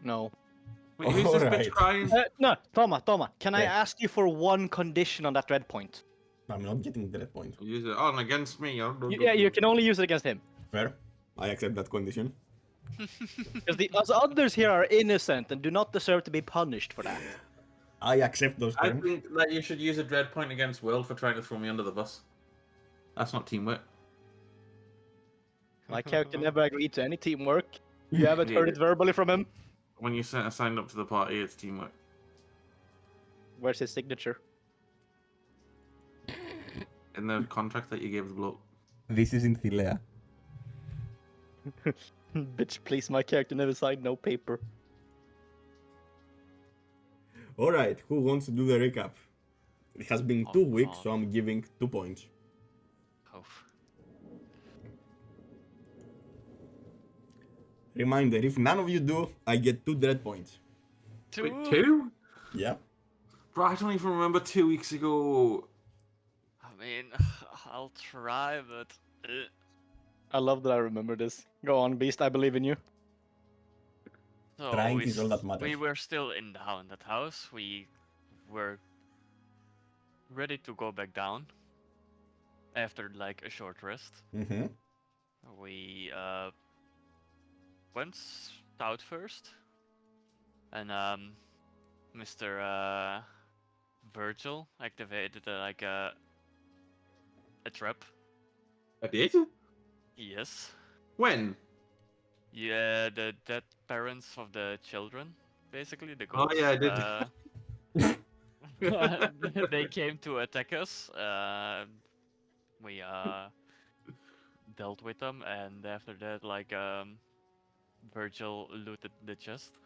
No. Wait, who's this bitch Alright. crying? No, Toma. Can I Yeah. ask you for one condition on that dread point? I'm not getting the red point. Use it on against me. Yeah, you can only use it against him. Fair. I accept that condition. Because the others here are innocent and do not deserve to be punished for that. I accept those I terms. think that you should use a dread point against Will for trying to throw me under the bus. That's not teamwork. My character never agreed to any teamwork. You haven't heard it verbally from him. When you signed up to the party, it's teamwork. Where's his signature? In the contract that you gave the bloke. This is in Thilea. Bitch, please, my character never signed no paper. Alright, who wants to do the recap? It has been 2 weeks, so I'm giving 2 points. Oh. Reminder, if none of you do, I get 2 dread points. Wait, 2? Yeah? Bro, I don't even remember 2 weeks ago. I mean, I'll try, but I love that I remember this. Go on, Beast, I believe in you. so Trying is all that matters. we were still in the haunted house. We were ready to go back down after like a short rest. Mm-hmm. We went south first, and Mr. Virgil activated like a trap. I did? Yes. When? Yeah, the dead parents of the children, basically the Oh, ghosts. yeah, I did. They came to attack us. We dealt with them, and after that, like Virgil looted the chest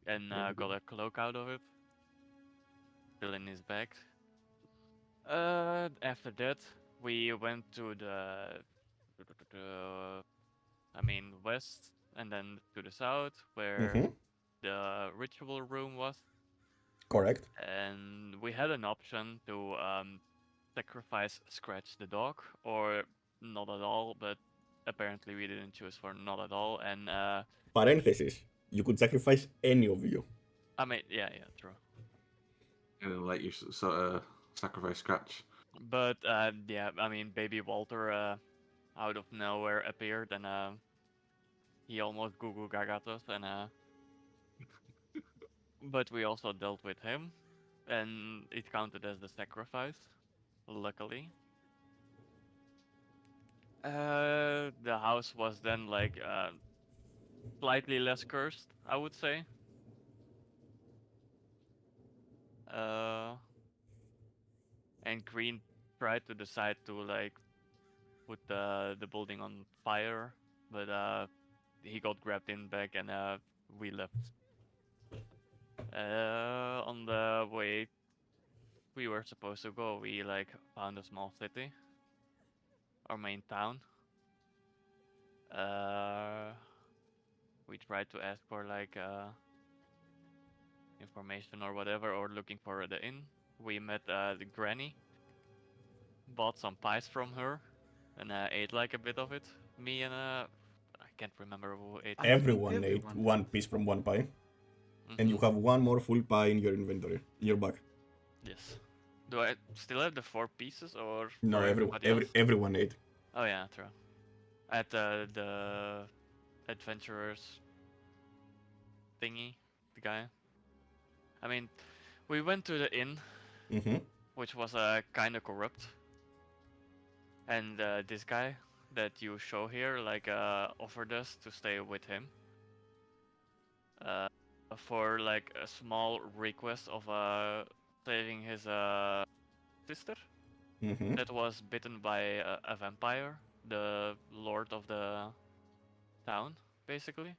and got a cloak out of it, still in his bag. After that, we went to the west, and then to the south, where Mm-hmm. the ritual room was. Correct. And we had an option to sacrifice Scratch the dog, or not at all, but apparently we didn't choose for not at all, and Parenthesis. You could sacrifice any of you. I mean, yeah, true. And let you sort of sacrifice Scratch. But yeah, I mean, baby Walter out of nowhere appeared, and he almost Gugu Gaga'd us, and but we also dealt with him, and it counted as the sacrifice, luckily. The house was then like slightly less cursed, I would say. And Green tried to decide to like put the building on fire, but he got grabbed in back, and we left. On the way we were supposed to go, we like found a small city, our main town. We tried to ask for like information or whatever, or looking for the inn. We met the granny, bought some pies from her, and ate like a bit of it. Me and I can't remember who ate. Everyone ate one piece from one pie. And you have one more full pie in your inventory, in your bag. Yes. Do I still have the 4 pieces, or No, for everybody else? everyone ate. Oh yeah, true. At the adventurers thingy, the guy. I mean, we went to the inn, Mm-hmm. which was kind of corrupt. And this guy that you show here, like, offered us to stay with him. For like a small request of saving his sister Mm-hmm. that was bitten by a vampire, the lord of the town, basically.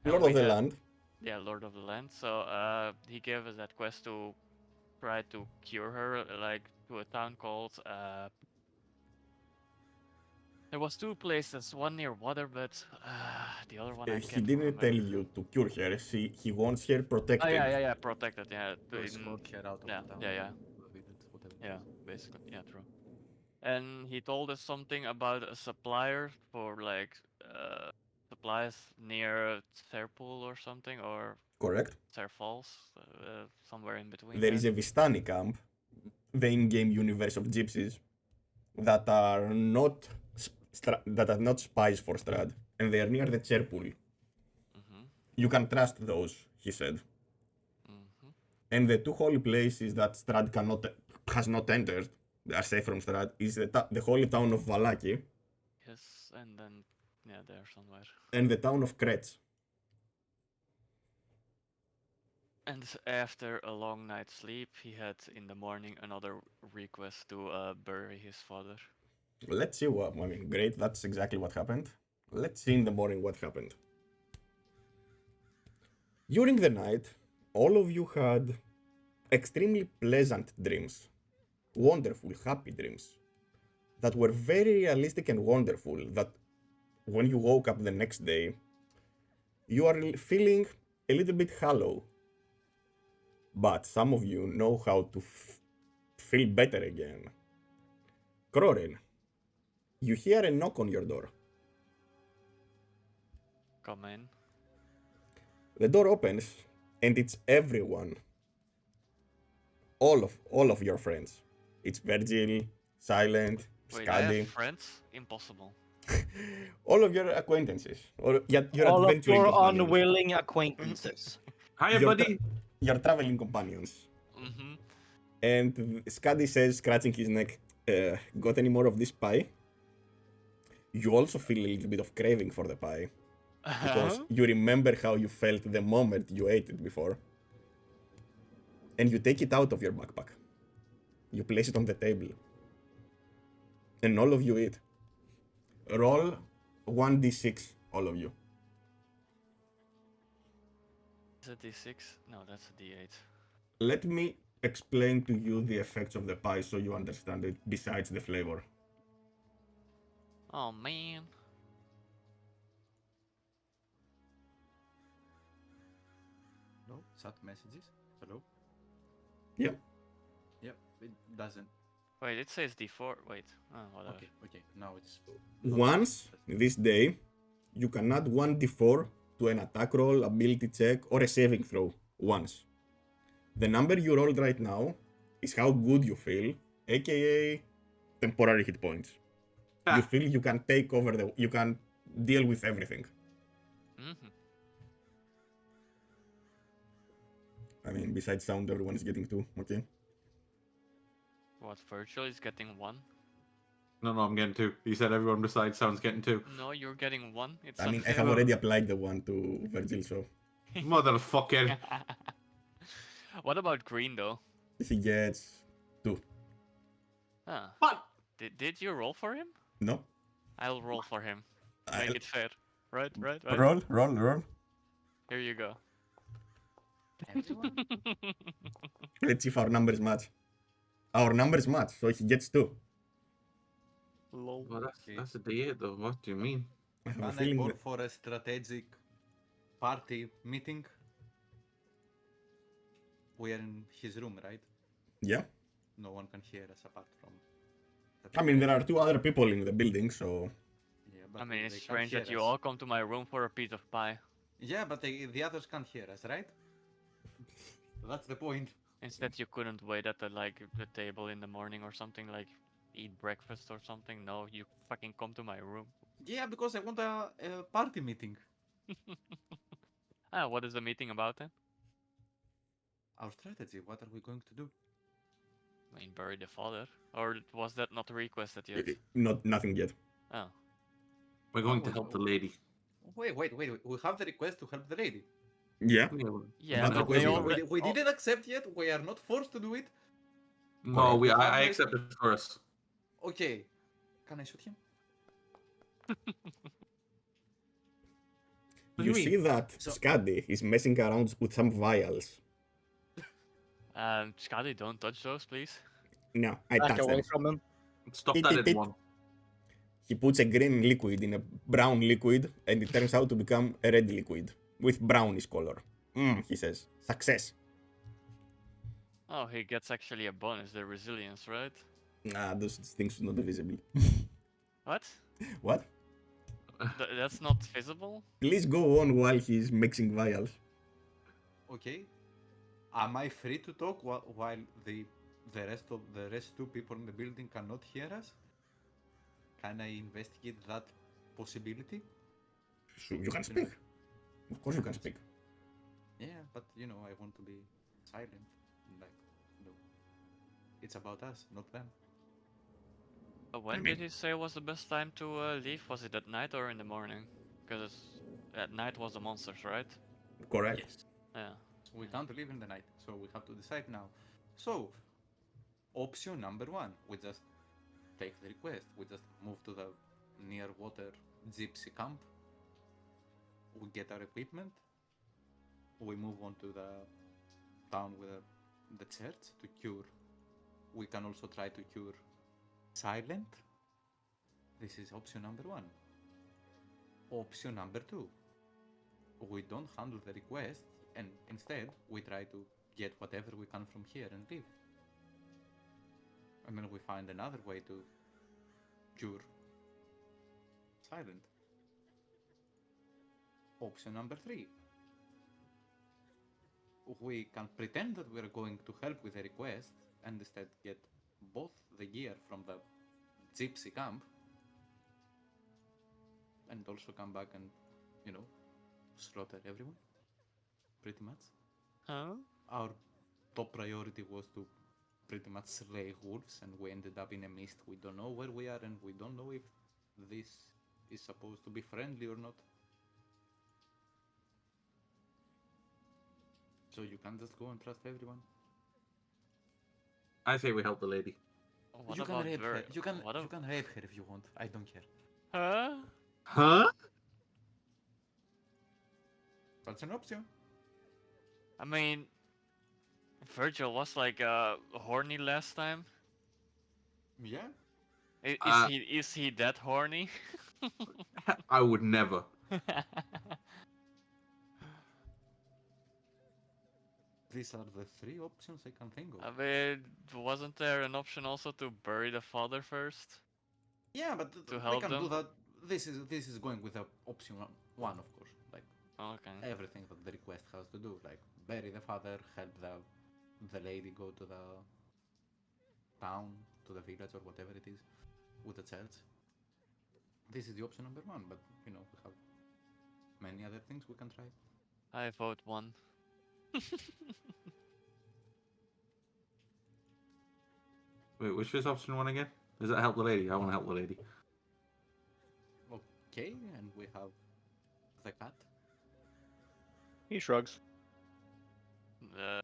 Lord of the land. Yeah, lord of the land. So he gave us that quest to try to cure her, like to a town called. There was 2 places, one near water, but the other one I He can't didn't remember. tell you to cure her. He wants her protected. Oh yeah, protected. Yeah, Or smoke her out of yeah, the town. yeah. Whatever. Yeah, basically, yeah, true. And he told us something about a supplier for like supplies near Serpool or something, or Correct. Ser Falls, somewhere in between. There is a Vistani camp, the in-game universe of gypsies, that are not spies for Strahd, and they are near the Cherpool. Mm-hmm. You can trust those, he said. Mm-hmm. And the two holy places that Strahd has not entered, they are safe from Strahd, is the holy town of Vallaki Yes, and then there somewhere. and the town of Kretz. And after a long night's sleep, he had in the morning another request to bury his father. Let's see what. I mean, great. That's exactly what happened. Let's see in the morning what happened. During the night, all of you had extremely pleasant dreams. Wonderful, happy dreams. That were very realistic and wonderful. That when you woke up the next day, you are feeling a little bit hollow. But some of you know how to feel better again. Kroren, you hear a knock on your door. Come in. The door opens, and it's everyone. All of your friends. It's Virgil, Silent, Wait, I have Skadi, friends? Impossible. all of your acquaintances, or your All of adventuring your companions, unwilling acquaintances. Hiya, your, buddy. your traveling companions. Mm-hmm. And Skadi says, scratching his neck, got any more of this pie? You also feel a little bit of craving for the pie, because you remember how you felt the moment you ate it before. And you take it out of your backpack. You place it on the table. And all of you eat. Roll 1d6, all of you. Is it D6? No, that's a D8. Let me explain to you the effects of the pie so you understand it besides the flavor. Oh man. No, chat messages. Hello. Yeah. Yep, it doesn't. Wait, it says D4. Wait. Oh, whatever. Okay. Now it's. Once this day, you can add 1d4 to an attack roll, ability check, or a saving throw. Once. The number you rolled right now is how good you feel, aka temporary hit points. Ah. You feel you can take over you can deal with everything. Mm-hmm. I mean, besides sound, everyone is getting 2, okay? What, Virtual is getting 1? No, I'm getting 2. You said everyone besides sounds getting 2. No, you're getting 1. It's I mean, I unfair. have already applied the 1 to Virgil, so Motherfucker. What about Green, though? he gets 2. Ah. What? Did you roll for him? No? I'll roll for him. I'll- Make it fair. Right. Roll. Here you go. Everyone? Let's see if our numbers match. Our numbers match, so he gets 2. Lol. Well, that's a D8 though. What do you mean? I have a Can I feeling call that... for a strategic party meeting? We are in his room, right? Yeah. No one can hear us apart from. I mean, there are 2 other people in the building, so... Yeah, but I mean, it's they can't strange hear that you us. all come to my room for a piece of pie. Yeah, but the others can't hear us, right? That's the point. Instead, you couldn't wait at the table in the morning or something, like eat breakfast or something. No, you fucking come to my room. Yeah, because I want a party meeting. What is the meeting about then? Our strategy. What are we going to do? I mean, bury the father. Or was that not requested yet? Nothing yet. Oh. We're going to wait, help the lady. Wait. We have the request to help the lady. Yeah. Yeah, That's but the they question. all... We didn't accept yet. We are not forced to do it. No, We have I the- accept it first. Okay. Can I shoot him? What do You you see that So- Skadi is messing around with some vials. Scotty, don't touch those, please. No, I Back touched away them. from him. Stop It- that it- in it- one. He puts a green liquid in a brown liquid, and it turns out to become a red liquid with brownish color. He says. Success. Oh, he gets actually a bonus, the resilience, right? Those things should not be visible. What? What? That's not visible. Please go on while he's mixing vials. Okay. Am I free to talk while the rest two people in the building cannot hear us? Can I investigate that possibility? So you can speak. Of course you can speak. Yeah, but I want to be silent. Like, it's about us, not them. When did he say was the best time to leave? Was it at night or in the morning? Because at night was the monsters, right? Correct. Yes. Yeah. So we can't live in the night, so we have to decide now. So, option number one, we just take the request. We just move to the near water gypsy camp. We get our equipment. We move on to the town with the church to cure. We can also try to cure Silent. This is option number one. Option number two. We don't handle the request and instead we try to get whatever we can from here and leave. And then we find another way to cure Silent. Option number three. We can pretend that we're going to help with the request and instead get both the gear from the gypsy camp and also come back and, slaughter everyone. Pretty much. Huh? Our top priority was to pretty much slay wolves, and we ended up in a mist. We don't know where we are, and we don't know if this is supposed to be friendly or not. So you can't just go and trust everyone. I say we help the lady. What You can about rape her. Ver- You can what you ab- can rape her if you want. I don't care. Huh? Huh? That's an option. I mean, Virgil was like horny last time. Yeah. Is he that horny? I would never. These are the three options I can think I of. mean, wasn't there an option also to bury the father first? Yeah, but To we help can do them? that. This is going with the option one, of course. Like Okay. everything that the request has to do, like bury the father, help the lady go to the town, to the village or whatever it is, with the church. This is the option number one, but we have many other things we can try. I vote one. Wait, which is option one again? Is that help the lady? I want to help the lady. Okay, and we have the cat. He shrugs. Uh,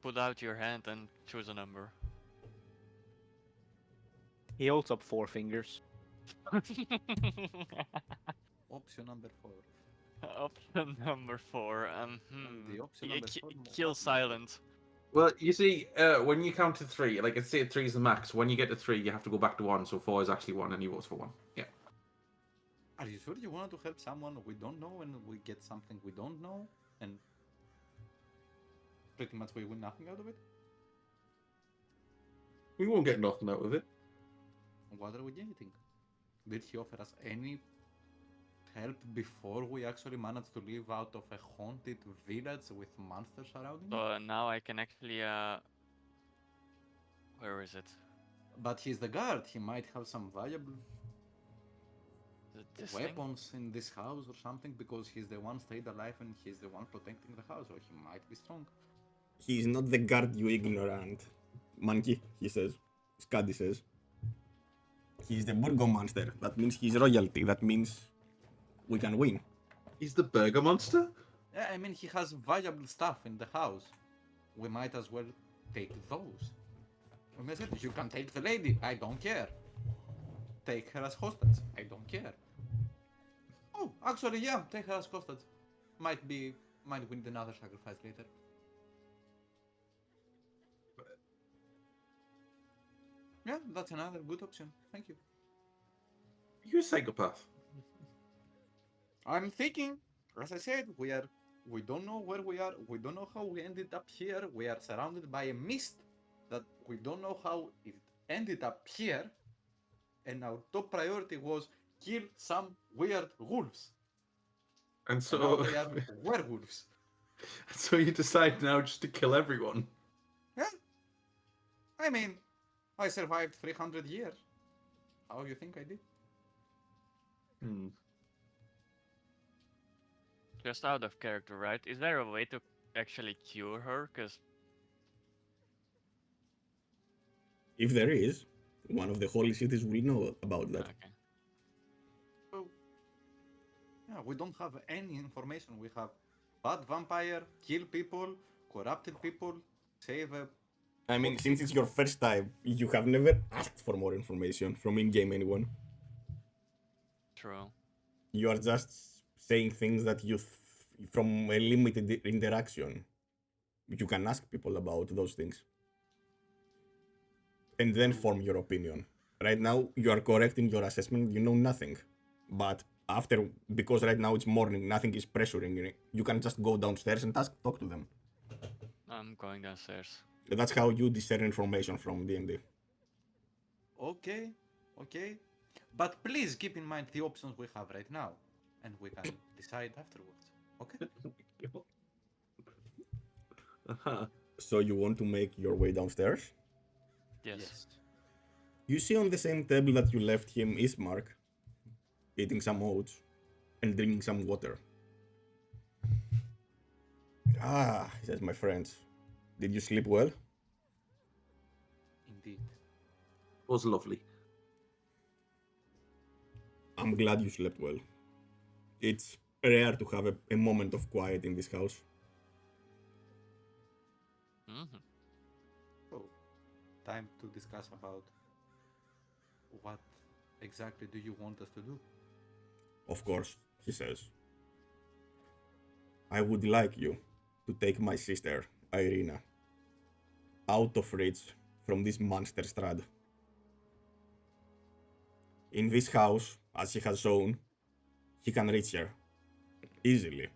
put out your hand and choose a number. He holds up 4 fingers. Option number four. Option number 4. And the option number four. Kill Silent. Well, you see, when you count to 3, like let's say 3 is the max. When you get to 3, you have to go back to 1. So 4 is actually 1, and he votes for 1. Yeah. Are you sure you wanted to help someone we don't know and we get something we don't know and pretty much we win nothing out of it? We won't get nothing out of it. What are we getting? Did he offer us any help before we actually managed to live out of a haunted village with monsters surrounding it? So now I can actually where is it? But he's the guard. He might have some valuable This thing? weapons in this house or something because he's the one stayed alive and he's the one protecting the house, or he might be strong. He's not the guard, you ignorant monkey, he says. Scuddy says. He's the Burgomaster. That means he's royalty. That means we can win. He's the burger monster? Yeah, I mean, he has valuable stuff in the house. We might as well take those. And I said, you can take the lady. I don't care. Take her as hostage. I don't care. Oh, actually, yeah, take her as hostage. Might we need another sacrifice later. Yeah, that's another good option. Thank you. You're a psychopath. I'm thinking, as I said, we don't know where we are. We don't know how we ended up here. We are surrounded by a mist that we don't know how it ended up here. And our top priority was kill some weird wolves. And So now so, they are werewolves. so you decide now just to kill everyone. Yeah. I mean, I survived 300 years. How you think I did? Hmm. Just out of character, right? Is there a way to actually cure her? Because If there is, one of the holy cities will know about that. okay, So, yeah, we don't have any information. We have bad vampire, kill people, corrupted people, save a. I mean, since it's your first time, you have never asked for more information from in-game anyone. true. You are just saying things that from a limited interaction. You can ask people about those things. And then form your opinion. Right now, you are correct in your assessment, you know nothing. But after, because right now it's morning, nothing is pressuring you, you can just go downstairs and talk to them. I'm going downstairs. That's how you discern information from D&D. Okay, okay. But please keep in mind the options we have right now, and we can decide afterwards. Okay? Uh-huh. So you want to make your way downstairs? Yes. You see on the same table that you left him is Mark, eating some oats and drinking some water. Ah, he says, my friends, did you sleep well? Indeed. Was lovely. I'm glad you slept well. It's rare to have a moment of quiet in this house. Mm-hmm. So, time to discuss about what exactly do you want us to do? Of course, he says. I would like you to take my sister, Irina, out of reach from this monster Strahd. In this house, as he has shown, he can reach her easily.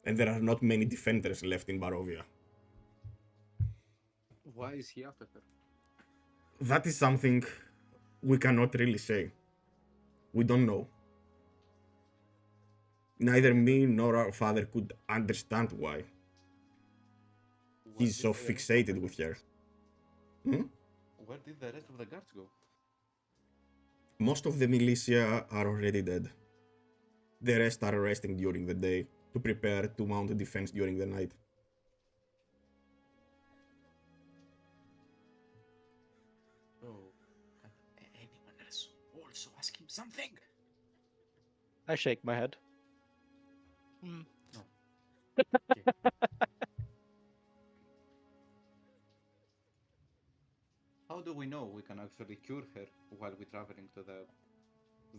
And there are not many defenders left in Barovia. Why is he after her? That is something we cannot really say. We don't know. Neither me nor our father could understand why. He's so fixated with her. Where did the rest of the guards go? Most of the militia are already dead. The rest are resting during the day to prepare to mount a defense during the night. Oh, can anyone else also ask him something? I shake my head. Okay. How do we know we can actually cure her while we're traveling to the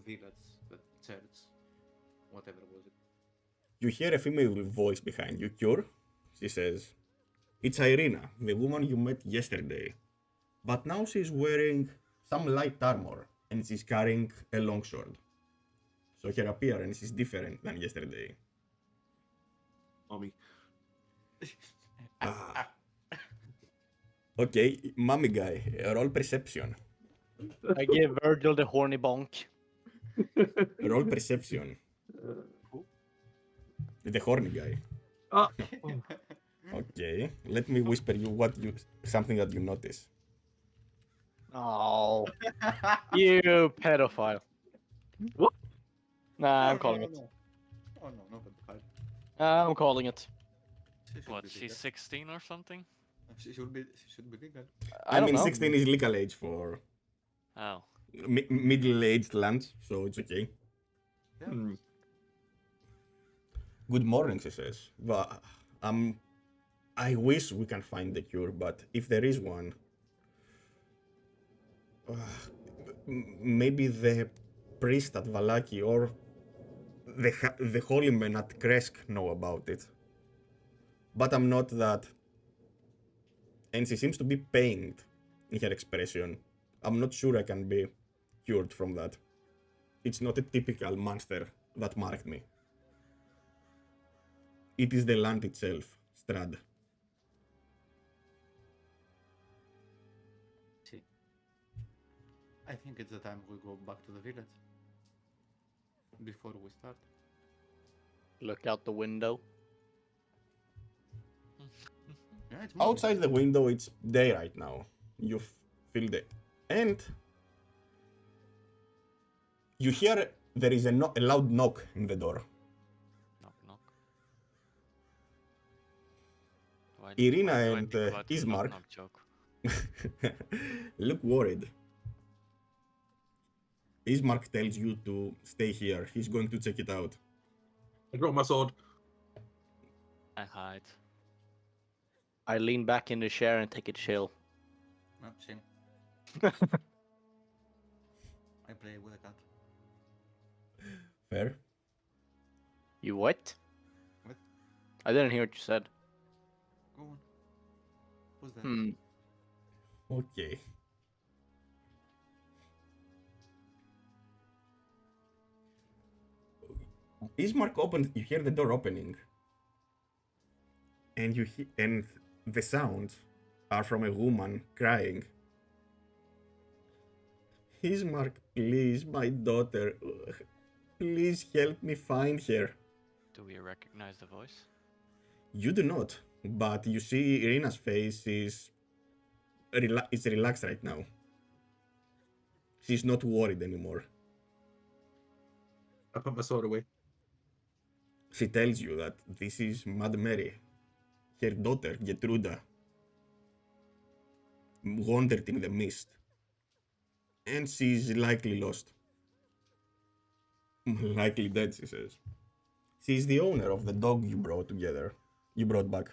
village, the church, whatever was it? You hear a female voice behind you. Cure? She says. It's Irina, the woman you met yesterday. But now she's wearing some light armor and she's carrying a longsword. So her appearance is different than yesterday. Mommy. Ah. Okay, mommy guy, roll perception. I give Virgil the horny bonk. Roll perception. The horny guy. Ah. Okay, let me whisper you something that you notice. Oh, you pedophile. What? Nah, I'm No, calling no, it. no. Oh no, no, but fine. I'm calling it. She should What? be She's legal. 16 or something? She should be legal. I don't mean, know. 16 is legal age for Oh. middle-aged lands, so it's okay. Yeah. Hmm. Good morning, she says. But, I wish we can find the cure, but if there is one, maybe the priest at Valaki or the holy men at Kresk know about it. But I'm not that. And she seems to be pained in her expression. I'm not sure I can be cured from that. It's not a typical monster that marked me. It is the land itself, Strahd. See. I think it's the time we go back to the village. before we start. Look out the window. Yeah, it's morning. Outside the window, it's day right now. You feel the... And you hear there is a loud knock in the door. Knock, knock. Irina why do I and think about the Ismark knock, knock joke? look worried. Ismark tells you to stay here. He's going to check it out. I drop my sword. I hide. I lean back in the chair and take a chill. No, same. I play with a cat. Fair. You what? What? I didn't hear what you said. Go on. Who's that? Hmm. Okay. Ismark opened. You hear the door opening, and and the sounds are from a woman crying. Ismark, please, my daughter, please help me find her. Do we recognize the voice? You do not, but you see Irina's face is relaxed right now. She's not worried anymore. I put my sword away. She tells you that this is Mad Mary. Her daughter, Getruda, wandered in the mist. And she's likely lost. Likely dead, she says. She's the owner of the dog you brought back.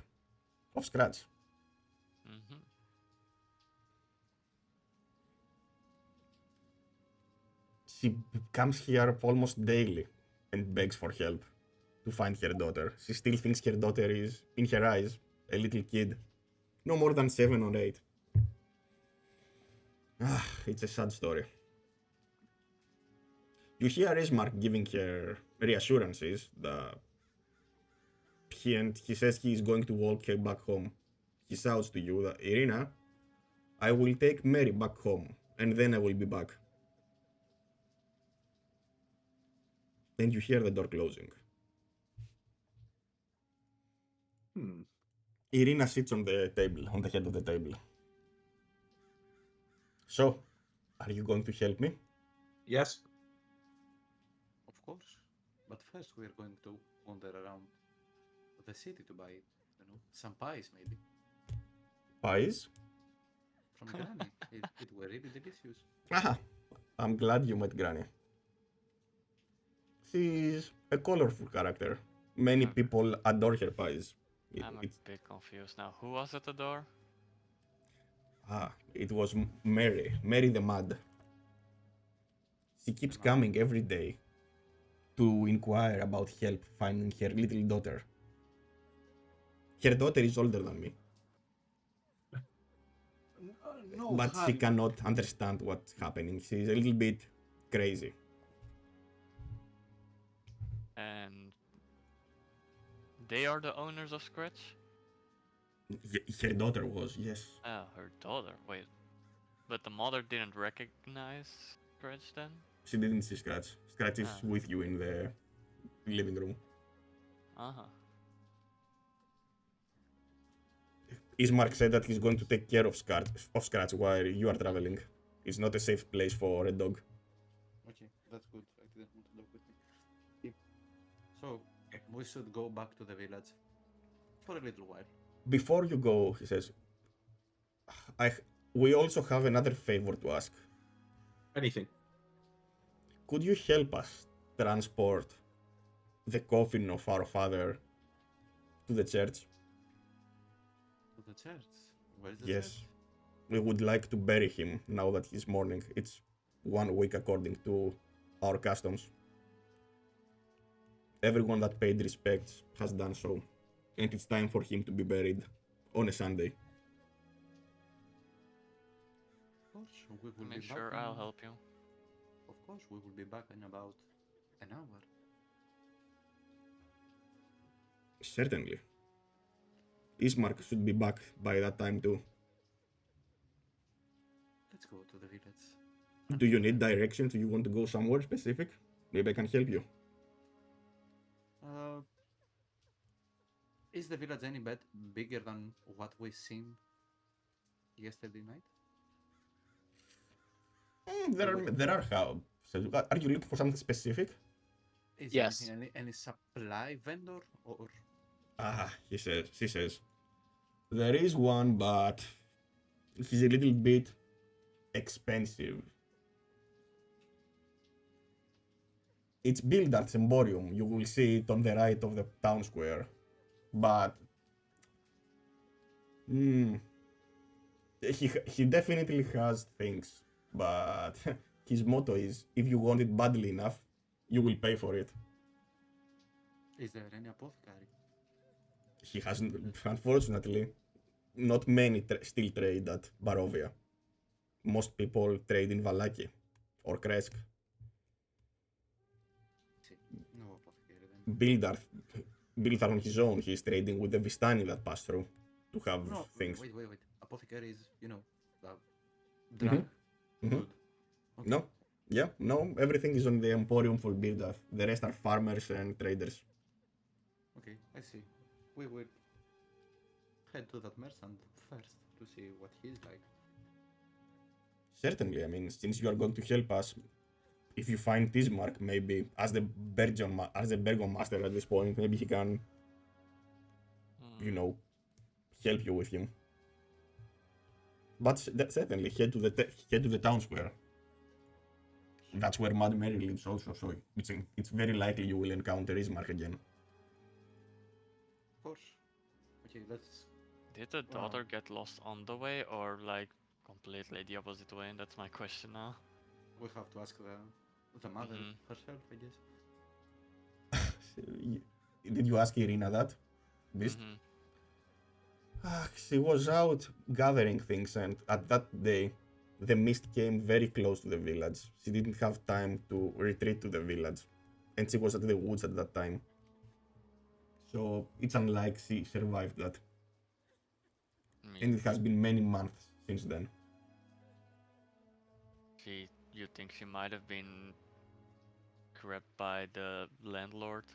Of scratch. Mm-hmm. She comes here almost daily and begs for help to find her daughter. She still thinks her daughter is, in her eyes, a little kid. No more than 7 or 8. It's a sad story. You hear Ismark giving her reassurances that he says he is going to walk her back home. He shouts to you that, Irina, I will take Mary back home, and then I will be back. Then you hear the door closing. Irina sits on the table, on the head of the table. So, are you going to help me? Yes. Of course. But first we're going to wander around the city to buy, some pies maybe. Pies? From Granny. It were really delicious. Aha, I'm glad you met Granny. She's a colorful character. Many Okay. people adore her pies. I'm a bit confused now. Who was at the door? It was Mary the Mad. She keeps coming every day to inquire about help finding her little daughter. Her daughter is older than me, No, but she cannot understand what's happening. She's a little bit crazy. And they are the owners of Scratch? Her daughter was, yes. Oh, her daughter. Wait. But the mother didn't recognize Scratch then? She didn't see Scratch. Scratch is with you in the living room. Uh-huh. Ismark said that he's going to take care of Scratch while you are traveling. It's not a safe place for a dog. Okay, that's good. I didn't want to dog with me. So, we should go back to the village for a little while. Before you go, he says, we also have another favor to ask. Anything. Could you help us transport the coffin of our father to the church? To the church? Where is the Yes. church? We would like to bury him now that he's mourning. It's 1 week according to our customs. Everyone that paid respects has done so, and it's time for him to be buried on a Sunday. Of course, we will I'm be sure back. I'll help you. Of course, we will be back in about an hour. Certainly. Ismark should be back by that time too. Let's go to the village. Do you need directions? Do you want to go somewhere specific? Maybe I can help you. Is the village any bigger than what we seen yesterday night? There are houses. Are you looking for something specific? Is Yes. there any supply vendor or She says. There is one, but he's a little bit expensive. It's built at Emporium. You will see it on the right of the town square. But he definitely has things. But his motto is, if you want it badly enough, you will pay for it. is there any apothecary? He hasn't, unfortunately, not many still trade at Barovia. Most people trade in Vallaki or Kresk. See, no apothecary then. Bildar on his own, he's trading with the Vistani that pass through to have No, things. wait. Apothecary is, the drug. Mhm. Good. Okay. No, yeah, no, everything is on the Emporium for Bildar. The rest are farmers and traders. Okay, I see. We will head to that merchant first to see what he's like. Certainly, I mean, since you are going to help us, if you find Tismark, maybe as the Bergon master at this point, maybe he can, help you with him. But certainly head to the town square. That's where Mad Mary lives also, so it's very likely you will encounter Ismark again. Of course. Okay, let's. Did the daughter get lost on the way or like completely the opposite way? That's my question now. We have to ask the mother herself, I guess. Did you ask Irina that? She was out gathering things, and at that day, the mist came very close to the village. She didn't have time to retreat to the village, and she was at the woods at that time. So it's unlikely she survived that. And it has been many months since then. You think she might have been grabbed by the landlord?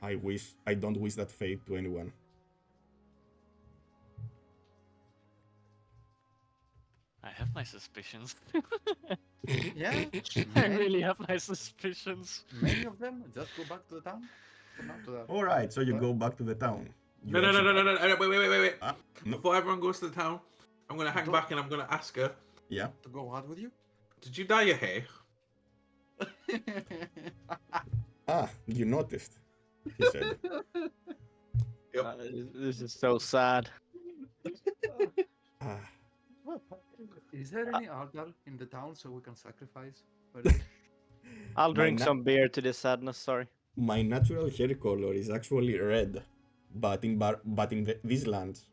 I don't wish that fate to anyone. I have my suspicions. Yeah, I really have my suspicions. many of them. Just go back to the town. All right, so you go back to the town. No. Wait. No. Before everyone goes to the town, I'm gonna hang back and I'm gonna ask her. Yeah. To go out with you? Did you dye your hair? You noticed, he said. Yep. This is so sad. Is there any altar in the town so we can sacrifice? I'll drink na- some beer to this sadness, sorry. My natural hair color is actually red, but in these lands,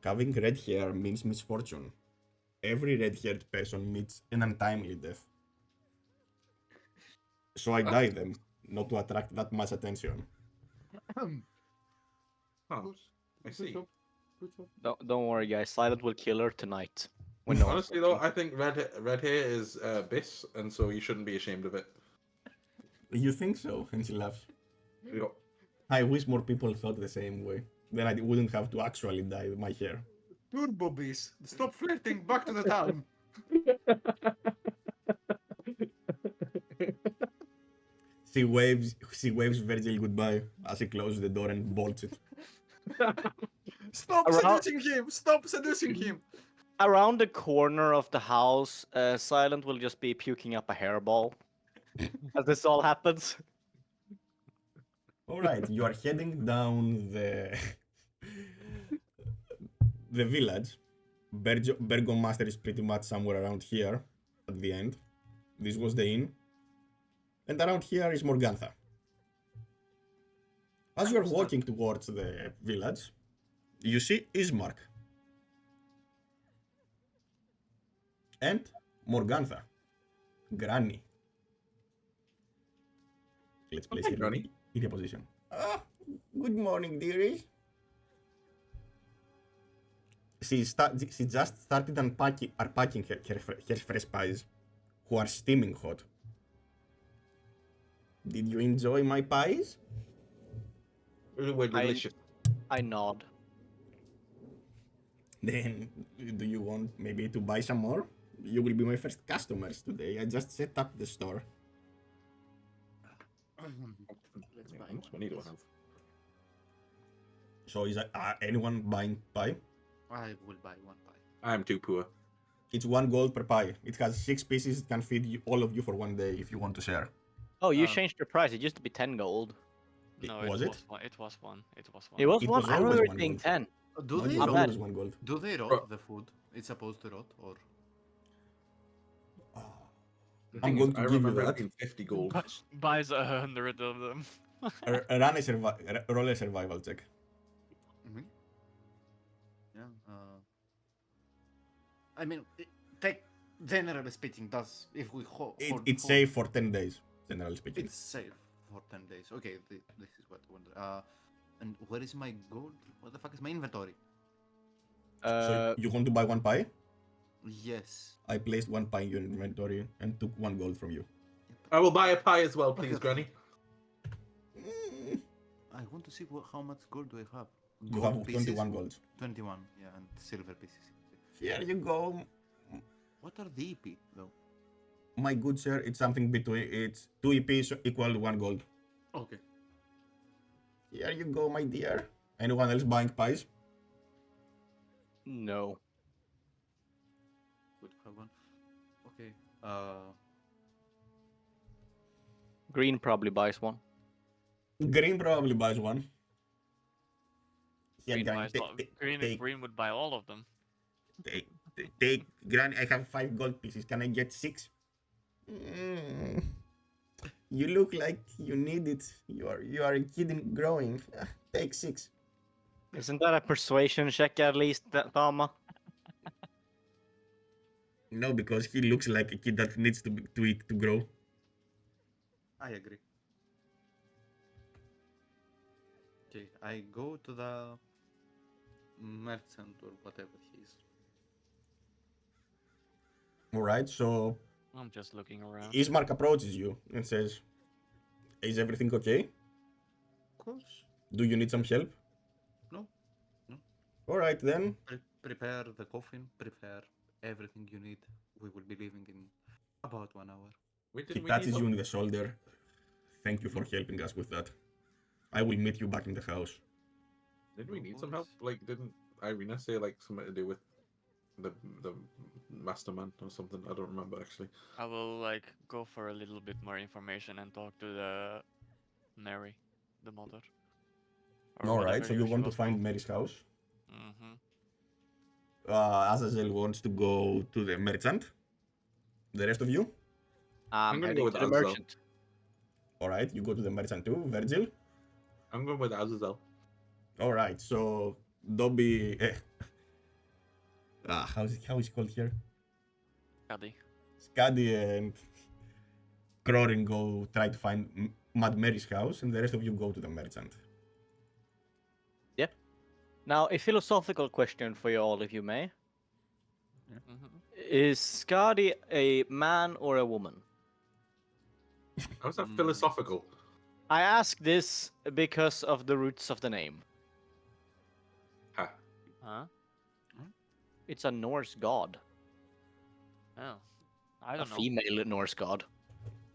having red hair means misfortune. Every red-haired person meets an untimely death. So I dye them, not to attract that much attention. Oh, I see. Don't worry, guys. Silent will kill her tonight. When no one's Honestly, though, looking. I think red hair is bis, and so you shouldn't be ashamed of it. You think so? And she laughs. Yep. I wish more people thought the same way. Then I wouldn't have to actually dye my hair. Turbo bees, stop flirting. Back to the town. She waves Virgil goodbye as he closes the door and bolts it. Stop seducing him. Stop seducing him. Around the corner of the house, Silent will just be puking up a hairball. As this all happens. Alright, you are heading down the village. Bergon Master is pretty much somewhere around here at the end. This was the inn. And around here is Morgantha. As you are walking towards the village, you see Ismark. And Morgantha. Granny. Let's place her Granny. in a position. Good morning, dearie. She just started unpacking her fresh pies, who are steaming hot. Did you enjoy my pies? They were delicious. I nod. Then, do you want maybe to buy some more? You will be my first customers today. I just set up the store. Let's Yeah, buy how much one, money do I please. have? So is anyone buying pie? I will buy one pie. I am too poor. It's 1 gold per pie. It has 6 pieces. It can feed you, all of you for one day if you want to share. Oh, you Um, changed the price. It used to be 10 gold. No, Was it it? was one. It was one. It was one. It was It one. was I always remember one it being gold. 10. Do No, it they was I'm always bad. 1 gold. do they rot Bro. the food? It's supposed to rot, or The I'm thing going is, to I give you remember it that. being 50 gold. Buys 100 of them. Run a roll a survival check. me? Yeah. I mean, take generally speaking, does if we It's safe for 10 days, generally speaking. it's safe for 10 days. Okay, this is what I wonder. And where is my gold? What the fuck is my inventory? So you want to buy 1 pie? Yes. I placed 1 pie in your inventory and took 1 gold from you. I will buy a pie as well, please, Granny. I want to see how much gold do I have. You Gold have pieces? 21 golds. 21, yeah, and silver pieces. Here you go, What are the EP though? my good sir. It's something between. It's 2 EPs equal 1 gold. Okay. Here you go, my dear. Anyone else buying pies? No. Good have one. Okay. Green probably buys one. Green probably buys 1. Here, Green, Granny, buys all- Green would buy all of them. take, Granny. I have 5 gold pieces. Can I get 6? Mm. You look like you need it. You are a kid in growing. Take 6. Isn't that a persuasion check at least, Tama? No, because he looks like a kid that needs to eat to grow. I agree. Okay, I go to the merchant or whatever he is. All right. So I'm just looking around. Ismark approaches you and says, "Is everything okay? Of course. Do you need some help?" No. All right then. Prepare the coffin. Prepare everything you need. We will be leaving in about 1 hour. Wait, He didn't we need touches you help? on the shoulder. Thank you for helping us with that. I will meet you back in the house. Didn't we No need some help? worries. Like, didn't Irina say like something to do with the masterman or something? I don't remember actually. I will like go for a little bit more information and talk to the Mary, the mother. All right. So you want to find Mary's house? Mm-hmm. Azazel wants to go to the merchant. The rest of you? I'm gonna heading go with to the Azazel. merchant. All right. You go to the merchant too. Virgil? I'm going with Azazel. All right. So Dobby. How is he called here? Caddy. Scuddy and Crorin go try to find Mad Mary's house, and the rest of you go to the merchant. Now, a philosophical question for you all, if you may. Mm-hmm. Is Skadi a man or a woman? How's that Mm. philosophical? I ask this because of the roots of the name. Ha. Huh? It's a Norse god. Oh. I A don't know. female Norse god.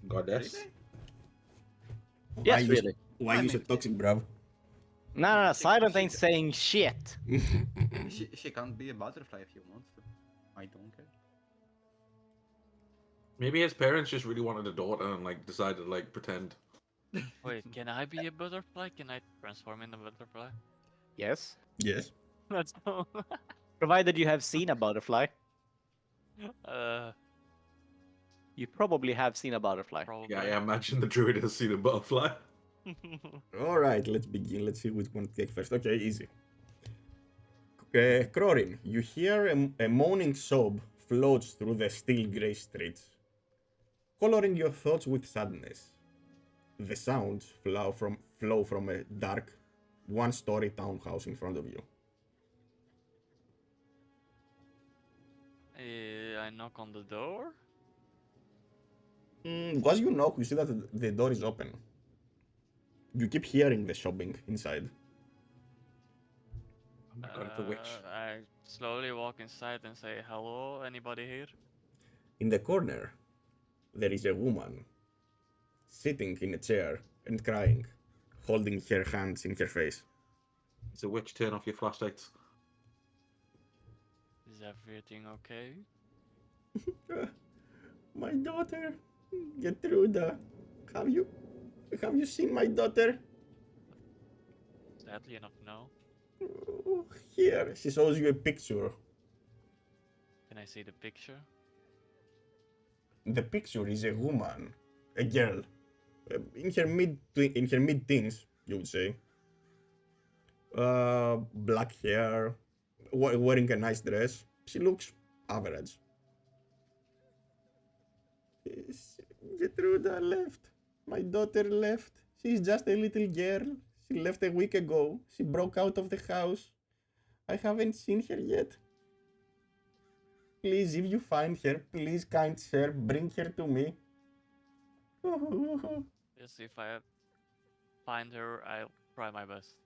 Goddess. Really? Yes, really. Why I you so mean- toxic, bruv? No, She- Silent she- ain't saying shit. She can't be a butterfly if he wants to. I don't care. Maybe his parents just really wanted a daughter and like decided to like pretend. Wait, can I be a butterfly? Can I transform in a butterfly? Yes. Yes. Let's go. Provided you have seen a butterfly. uh, You probably have seen a butterfly. probably. Yeah, I imagine the druid has seen a butterfly. All right, let's begin. Let's see which one to take first. Okay, easy. Crorin, you hear a moaning sob floats through the still grey streets, coloring your thoughts with sadness. The sounds flow from a dark, one-story townhouse in front of you. I knock on the door. As you knock, you see that the door is open. You keep hearing the sobbing inside. Oh my god, it's a witch. I slowly walk inside and say, "Hello, anybody here?" In the corner, there is a woman sitting in a chair and crying, holding her hands in her face. It's a witch. Turn off your flashlights. Is everything okay? My daughter, Gertruda, have you seen my daughter? Sadly enough, no. Oh, here, she shows you a picture. Can I see the picture? The picture is a woman, a girl, in her mid teens, you would say. Black hair, wearing a nice dress. She looks average. Gertruda left. My daughter left. She's just a little girl. She left a week ago. She broke out of the house. I haven't seen her yet. Please, if you find her, please, kind sir, bring her to me. Yes, if I find her, I'll try my best.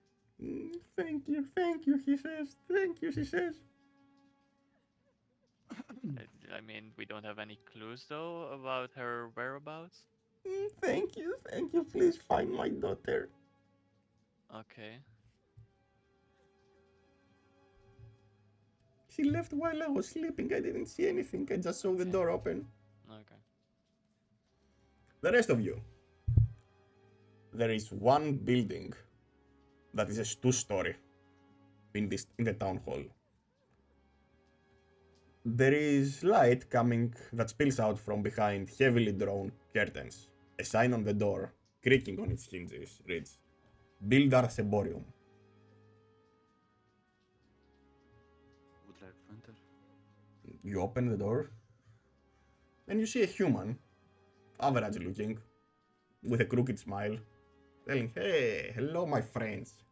Thank you, he says. Thank you, she says. I mean, we don't have any clues though about her whereabouts. Thank you, please find my daughter. Okay. She left while I was sleeping. I didn't see anything. I just saw the door open. Okay. The rest of you. There is one building that is a two-story in the town hall. There is light coming that spills out from behind heavily drawn curtains. A sign on the door, creaking on its hinges, reads, Builder Seborium. Would like to enter. You open the door, and you see a human, average looking, with a crooked smile, telling, Hey, hello my friends.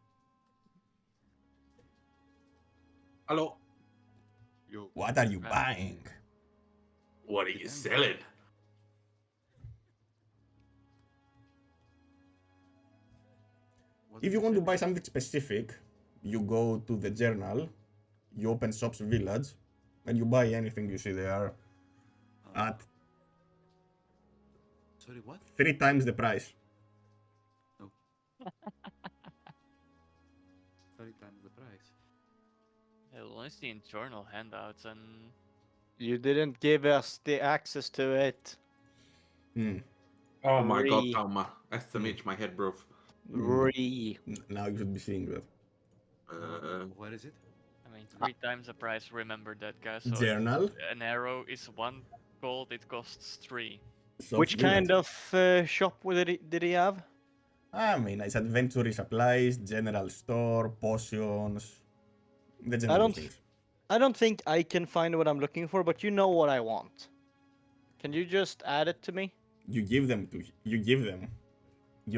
Hello. You. What are you buying? What are you selling? What If did you want to say? buy something specific, you go to the journal, you open Shops Village, and you buy anything you see there at Sorry, what? 3 times the price. No. 30 times the price. I've only seen journal handouts and You didn't give us the access to it. Oh my god, Three. Palma. Estimate my head, bruv. Now you should be seeing that. Where is it? I mean 3 times the price. Remember that, guys. So if Journal, an arrow is 1 gold, it costs 3. Shops Which Village. kind of shop did he have? I mean, it's adventure supplies, general store, potions, the general things. I don't think I can find what I'm looking for, but you know what I want. Can you just add it to me? You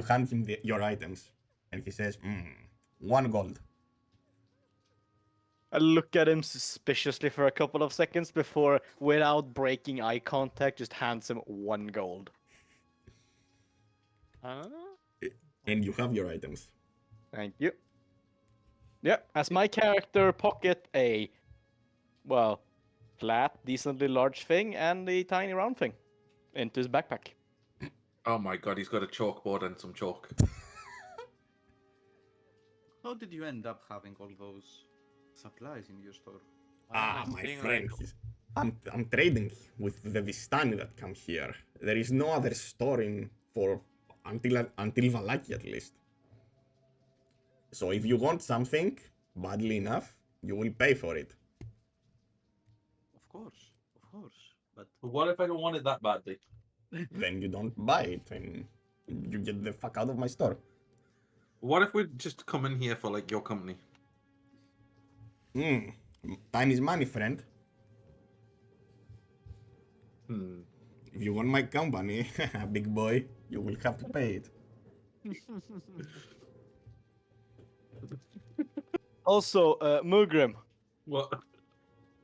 hand him your items, and he says, 1 gold. I look at him suspiciously for a couple of seconds before, without breaking eye contact, just hands him 1 gold. Huh? And you have your items. Thank you. Yep, as my character pocket a, well, flat, decently large thing and a tiny round thing into his backpack. Oh my god, he's got a chalkboard and some chalk. How did you end up having all those supplies in your store? Why am I My seeing, friend, like, I'm trading with the Vistani that come here. There is no other store until Valaki at least. So if you want something badly enough, you will pay for it. Of course. But But what if I don't want it that badly? Then you don't buy it and you get the fuck out of my store. What if we just come in here for like your company? Time is money, friend. If you want my company, big boy, you will have to pay it. Also, Mugrim, What?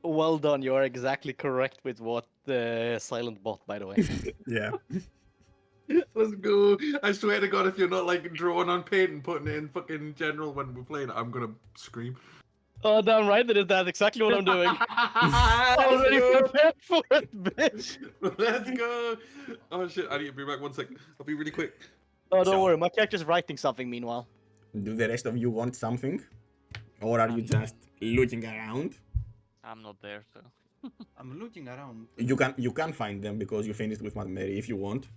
well done. You are exactly correct with what the silent bot, by the way. Yeah. Let's go. I swear to God, if you're not like drawing on paint and putting it in fucking general when we're playing, I'm gonna scream. Oh, damn right it is. That's exactly what I'm doing. Already prepared for it, bitch. Let's go. Oh shit! I need to be back 1 second. I'll be really quick. Oh, don't So- worry. My character's writing something meanwhile. Do the rest of you want something? Or are you just looking around? I'm not there, so. I'm looking around. You can find them because you finished with Mad Mary if you want.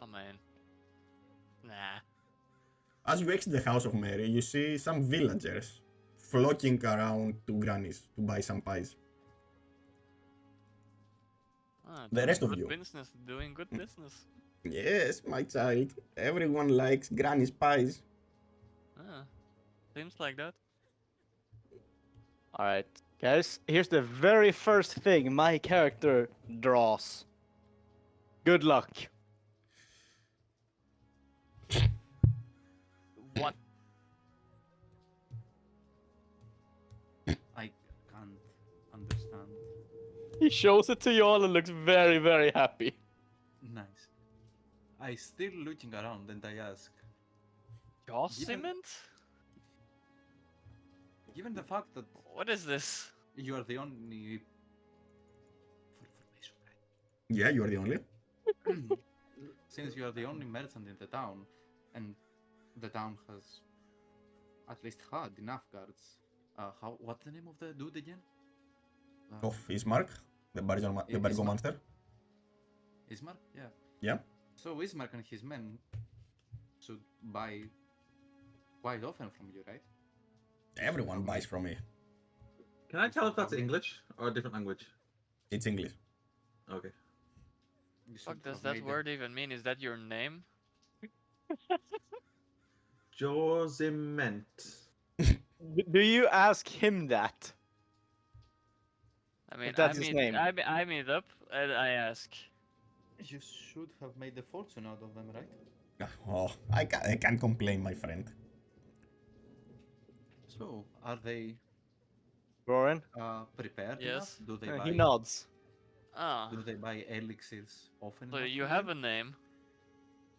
Oh man. Nah. As you exit the house of Mary, you see some villagers flocking around to Granny's to buy some pies. Ah, The rest of good you. business, doing good business. Yes, my child. Everyone likes Granny's pies. Ah, seems like that. Alright, guys. Here's the very first thing my character draws. Good luck. What? I can't understand. He shows it to you all and looks very, very happy. Nice. I still looking around and I ask, Jaw Given- cement? given the fact that What is this? you are the only for information, Yeah, you are the only. right? Since you are the only merchant in the town, and the town has at least had enough guards. What's the name of the dude again? Of Ismark, the Yeah, Bargo Ismark. monster. Ismark? Yeah. Yeah. So Ismark and his men should buy quite often from you, right? Everyone buys from me. Can I tell if that's English or a different language? It's English. Okay. You should What does have that made word even mean? Is that your name? Josement. Do you ask him that? I mean, that's his name. I meet up and I ask. You should have made a fortune out of them, right? Oh, I can't complain, my friend. So, are they Roran? prepared Yes. enough? Do they buy? He nods. Ah, Do they buy elixirs often? so enough you for have a name.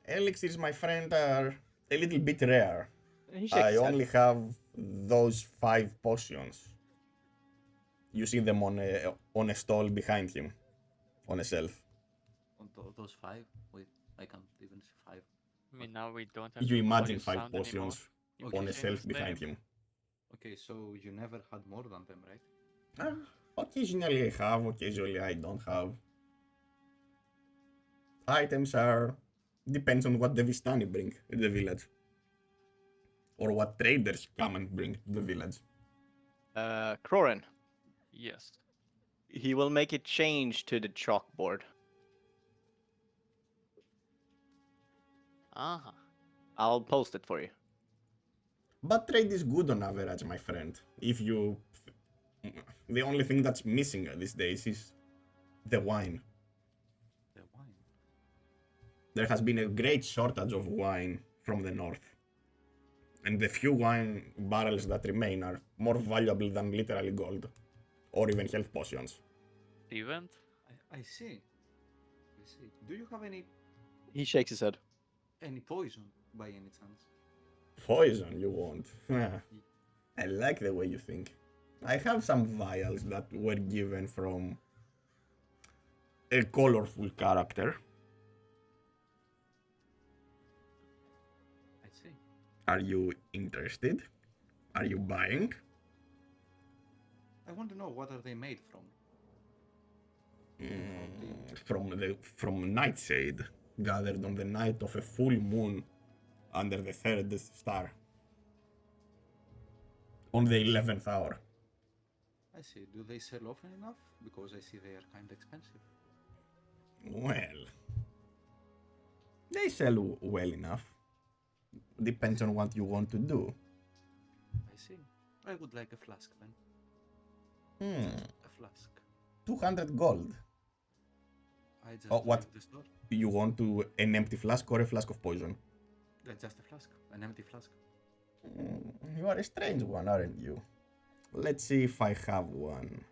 Elixirs, my friend, are a little bit rare. He shakes I his head. only have those 5 potions. You see them on a stall behind him, on a shelf. Those 5? Wait, I can't even see 5. I mean, now we don't have You to call imagine you 5 sound anymore. potions You Okay. on a can change shelf his behind name. him. Okay, so you never had more than them, right? Occasionally I have, occasionally I don't have. Items are... depends on what the Vistani bring to the village. Or what traders come and bring to the village. Crorin. Yes. He will make a change to the chalkboard. Uh-huh. I'll post it for you. But trade is good on average, my friend. If you... The only thing that's missing these days is the wine. The wine. There has been a great shortage of wine from the north. And the few wine barrels that remain are more valuable than literally gold. Or even health potions. Event? I see. I see. Do you have He shakes his head. any poison by any chance? Poison you want? I like the way you think. I have some vials that were given from a colorful character. I see. Are you interested? Are you buying? I want to know what are they made from? From nightshade, gathered on the night of a full moon under the third star. On the 11th hour. I see. Do they sell often enough? Because I see they are kind of expensive. Well, they sell well enough. Depends on what you want to do. I see. I would like a flask then. Hmm, A flask. 200 gold. I just Oh, what? leave the store. You want to an empty flask or a flask of poison? Just a flask. An empty flask. You are a strange one, aren't you? Let's see if I have one.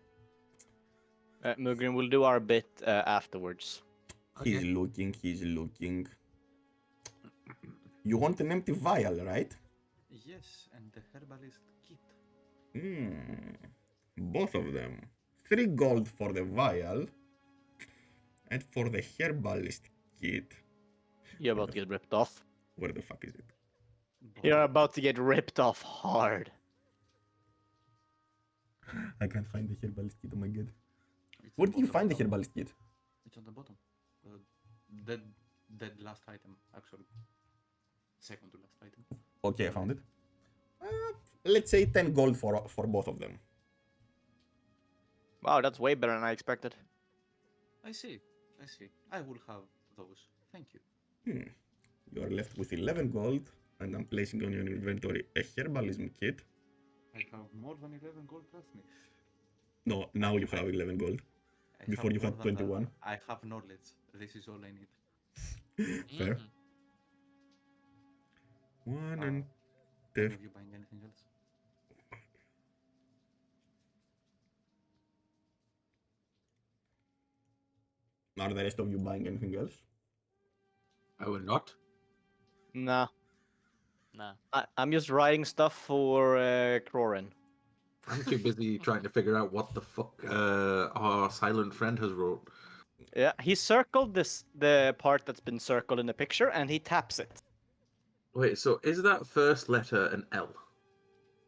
Mugrin, we'll do our bit afterwards. He's Okay. looking, he's looking. You want an empty vial, right? Yes, and the herbalist kit. Both of them. 3 gold for the vial. And for the herbalist kit. You're about to get ripped off. Where the fuck is it? You're about to get ripped off hard. I can't find the herbalist kit, oh my god. It's Where on did you bottom find the now. herbalist kit? It's on the bottom. Dead, dead last item, actually. Second to last item. Okay, I found it. Let's say 10 gold for both of them. Wow, that's way better than I expected. I see. I see. I will have those. Thank you. You are left with 11 gold, and I'm placing on your inventory a herbalism kit. I have more than 11 gold, trust me. No, now you have 11 gold. I Before have you more had than that. 21. I have knowledge. This is all I need. Fair. Mhm. One Uh, and Any of you buying anything else? Are the rest of you buying anything else? I will not. Nah, Nah. I'm just writing stuff for Crorin. I'm too busy trying to figure out what the fuck our silent friend has wrote. Yeah, he circled the part that's been circled in the picture, and he taps it. Wait, so is that first letter an L?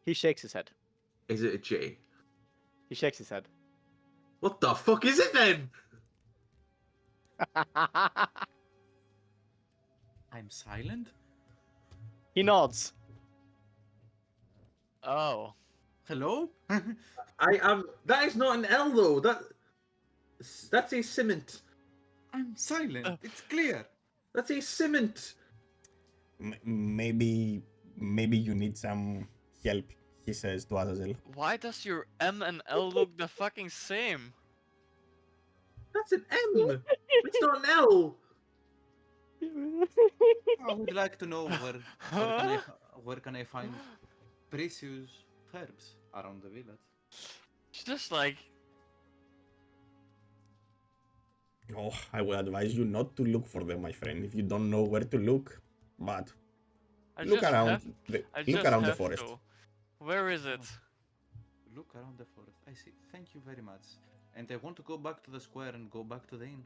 He shakes his head. Is it a J? He shakes his head. What the fuck is it then? I'm silent? He nods. Oh. Hello? I am. That is not an L though. That's a cement. I'm silent. It's clear. That's a cement. Maybe you need some help, he says to Azazel. Why does your M and L look the fucking same? That's an M. It's not an L. I would like to know where can I find precious herbs around the village. It's just like Oh, I would advise you not to look for them, my friend, if you don't know where to look. But I look just around, have, I look just around the have forest. to. Where is it? Look around the forest. I see. Thank you very much. And I want to go back to the square and go back to the inn.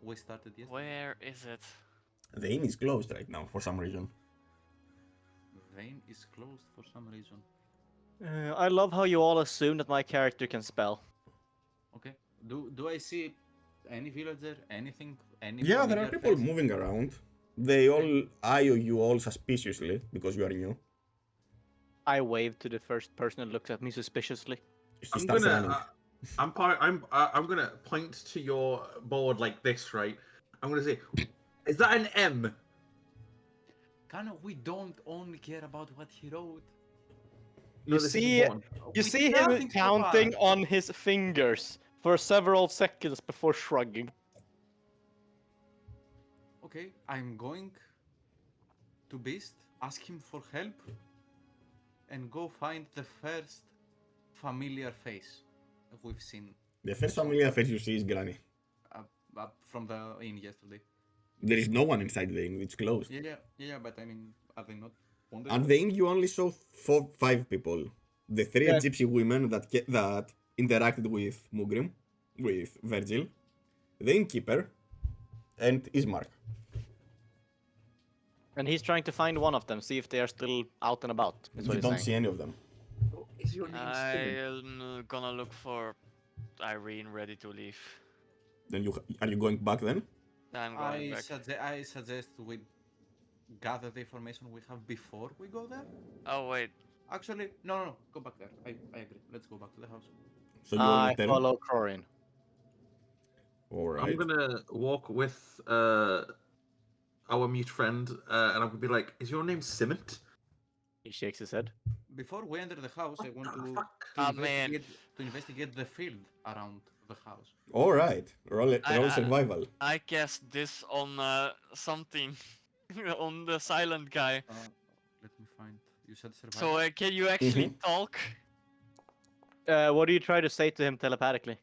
We started yesterday. Where is it? The inn is closed right now for some reason. Vein is closed for some reason. I love how you all assume that my character can spell. Okay. Do I see any villager? Anything? Any Yeah, there are familiar people face? moving around. They all eye you all suspiciously because you are new. I wave to the first person that looks at me suspiciously. He I'm starts gonna. running. I'm gonna point to your board like this, right? I'm gonna say, is that an M? Kana, we don't only care about what he wrote. You this is see, one. you We see did him nothing so counting far. on his fingers for several seconds before shrugging. Okay, I'm going to Beast, ask him for help, and go find the first familiar face we've seen The first familiar face you see is Granny. from the inn yesterday. There is no one inside the inn, it's closed. Yeah, but I mean, are they not on the At the inn, you only saw 5 people. The 3 Yeah. gypsy women that interacted with Mugrim, with Virgil, the innkeeper, and Ismark. And he's trying to find one of them, see if they are still out and about. Is what You he's don't saying. see any of them. Is your name Simon? I'm gonna look for Irene ready to leave. Then are you going back then? I'm going back. I suggest we gather the information we have before we go there. Oh wait, Actually, no, go back there. I agree. Let's go back to the house. So you all I return. follow Crorin. Alright. I'm gonna walk with our mute friend, and I'm gonna be like, "Is your name Cement?" He shakes his head. Before we enter the house, I want the to, fuck? to, Ah, man. investigate the field around the house. Alright. Roll I- survival. I guessed this on something on the silent guy. Let me find. You said survival. So can you actually talk? What do you try to say to him telepathically?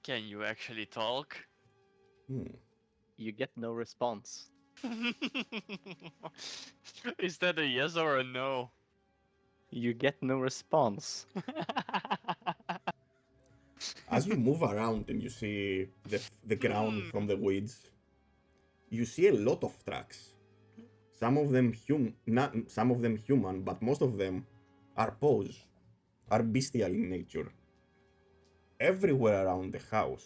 Can you actually talk? You get no response. Is that a yes or a no? You get no response. As you move around and you see the ground from the weeds, you see a lot of tracks. Some of them some of them human, but most of them are are bestial in nature. Everywhere around the house,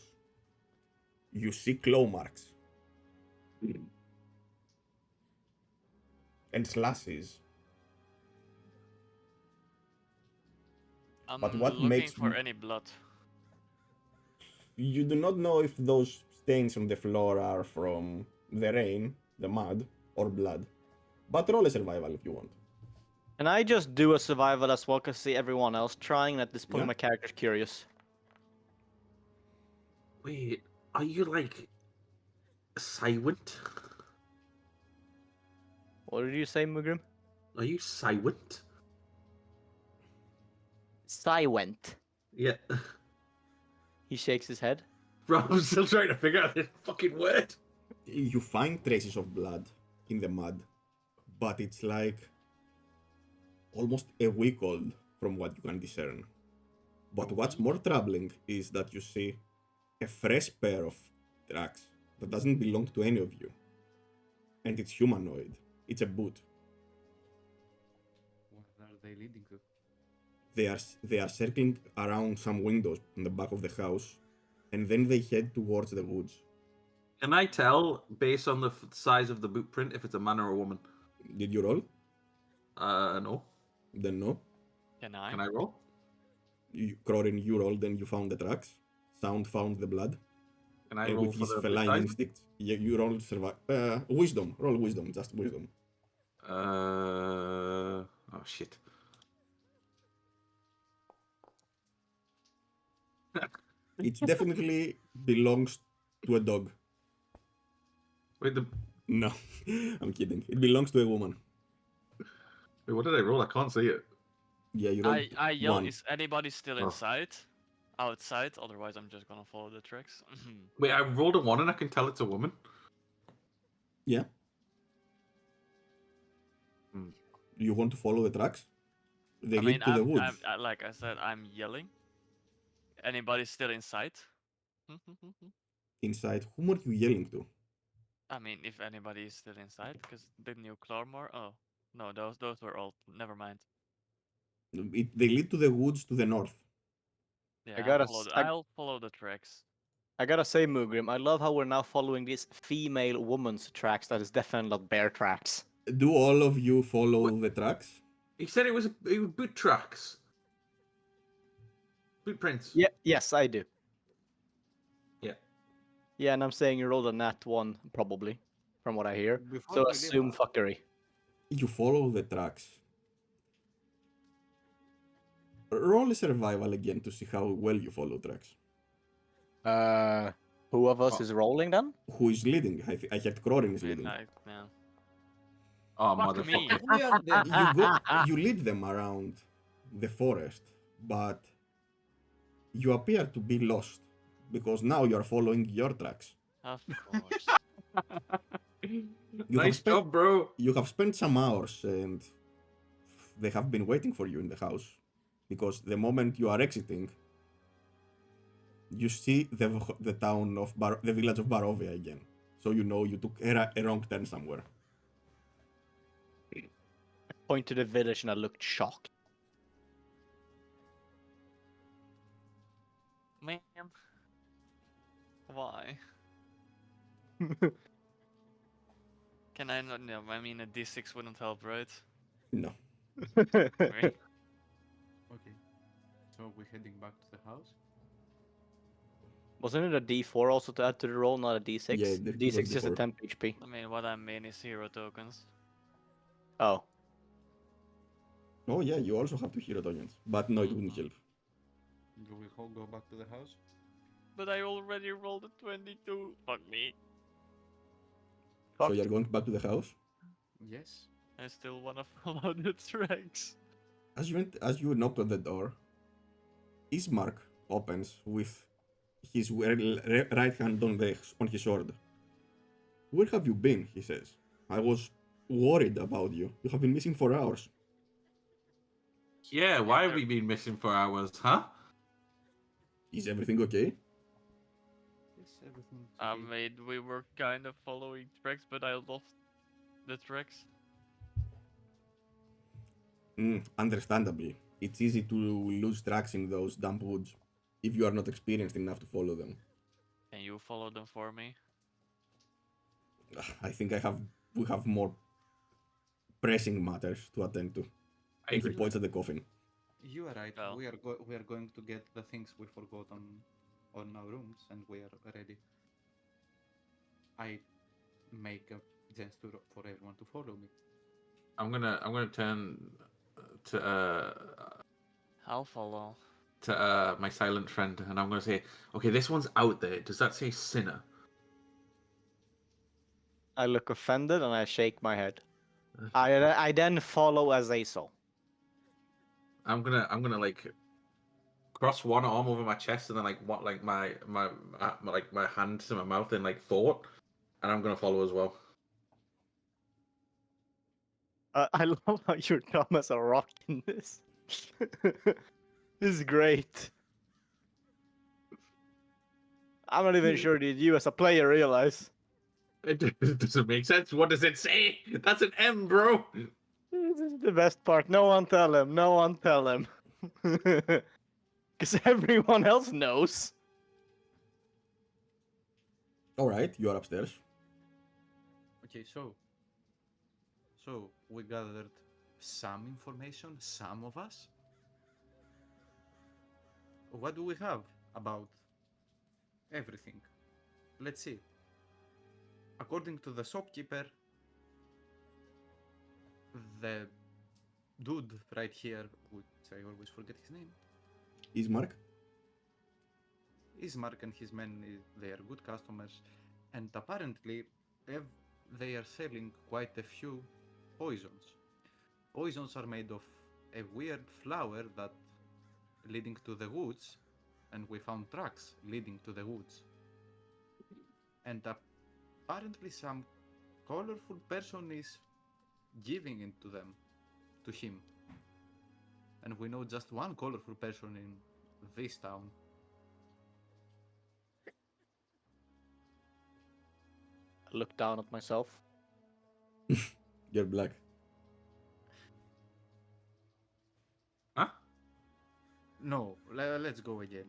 you see claw marks and slashes. I'm But what looking makes for any blood. you do not know if those stains on the floor are from the rain, the mud, or blood. But roll a survival if you want. Can I just do a survival as well? Cause see everyone else trying, and at this point Yeah. my character's curious. Wait, are you like silent? What did you say, Mugrim? Are you silent? Silent. Yeah. He shakes his head. Bro, I'm still trying to figure out this fucking word. You find traces of blood in the mud, but it's like almost a week old from what you can discern. But what's more troubling is that you see a fresh pair of tracks that doesn't belong to any of you. And it's humanoid. It's a boot. What are they leading to? They are circling around some windows in the back of the house, and then they head towards the woods. Can I tell, based on the size of the boot print, if it's a man or a woman? Did you roll? No. Then no. Can I? Can I roll? Crorin, you rolled, then you found the tracks. Sound found the blood. Can I And roll with for his the feline size? instinct, you roll survive. Wisdom. Roll wisdom. Just wisdom. Oh shit. It definitely belongs to a dog. Wait, No, I'm kidding. It belongs to a woman. wait, what did I roll? I can't see it. Yeah, you rolled I yell, one. is anybody still Oh. inside? Outside? Otherwise I'm just gonna follow the tracks. Wait, I rolled a 1 and I can tell it's a woman. Yeah. Hmm. You want to follow the tracks? They I lead mean, to the woods. like I said, I'm yelling. Anybody still inside? Inside, whom are you yelling to? I mean, if anybody is still inside, because the new Clarmore. Oh no, those were all. Never mind. They lead to the woods to the north. Yeah, gotta I'll follow the tracks. I gotta say, Mugrim, I love how we're now following these female woman's tracks. That is definitely not bear tracks. Do all of you follow the tracks? He said it was boot tracks. Boot prints. Yeah, yes, I do. Yeah. Yeah, and I'm saying you rolled a nat 1, probably, from what I hear. Before So we assume leave, fuckery. You follow the tracks. Roll a survival again to see how well you follow tracks. Who of us Oh. is rolling then? Who is leading? I heard Crorin is leading. Midnight, man. Oh, Fuck motherfucker. me. we are dead. You lead them around the forest, but you appear to be lost because now you are following your tracks. Of course. You have Nice spent- job, bro. You have spent some hours and they have been waiting for you in the house because the moment you are exiting, you see the town of the village of Barovia again. So you know you took a wrong turn somewhere. Point to the village and I looked shocked. Man. Why? Can I not? No, I mean a D6 wouldn't help, right? No. Right? Okay. So we're heading back to the house. Wasn't it a D4 also to add to the roll, not a D6? Yeah, it was D6 just a D4. temp HP. I mean, what I mean is hero tokens. Oh. Oh yeah, you also have 2 hero tokens, but no, it wouldn't help. Do we all go back to the house? But I already rolled a 22. Fuck me. So you're going back to the house. Yes. I still wanna follow the tracks. As you knock on the door, Ismark opens with his right hand on his sword. Where have you been? He says. I was worried about you. You have been missing for hours. Yeah, why have there- we been missing for hours, huh? Is everything okay? Yes, everything's I okay. mean, we were kind of following tracks, but I lost the tracks. Understandably. It's easy to lose tracks in those damp woods if you are not experienced enough to follow them. Can you follow them for me? I think we have more pressing matters to attend to. I And he agree. points at the coffin. You are right. Well. We are going to get the things we forgot on our rooms, and we are ready. I make a gesture for everyone to follow me. I'm gonna turn to I'll follow. my silent friend, and I'm gonna say, okay, this one's out there. Does that say sinner? I look offended and I shake my head. I then follow as they saw. I'm gonna like cross one arm over my chest and then like what like my hand to my mouth in like thought, and I'm gonna follow as well. I love how you're dumb as a rock in this. This is great. I'm not even sure that you as a player realize. It doesn't make sense. What does it say? That's an M, bro. This is the best part. No one tell him. No one tell him. Because everyone else knows. Alright, you are upstairs. Okay, so we gathered some information, some of us. What do we have about everything? Let's see. According to the shopkeeper, the dude right here, which I always forget his name, Ismark? Ismark and his men, they are good customers, and apparently they are selling quite a few poisons. Poisons are made of a weird flower that leading to the woods, and we found tracks leading to the woods. And apparently some colorful person is giving it to him. And we know just one colorful person in this town. I look down at myself. You're black. Huh? No, let's go again.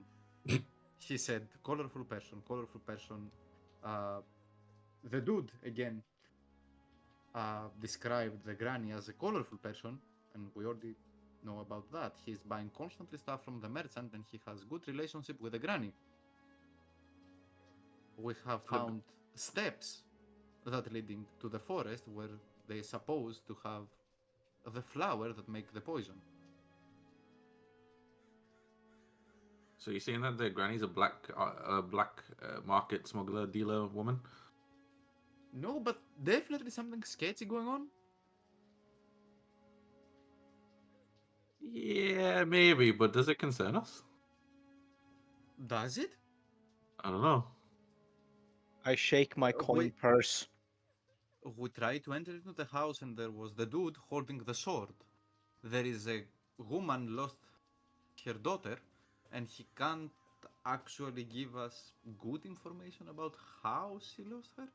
He said, colorful person, colorful person. The dude, again, described the granny as a colorful person, and we already know about that. He's buying constantly stuff from the merchant, and he has good relationship with the granny. We have found steps that leading to the forest where they supposed to have the flower that make the poison. So you're saying that the granny's a black market smuggler dealer woman? No, but definitely something sketchy going on. Yeah, maybe, but does it concern us? Does it? I don't know. I shake my coin Wait. purse. We tried to enter into the house and there was the dude holding the sword. There is a woman lost her daughter and he can't actually give us good information about how she lost her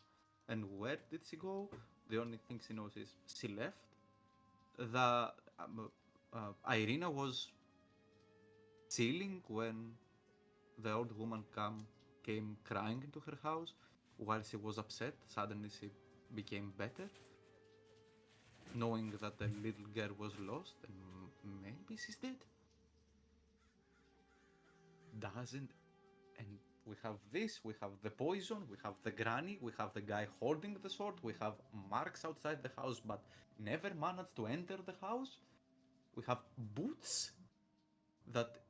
and where did she go. The only thing she knows is she left. The Irina was chilling when the old woman came crying into her house. While she was upset, suddenly she became better, knowing that the little girl was lost and maybe she's dead. Doesn't and we have this, we have the poison, we have the granny, we have the guy holding the sword, we have marks outside the house but never managed to enter the house. We have boots that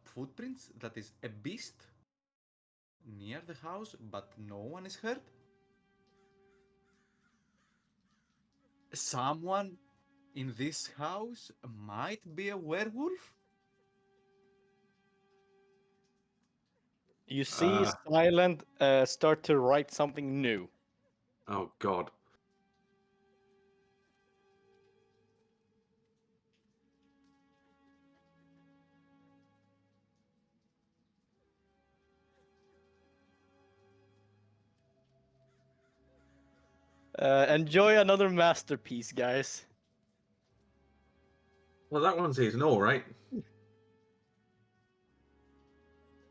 footprints that is a beast near the house but no one is hurt. Someone in this house might be a werewolf. You see Uh. Silent start to write something new. Oh God. Enjoy another masterpiece, guys. Well, that one says no, right?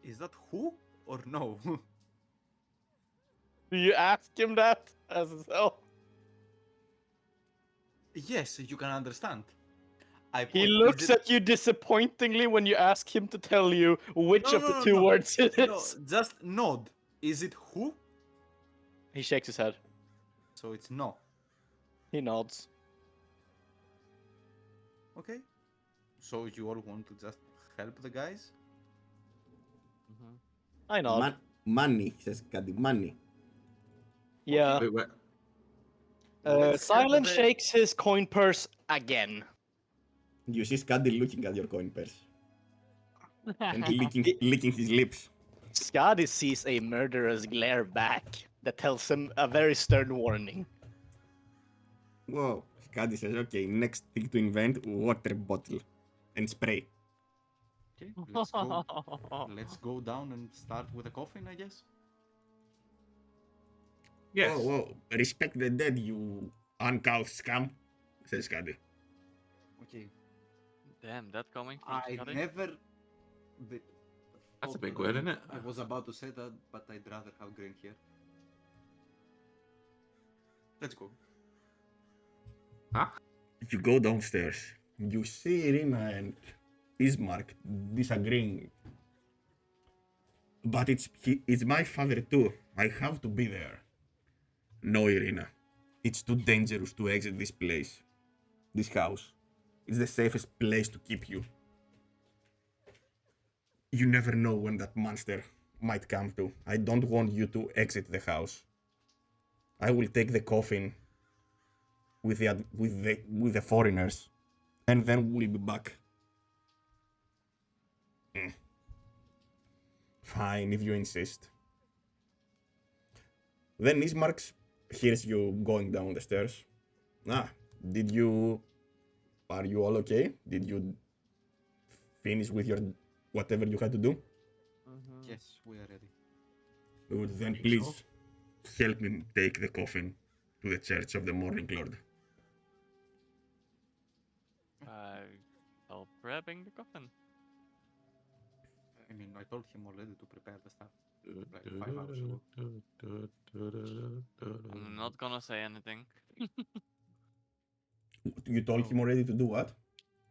Is that who or no? Do you ask him that as well? Yes, you can understand. He looks at you disappointingly when you ask him to tell you which of the two words it No, is. just nod. Is it who? He shakes his head. So it's no. He nods. Okay. So you all want to just help the guys? I nod. Money, says Caddy, money. Yeah. Wait, wait. Let's help Silent the- shakes his coin purse again. You see Scuddy looking at your coin purse and licking his lips. Skadi sees a murderous glare back that tells him a very stern warning. Whoa. Scuddy says, okay, next thing to invent, water bottle and spray. Okay, let's go. Let's go down and start with a coffin, I guess. Yes. Whoa, whoa. Respect the dead, you uncouth scum, says Scuddy. Okay. Damn, that coming from I Scotty? never. Be- That's a thought big that word, isn't it? I was about to say that, but I'd rather have green here. Let's go. Huh? You go downstairs. You see Irina and Ismark disagreeing. But it's my father too. I have to be there. No, Irina. It's too dangerous to exit this place. This house. It's the safest place to keep you. You never know when that monster might come to. I don't want you to exit the house. I will take the coffin with the foreigners, and then we'll be back. Fine, if you insist. Then Ismark hears you going down the stairs. Are you all okay? Did you finish with your whatever you had to do? Yes, we are ready. Good, then Think please help me take the coffin to the Church of the Morning Lord. Help grabbing the coffin. I mean, I told him already to prepare the stuff. Like 5 hours ago. I'm not gonna say anything. You told him already to do what?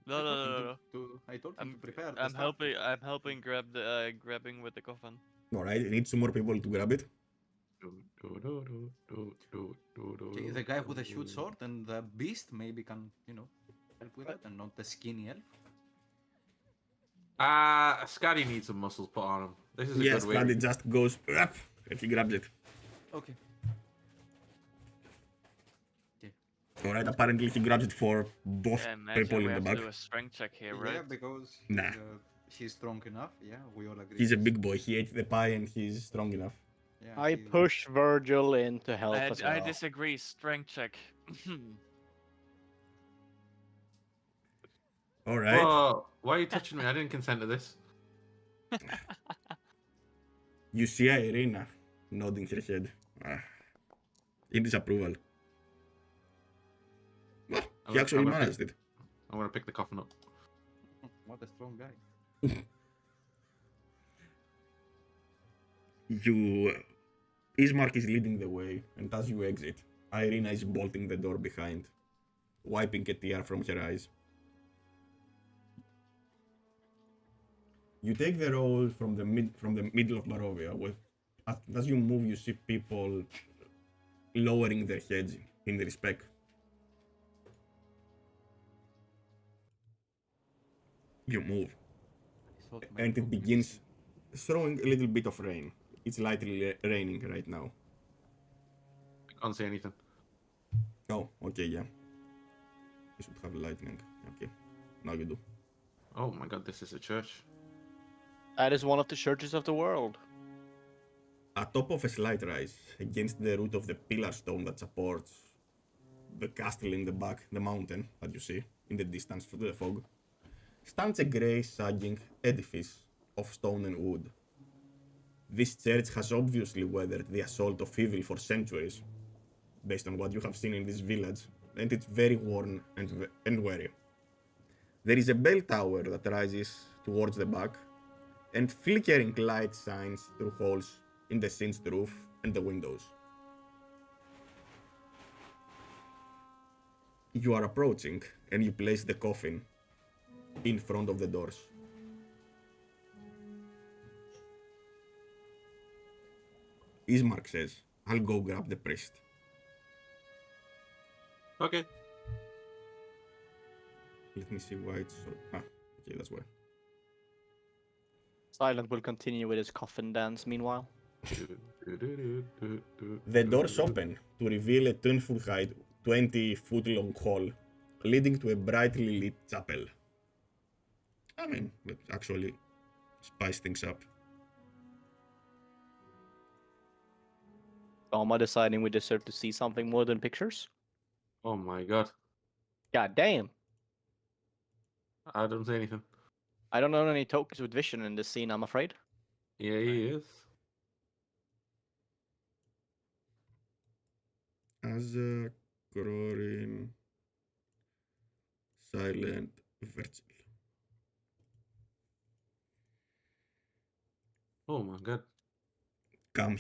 No, no, no, no. I told him to prepare the I'm stuff. helping grab the grabbing with the coffin. Alright, I need some more people to grab it. Okay, the guy with the huge sword and the beast maybe can, help with that, and not the skinny elf. Scotty needs some muscles put on him. This is a Yes, good way. but it just goes up and he grabs it. Okay. Alright, apparently he grabs it for both Yeah, imagine people we in the have back. to do a strength check here, Yeah, right? because Nah. he's strong enough. Yeah, we all agree. He's a big boy, he ate the pie and he's strong enough. Yeah, I push Virgil in to help as well. I disagree. Strength check. Alright. Whoa, why are you touching me? I didn't consent to this. You see Irina nodding her head. In disapproval. Well, he gonna- actually I'm gonna managed it. I'm gonna pick the coffin up. What a strong guy. Ismark is leading the way, and as you exit, Irina is bolting the door behind, wiping a tear from her eyes. You take the road from the middle of Barovia. As you move, you see people lowering their heads in respect. You move, and it begins throwing a little bit of rain. It's lightly raining right now. I can't say anything. Oh, okay, yeah. You should have lightning. Okay, now you do. Oh my god, this is a church. That is one of the churches of the world. Atop of a slight rise, against the root of the pillar stone that supports the castle in the back, the mountain that you see in the distance through the fog, stands a grey, sagging edifice of stone and wood. This church has obviously weathered the assault of evil for centuries, based on what you have seen in this village, and it's very worn and weary. There is a bell tower that rises towards the back, and flickering light shines through holes in the singed roof and the windows. You are approaching, and you place the coffin in front of the doors. Ismark says, I'll go grab the priest. Okay. Let me see why it's so... okay, that's why. Silent will continue with his coffin dance meanwhile. The doors open to reveal a 20-foot long hall leading to a brightly lit chapel. I mean, let's actually spice things up. Alma deciding we deserve to see something more than pictures? Oh my god. God damn. I don't say anything. I don't know any tokens with vision in this scene, I'm afraid. Yeah, he is. As Crorin, Silent, Virgil. Oh my god. Come,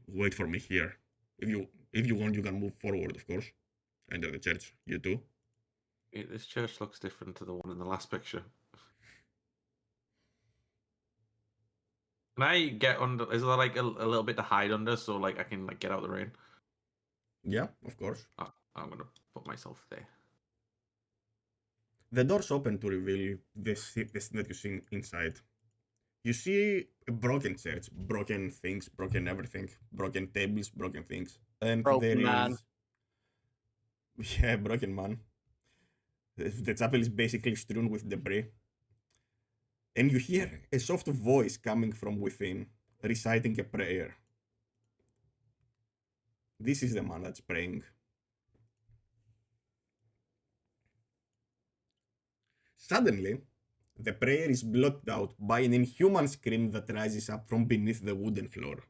wait for me here. If you want, you can move forward, of course. Enter the church, you too. This church looks different to the one in the last picture. Can I get under? Is there like a little bit to hide under so like I can like get out of the rain? Yeah, of course. I'm gonna put myself there. The doors open to reveal this that you see inside. You see a broken church, broken things, broken everything, broken tables, broken things, and Broken there man. is yeah, broken man. The chapel is basically strewn with debris, and you hear a soft voice coming from within, reciting a prayer. This is the man that's praying. Suddenly, the prayer is blotted out by an inhuman scream that rises up from beneath the wooden floor.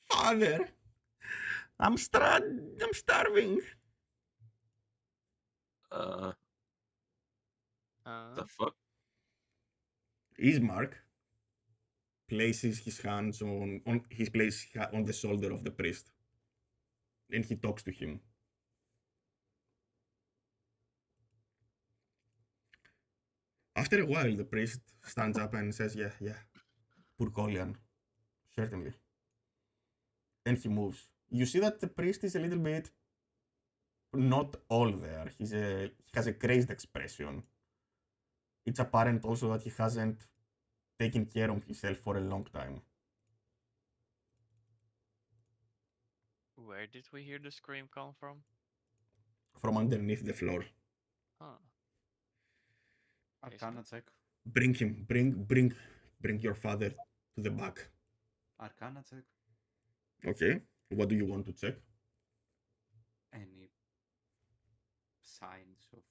Father! I'm Strahd! I'm starving! The fuck? Ismark places his hands on the shoulder of the priest, and he talks to him. After a while, the priest stands up and says, yeah, poor Colian, certainly. And he moves. You see that the priest is a little bit not all there. He has a crazed expression. It's apparent also that he hasn't taken care of himself for a long time. Where did we hear the scream come from? From underneath the floor. Huh. Arcana check. Bring him. Bring your father to the back. Arcana check. Okay. What do you want to check? Any signs of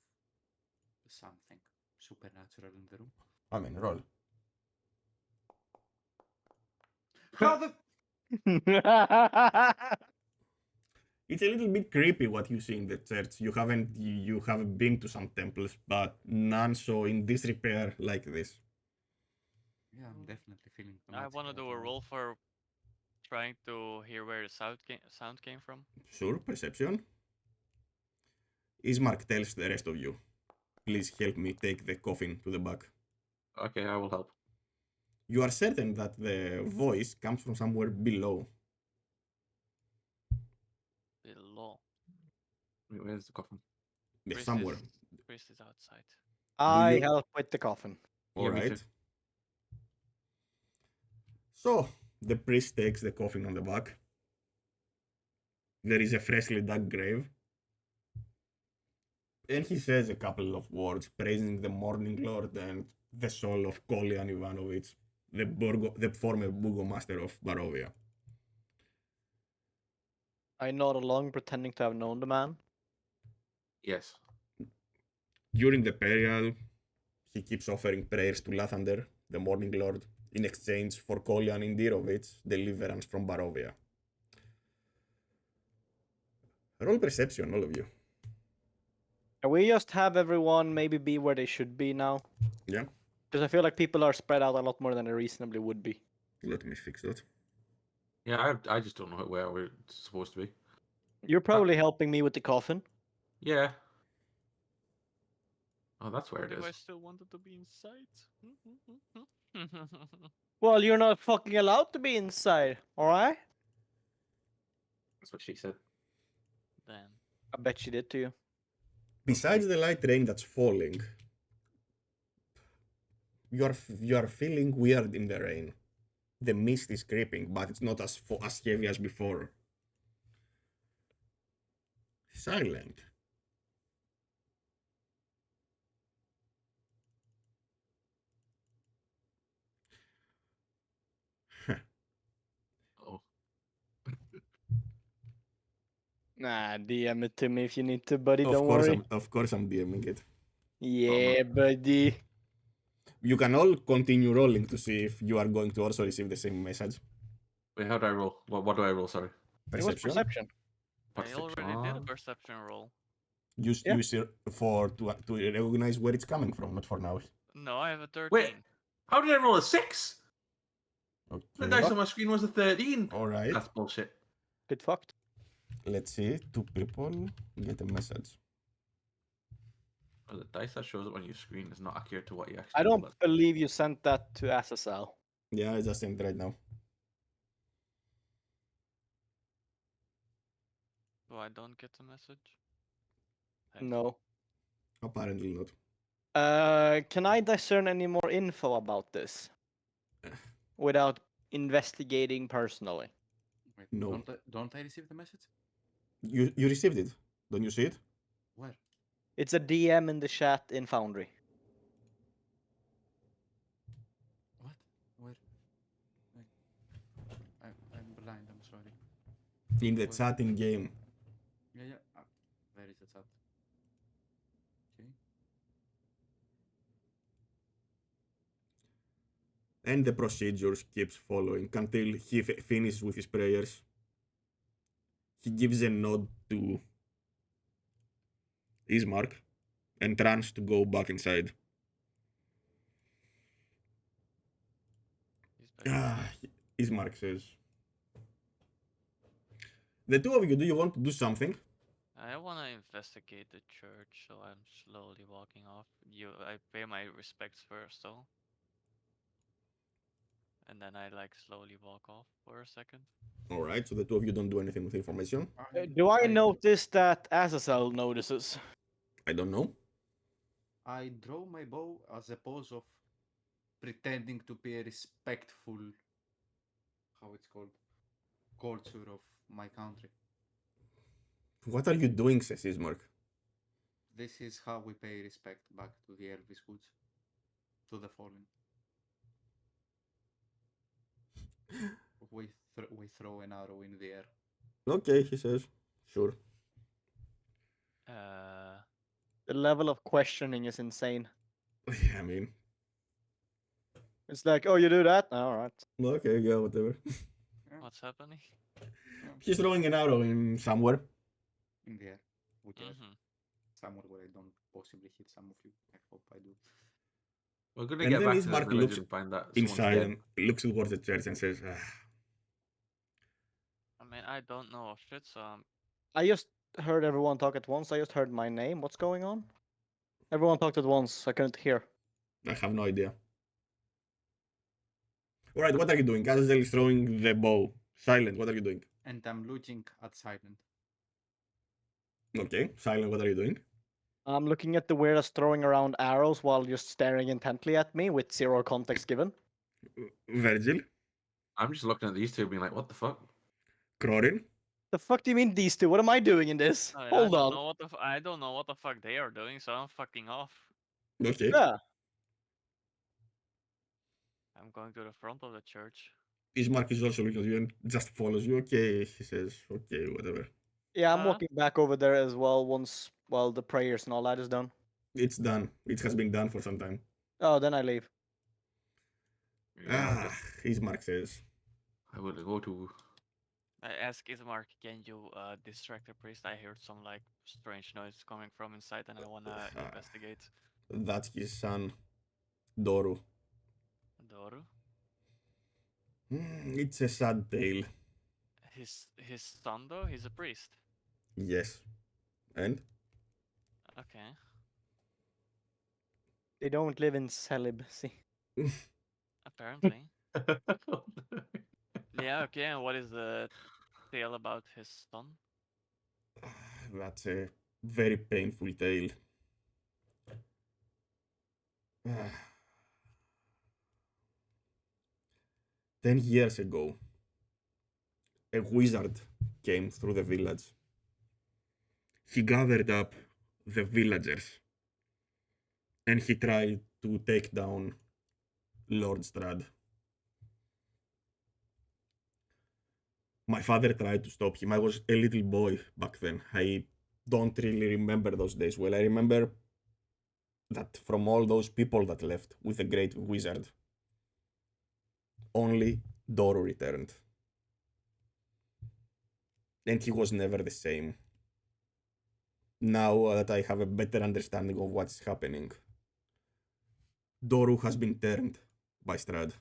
something supernatural in the room? I mean, roll. How the It's a little bit creepy what you see in the church. You have been to some temples, but none so in disrepair like this. Yeah, I'm definitely feeling the I magic want to right do a now. roll for trying to hear where the sound came from. Sure, perception. Ismark tells the rest of you, please help me take the coffin to the back. Okay, I will help. You are certain that the voice comes from somewhere below. Below. Wait, where's the coffin? Yeah, Priest somewhere. Priest is outside. I you- help with the coffin. Yeah, me Alright. too. So, the priest takes the coffin on the back. There is a freshly dug grave. And he says a couple of words praising the Morning Lord and the soul of Kolian Ivanovich, the former burgomaster of Barovia. I nod along, pretending to have known the man. Yes. During the burial, he keeps offering prayers to Lathander, the Morning Lord, in exchange for Kolyan Indirovic's deliverance from Barovia. Roll perception, all of you. Can we just have everyone maybe be where they should be now? Yeah, Because I feel like people are spread out a lot more than they reasonably would be. let me fix that. Yeah, I just don't know where we're supposed to be. You're probably helping me with the coffin. Yeah. Oh, that's where it If I is. still wanted to be inside. Well, you're not fucking allowed to be inside, alright? That's what she said. Damn. I bet she did to you. Besides the light rain that's falling, you are feeling weird in the rain. The mist is creeping, but it's not as heavy as before. Silent. Oh. Nah, DM it to me if you need to, buddy. Don't worry. Of course I'm DMing it. Yeah, buddy. You can all continue rolling to see if you are going to also receive the same message. Wait, how do I roll? What do I roll? Sorry. It was Perception. perception. I already did a Perception. perception roll. Yeah. Use it to recognize where it's coming from, not for now. No, I have a 13. Wait, how did I roll a 6? The Okay. dice on my screen was a 13. All right. That's bullshit. Get fucked. Let's see. 2 people get a message. Oh, the dice that shows up on your screen is not accurate to what you actually I don't rolled. believe you sent that to SSL. Yeah, I just sent right now. So I don't get the message? Thanks. No. Apparently not. Can I discern any more info about this without investigating personally? Wait, No. don't I receive the message? You received it. Don't you see it? Where? It's a DM in the chat in Foundry. What? Where? Wait. I'm blind. I'm sorry. In the Where? chat in game. Yeah. Where is the chat? Okay. And the procedures keeps following until he finishes with his prayers. He gives a nod to Ismark and runs to go back inside. He's back. Ismark says, the two of you, do you want to do something? I want to investigate the church, so I'm slowly walking off. I pay my respects first, though. And then I like slowly walk off for a second. Alright, so the two of you don't do anything with information. Do I notice that SSL notices? I don't know. I draw my bow as a pose of pretending to be a respectful, how it's called, culture of my country. What are you doing, says Ismark? This is how we pay respect back to the Elvis goods, to the fallen. We throw an arrow in the air. Okay, he says. Sure. The level of questioning is insane. Yeah, I mean, It's like, oh, you do that? Alright. okay, yeah, whatever. What's happening? He's throwing an arrow in somewhere. In the air. Whichever. Mm-hmm. Somewhere where I don't possibly hit some of you. I hope I do. We're gonna And get then back to the Ismark village looks and find that inside someone's and looks towards the church and says, I mean, I don't know of shit, so I just heard everyone talk at once. I just heard my name. What's going on? Everyone talked at once. I couldn't hear. I have no idea. Alright, what are you doing? Azazel is throwing the bow. Silent, what are you doing? And I'm looking at Silent. Okay, Silent, what are you doing? I'm looking at the weirdest throwing around arrows while just staring intently at me with zero context given. Virgil? I'm just looking at these two being like, what the fuck? Crorin? The fuck do you mean these two? What am I doing in this? I Hold don't on. know what I don't know what the fuck they are doing, so I'm fucking off. Okay. Yeah. I'm going to the front of the church. Ismark is also looking at you and just follows you. Okay, he says, okay, whatever. Yeah, I'm Uh, walking back over there as well once, well, the prayers and all that is done. It's done. It has been done for some time. Oh, then I leave. Yeah, Ismark says. I will go to. I ask Ismark, can you distract the priest? I heard some like strange noise coming from inside, and I wanna investigate. That's his son, Doru. Doru, It's a sad tale. his son though, he's a priest. Yes. And? Okay. They don't live in celibacy. Apparently. Yeah. Okay. And what is the tale about his son? That's a very painful tale. 10 years ago, a wizard came through the village. He gathered up the villagers and he tried to take down Lord Strahd. My father tried to stop him. I was a little boy back then. I don't really remember those days well. I remember that from all those people that left with the great wizard, only Doru returned. And he was never the same. Now that I have a better understanding of what's happening, Doru has been turned by Strahd.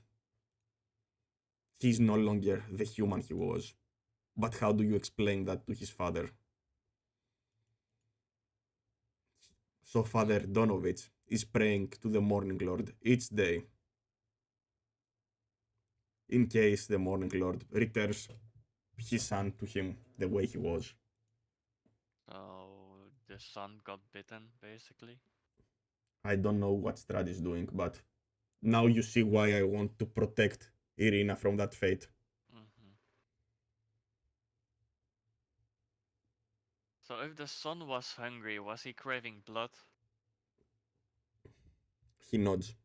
He's no longer the human he was. But how do you explain that to his father? So Father Donovich is praying to the Morning Lord each day in case the Morning Lord returns his son to him the way he was. So the son got bitten, basically. I don't know what Strahd is doing, but now you see why I want to protect Irina from that fate. Mm-hmm. So if the son was hungry, was he craving blood? He nods.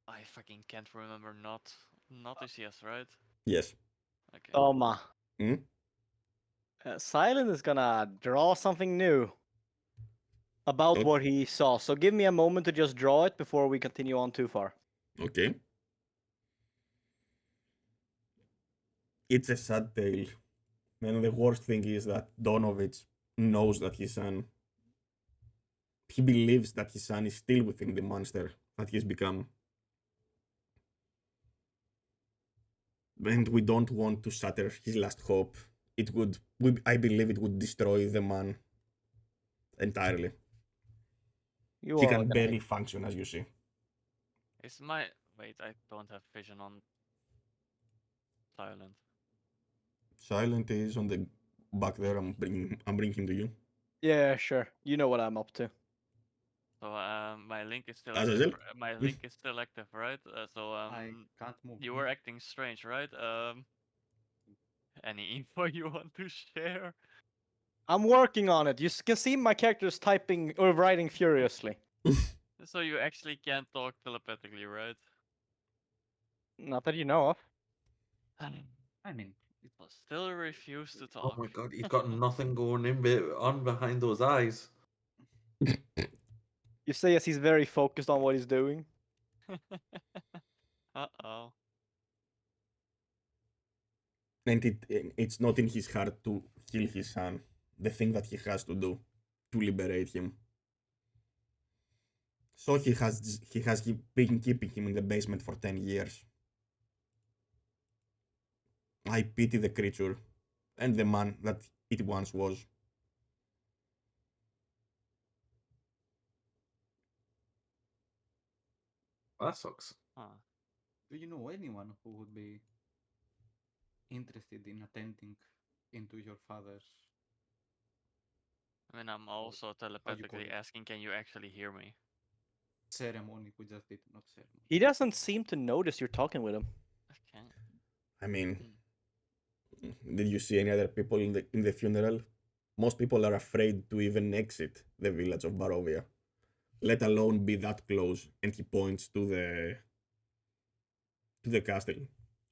I fucking can't remember. Not is yes, right? Yes. Okay. Toma. Hmm? Silent is gonna draw something new about Oh. what he saw. So give me a moment to just draw it before we continue on too far. Okay. It's a sad tale. And the worst thing is that Donovich knows that his son. He believes that his son is still within the monster that he's become. And we don't want to shatter his last hope. It would, I believe, it would destroy the man entirely. You He are can gonna. barely function, as you see. Is my wait? I don't have vision on silent. Silent is on the back there. I'm bringing him to you. Yeah, sure. You know what I'm up to. So my link is still Azazel? active. My link is still active, right? So I can't move. you were acting strange, right? Any info you want to share? I'm working on it. You can see my characters typing or writing furiously. So you actually can't talk telepathically, right? Not that you know of. I mean, People still refuse to Oh talk. my god, he's got nothing going on behind those eyes. You say as he's very focused on what he's doing. Uh-oh. And it's not in his heart to kill his son. The thing that he has to do to liberate him. So he has been keeping him in the basement for 10 years. I pity the creature and the man that it once was. That sucks. Huh. do you know anyone who would be interested in attending into your father's? I mean, I'm also telepathically it? asking, can you actually hear me? Ceremony we just did, not ceremony. He doesn't seem to notice you're talking with him. Okay. I mean, Hmm. did you see any other people in the funeral? Most people are afraid to even exit the village of Barovia, let alone be that close. And he points to to the castle,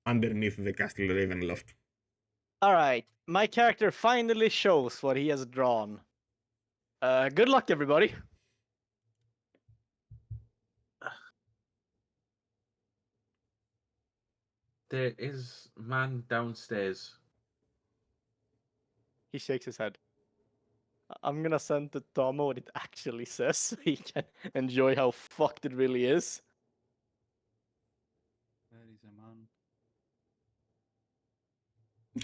underneath the castle Ravenloft. All right, my character finally shows what he has drawn. Good luck, everybody. There is man downstairs. He shakes his head. I'm gonna send to Tomo what it actually says so he can enjoy how fucked it really is. There is a man.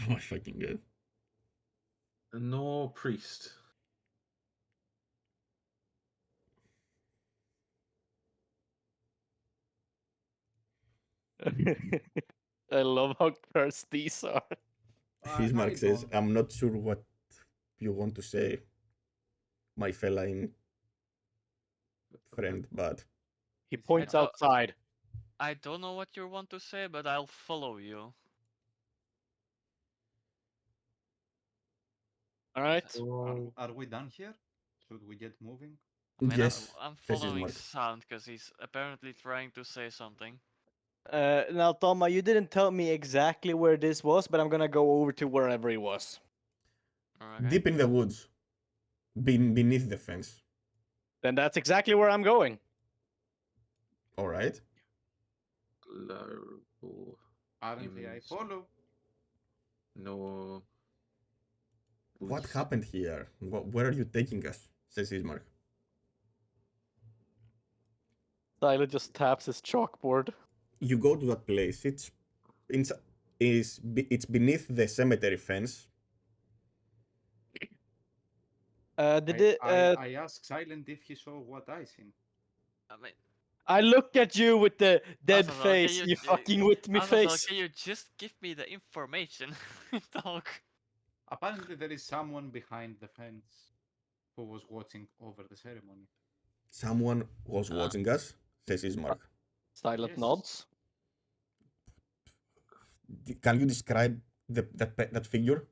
Oh my fucking god. No priest. I love how cursed these are. Hismark says, don't. I'm not sure what you want to say, my feline friend, but He Is he points not- outside. I don't know what you want to say, but I'll follow you. All right. Are we done here? Should we get moving? I mean, yes, I'm says following Hismark. Sound because he's apparently trying to say something. Now, Toma, you didn't tell me exactly where this was, but I'm gonna go over to wherever he was. Okay. Deep in the woods, beneath the fence. Then that's exactly where I'm going. All right. Global. Apparently, I Ims- follow. No. What Priest. happened here? Where are you taking us? Says Hismark. Tyler just taps his chalkboard. You go to that place. It's beneath the cemetery fence. I asked Silent if he saw what I seen. I mean, I look at you with the dead Azazel, can face, you fucking with me Azazel, face. can you just give me the information? Dog. Apparently, there is someone behind the fence who was watching over the ceremony. Someone was watching us, says Hismark. Silent Yes. nods. Can you describe that figure?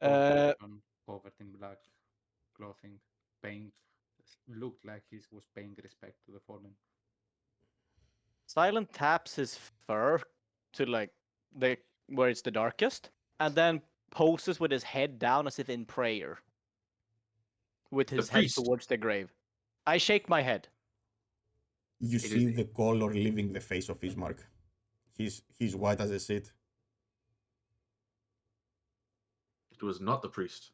Old Uh, person covered in black clothing, paying looked like he was paying respect to the fallen. Silent taps his fur to like the where it's the darkest, and then poses with his head down as if in prayer, with The his head priest. towards the grave. I shake my head. You It see is- the color leaving the face of Hismark. He's white as a sheet. It was not the priest.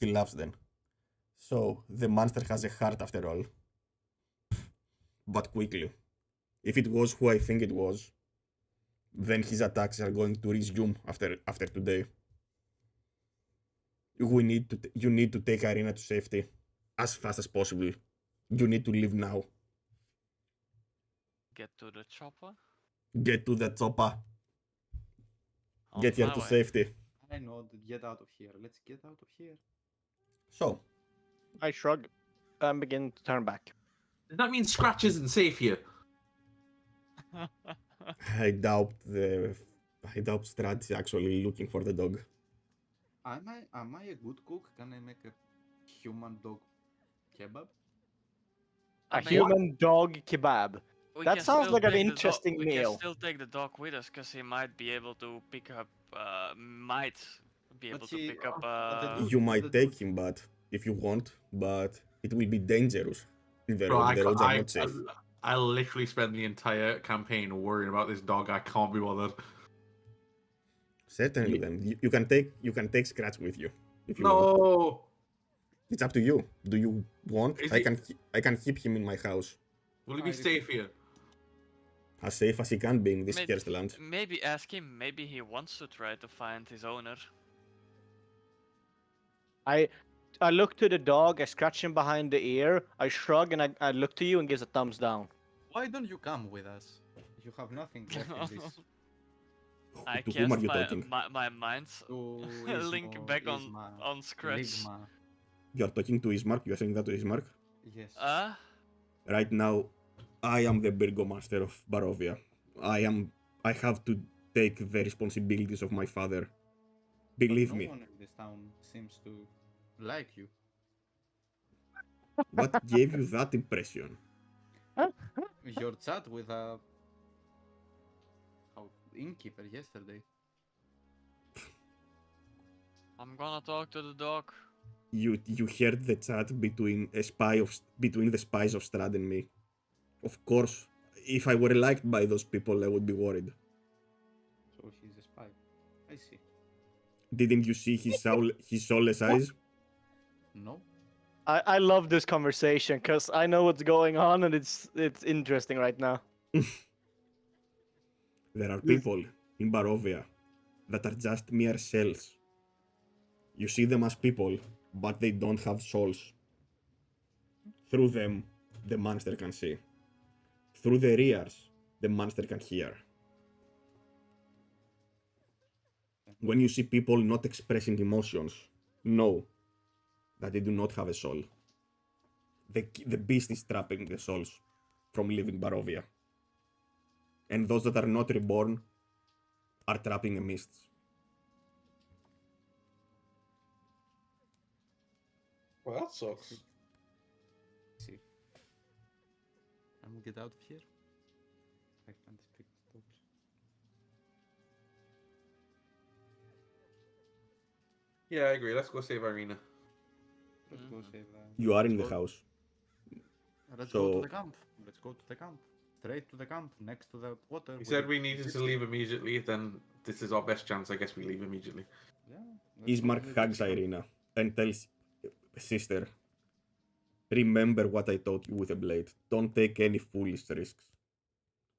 He laughs then. So the monster has a heart after all. But quickly. If it was who I think it was, then his attacks are going to resume after today. You need to take Irina to safety as fast as possible. You need to leave now. Get to the chopper. Get to the chopper. On Get here my to way. safety. I know, get out of here. Let's get out of here. So, I shrug and begin to turn back. Does that mean Scratch isn't safe here? I doubt Strahd is actually looking for the dog. Am I a good cook? Can I make a human dog kebab? I A mean, human dog kebab. we That can sounds still like an take the interesting We meal. can still take the dog with us because he might be able to pick up. Might be able But to he- pick up. the dude- You might the take dude- him, but if you want, but it will be dangerous. The Bro, roads, the roads are not safe. I literally spend the entire campaign worrying about this dog. I can't be bothered. Certainly, then you can take Scratch with you if you want. No. It's up to you. Do you want? Is I can keep him in my house Will he be I safe here? as safe as he can be in this Maybe- cursed land. Maybe ask him. Maybe he wants to try to find his owner. I look to the dog, I scratch him behind the ear, I shrug, and I look to you and gives a thumbs down. Why don't you come with us? You have nothing left in this. I To whom are cast you talking? my mind's To link Ismo, back Isma, on Scratch. Ligma. You are talking to Ismark. You are saying that to Ismark. Yes. Right now, I am the Burgomaster of Barovia. I have to take the responsibilities of my father. But Believe no me. one in this town seems to like you. What gave you that impression? your chat with innkeeper yesterday. I'm gonna talk to the dog. You heard the chat between the spies of Strahd and me. Of course, if I were liked by those people, I would be worried. So he's a spy. I see. Didn't you see his soulless eyes? No. I love this conversation because I know what's going on and it's interesting right now. There are people in Barovia that are just mere shells. You see them as people, but they don't have souls. Through them, the monster can see. Through their ears, the monster can hear. When you see people not expressing emotions, know that they do not have a soul. The beast is trapping the souls from leaving Barovia. And those that are not reborn are trapping the mists. Well, that sucks. See. I'm gonna get out of here. I can't speak stops. Yeah, I agree. Let's go save Irina. Let's go Mhm. save. You are let's in the go- house. Let's go to So- the camp. Let's go to the camp. Straight to the camp, next to the water. He with said the we needed to gypsy. leave immediately. Then this is our best chance. I guess we leave immediately. Yeah. let's go to Ismark the hugs gypsy camp. Irina and tells sister, remember what I taught you with a blade. Don't take any foolish risks.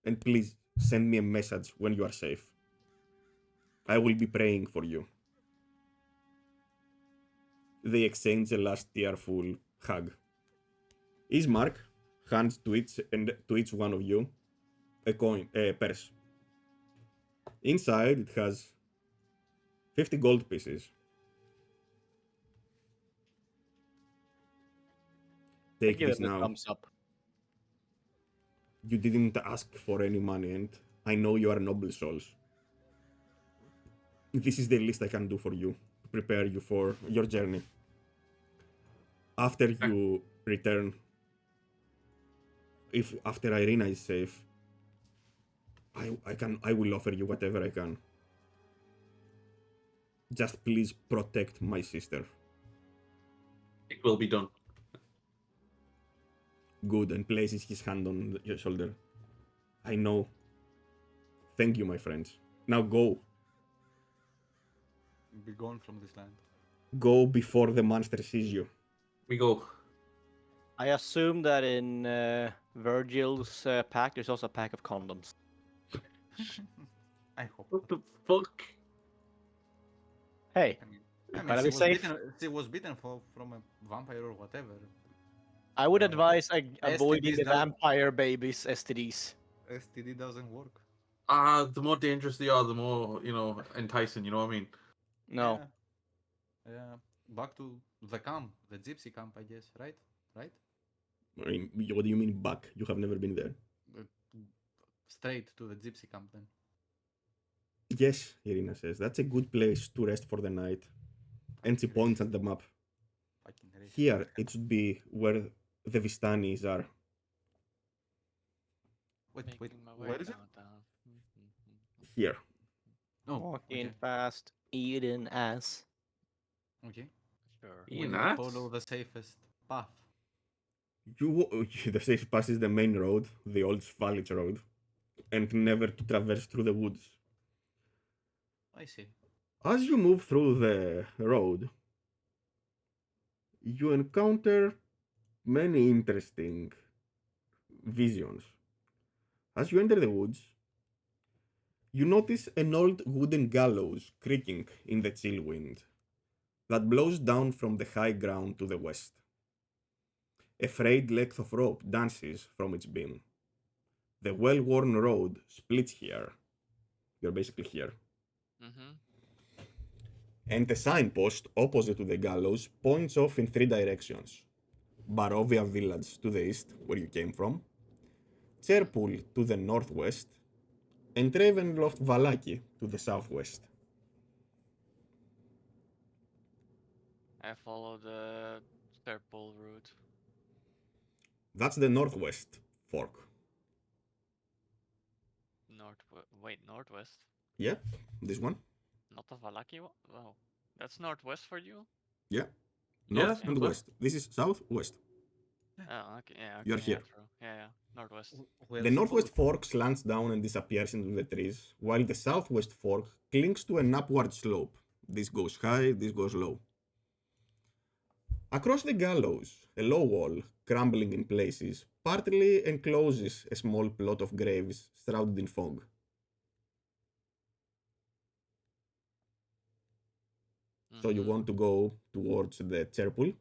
And please send me a message when you are safe. I will be praying for you. They exchange a last tearful hug. Ismark hands to each one of you a purse. Inside it has 50 gold pieces. I Take give this it a now. thumbs up. You didn't ask for any money, and I know you are noble souls. This is the least I can do for you to prepare you for your journey. After you return, if after Irina is safe, I will offer you whatever I can. Just please protect my sister. It will be done. Good, and places his hand on your shoulder. I know. Thank you, my friends. Now go. Be gone from this land. Go before the monster sees you. We go. I assume that in Virgil's pack, there's also a pack of condoms. I hope. What not. the fuck? Hey, I Gotta mean, be safe. she was bitten from a vampire or whatever. I would Uh, advise avoiding STDs the don't- vampire babies STDs. STD doesn't work. The more dangerous they are, the more enticing. You know what I mean? No. Yeah. Yeah. Back to the camp, the gypsy camp, I guess. Right? Right? I mean, what do you mean back? You have never been there. Uh, Straight to the gypsy camp then. Yes, Irina says. That's a good place to rest for the night. And she Fucking points racist. at the map. Fucking racist. Here, it should be where the Vistanis are. Wait. Making my way Where is it? downtown. Here. Oh, Walking okay. fast, eating ass. Okay. Sure. Eating We'll ass? follow the safest path. The safe pass is the main road, the old Svalich road, and never to traverse through the woods. I see. As you move through the road, you encounter many interesting visions. As you enter the woods, you notice an old wooden gallows creaking in the chill wind that blows down from the high ground to the west. A frayed length of rope dances from its beam. The well-worn road splits here. You're basically here. Mm-hmm. And the signpost opposite to the gallows points off in three directions. Barovia village to the east, where you came from, Cherpul to the northwest, and Ravenloft Valaki to the southwest. I follow the purple route. That's the northwest fork. Northwest. Yeah, this one. Not the Valaki one? Oh, that's northwest for you? Yeah, Yeah, north that's and northwest. west. This is southwest. Oh, okay, yeah, You are okay, here. yeah, true. Yeah, northwest. We're The northwest supposed- fork slants down and disappears into the trees, while the southwest fork clings to an upward slope. This goes high, this goes low. Across the gallows, a low wall, crumbling in places, partly encloses a small plot of graves shrouded in fog. So you Mhm. want to go towards the church?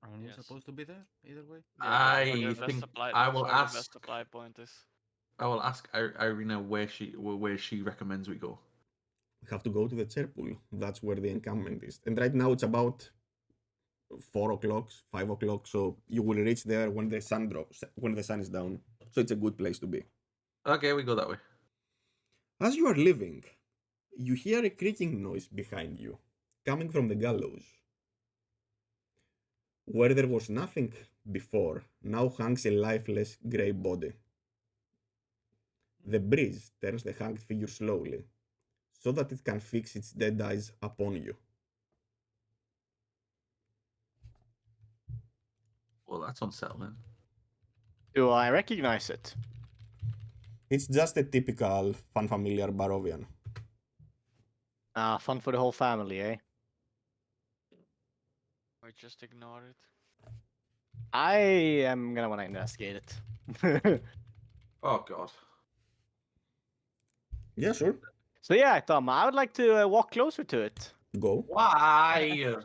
Aren't we Yes. supposed to be there either way? Yeah, that's where I the best think supply. I That's will where the ask. best supply point is. I will ask Irina where she recommends we go. We have to go to the church. That's where the encampment is. And right now it's about 4 o'clock, 5 o'clock, so you will reach there when the sun drops, when the sun is down. So it's a good place to be. Okay, we go that way. As you are leaving, you hear a creaking noise behind you, coming from the gallows. Where there was nothing before, now hangs a lifeless grey body. The breeze turns the hanged figure slowly, so that it can fix its dead eyes upon you. Well, that's unsettling. Do I recognize it? It's just a typical familiar Barovian. Ah, fun for the whole family, eh? We just ignore it. I am gonna wanna investigate it. Oh God. Yeah, sure. So yeah, Tom, I would like to walk closer to it Go. Why?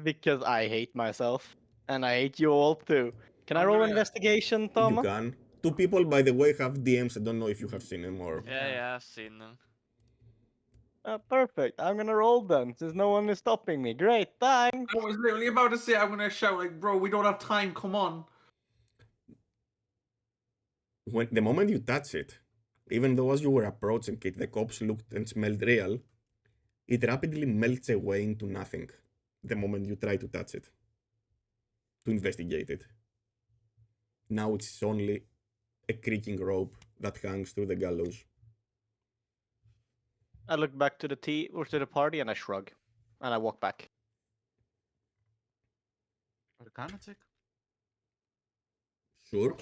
because I hate myself and I hate you all too. Can I I'm roll gonna- investigation, You Tom? can. Two people, by the way, have DMs. I don't know if you have seen them or. Yeah, I've seen them. Perfect. I'm gonna roll then, since no one is stopping me. Great, thanks. I was literally about to say I'm gonna shout like, bro, we don't have time. Come on. When the moment you touch it, even though as you were approaching it, the corpse looked and smelled real, it rapidly melts away into nothing. The moment you try to touch it, to investigate it. Now it's only a creaking rope that hangs through the gallows. I look back to the tea or to the party and I shrug, and I walk back. Arcana check? Sure.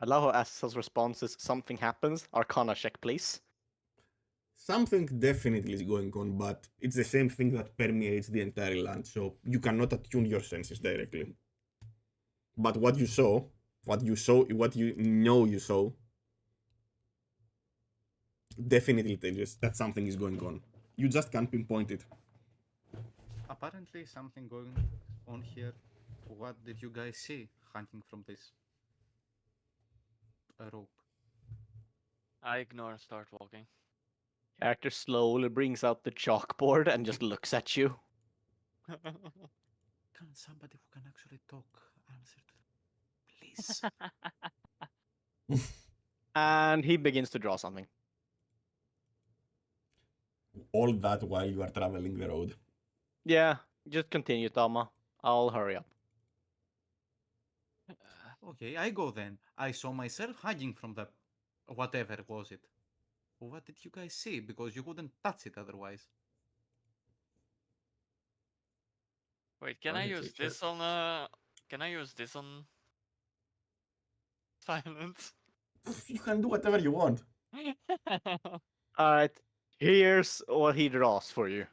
I love how Assel's response is something happens. Arcana check, please. Something definitely is going on, but it's the same thing that permeates the entire land, so you cannot attune your senses directly. But what you what you know you saw, definitely tells you that something is going on. You just can't pinpoint it. Apparently something going on here. What did you guys see hanging from this rope? I ignore and start walking. Character slowly brings out the chalkboard and just looks at you. Can somebody who can actually talk answer to please? And he begins to draw something. All that while you are traveling the road. Yeah, just continue, Tama. I'll hurry up. Okay, I go then. I saw myself hanging from the whatever was it. What did you guys see? Because you couldn't touch it otherwise. Wait, can Why I did you use check? this on Can I use this on silence? You can do whatever you want. Alright, here's what he draws for you.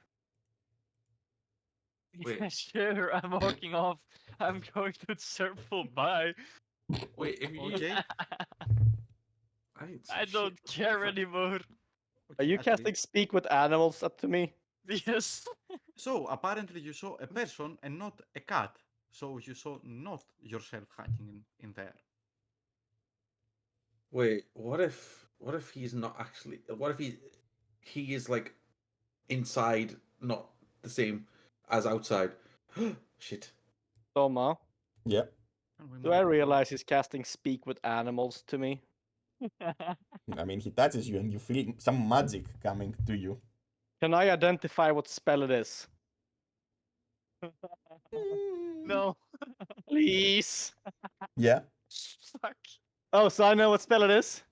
Wait. Yeah, sure, I'm walking off. I'm going to circle by. Wait, if you. Okay. I, didn't see I shit. don't What the care fuck? anymore. Are Okay, you at casting least- Speak with Animals up to me? Yes. So apparently you saw a person and not a cat. So you saw not yourself hanging in there. Wait, what if he's not actually? What if he is like inside, not the same as outside? Shit. Toma, Yeah. Can we do move I on? realize he's casting Speak with Animals to me? I mean, he touches you and you feel some magic coming to you. Can I identify what spell it is? No. Please. Yeah. Fuck. Oh, so I know what spell it is.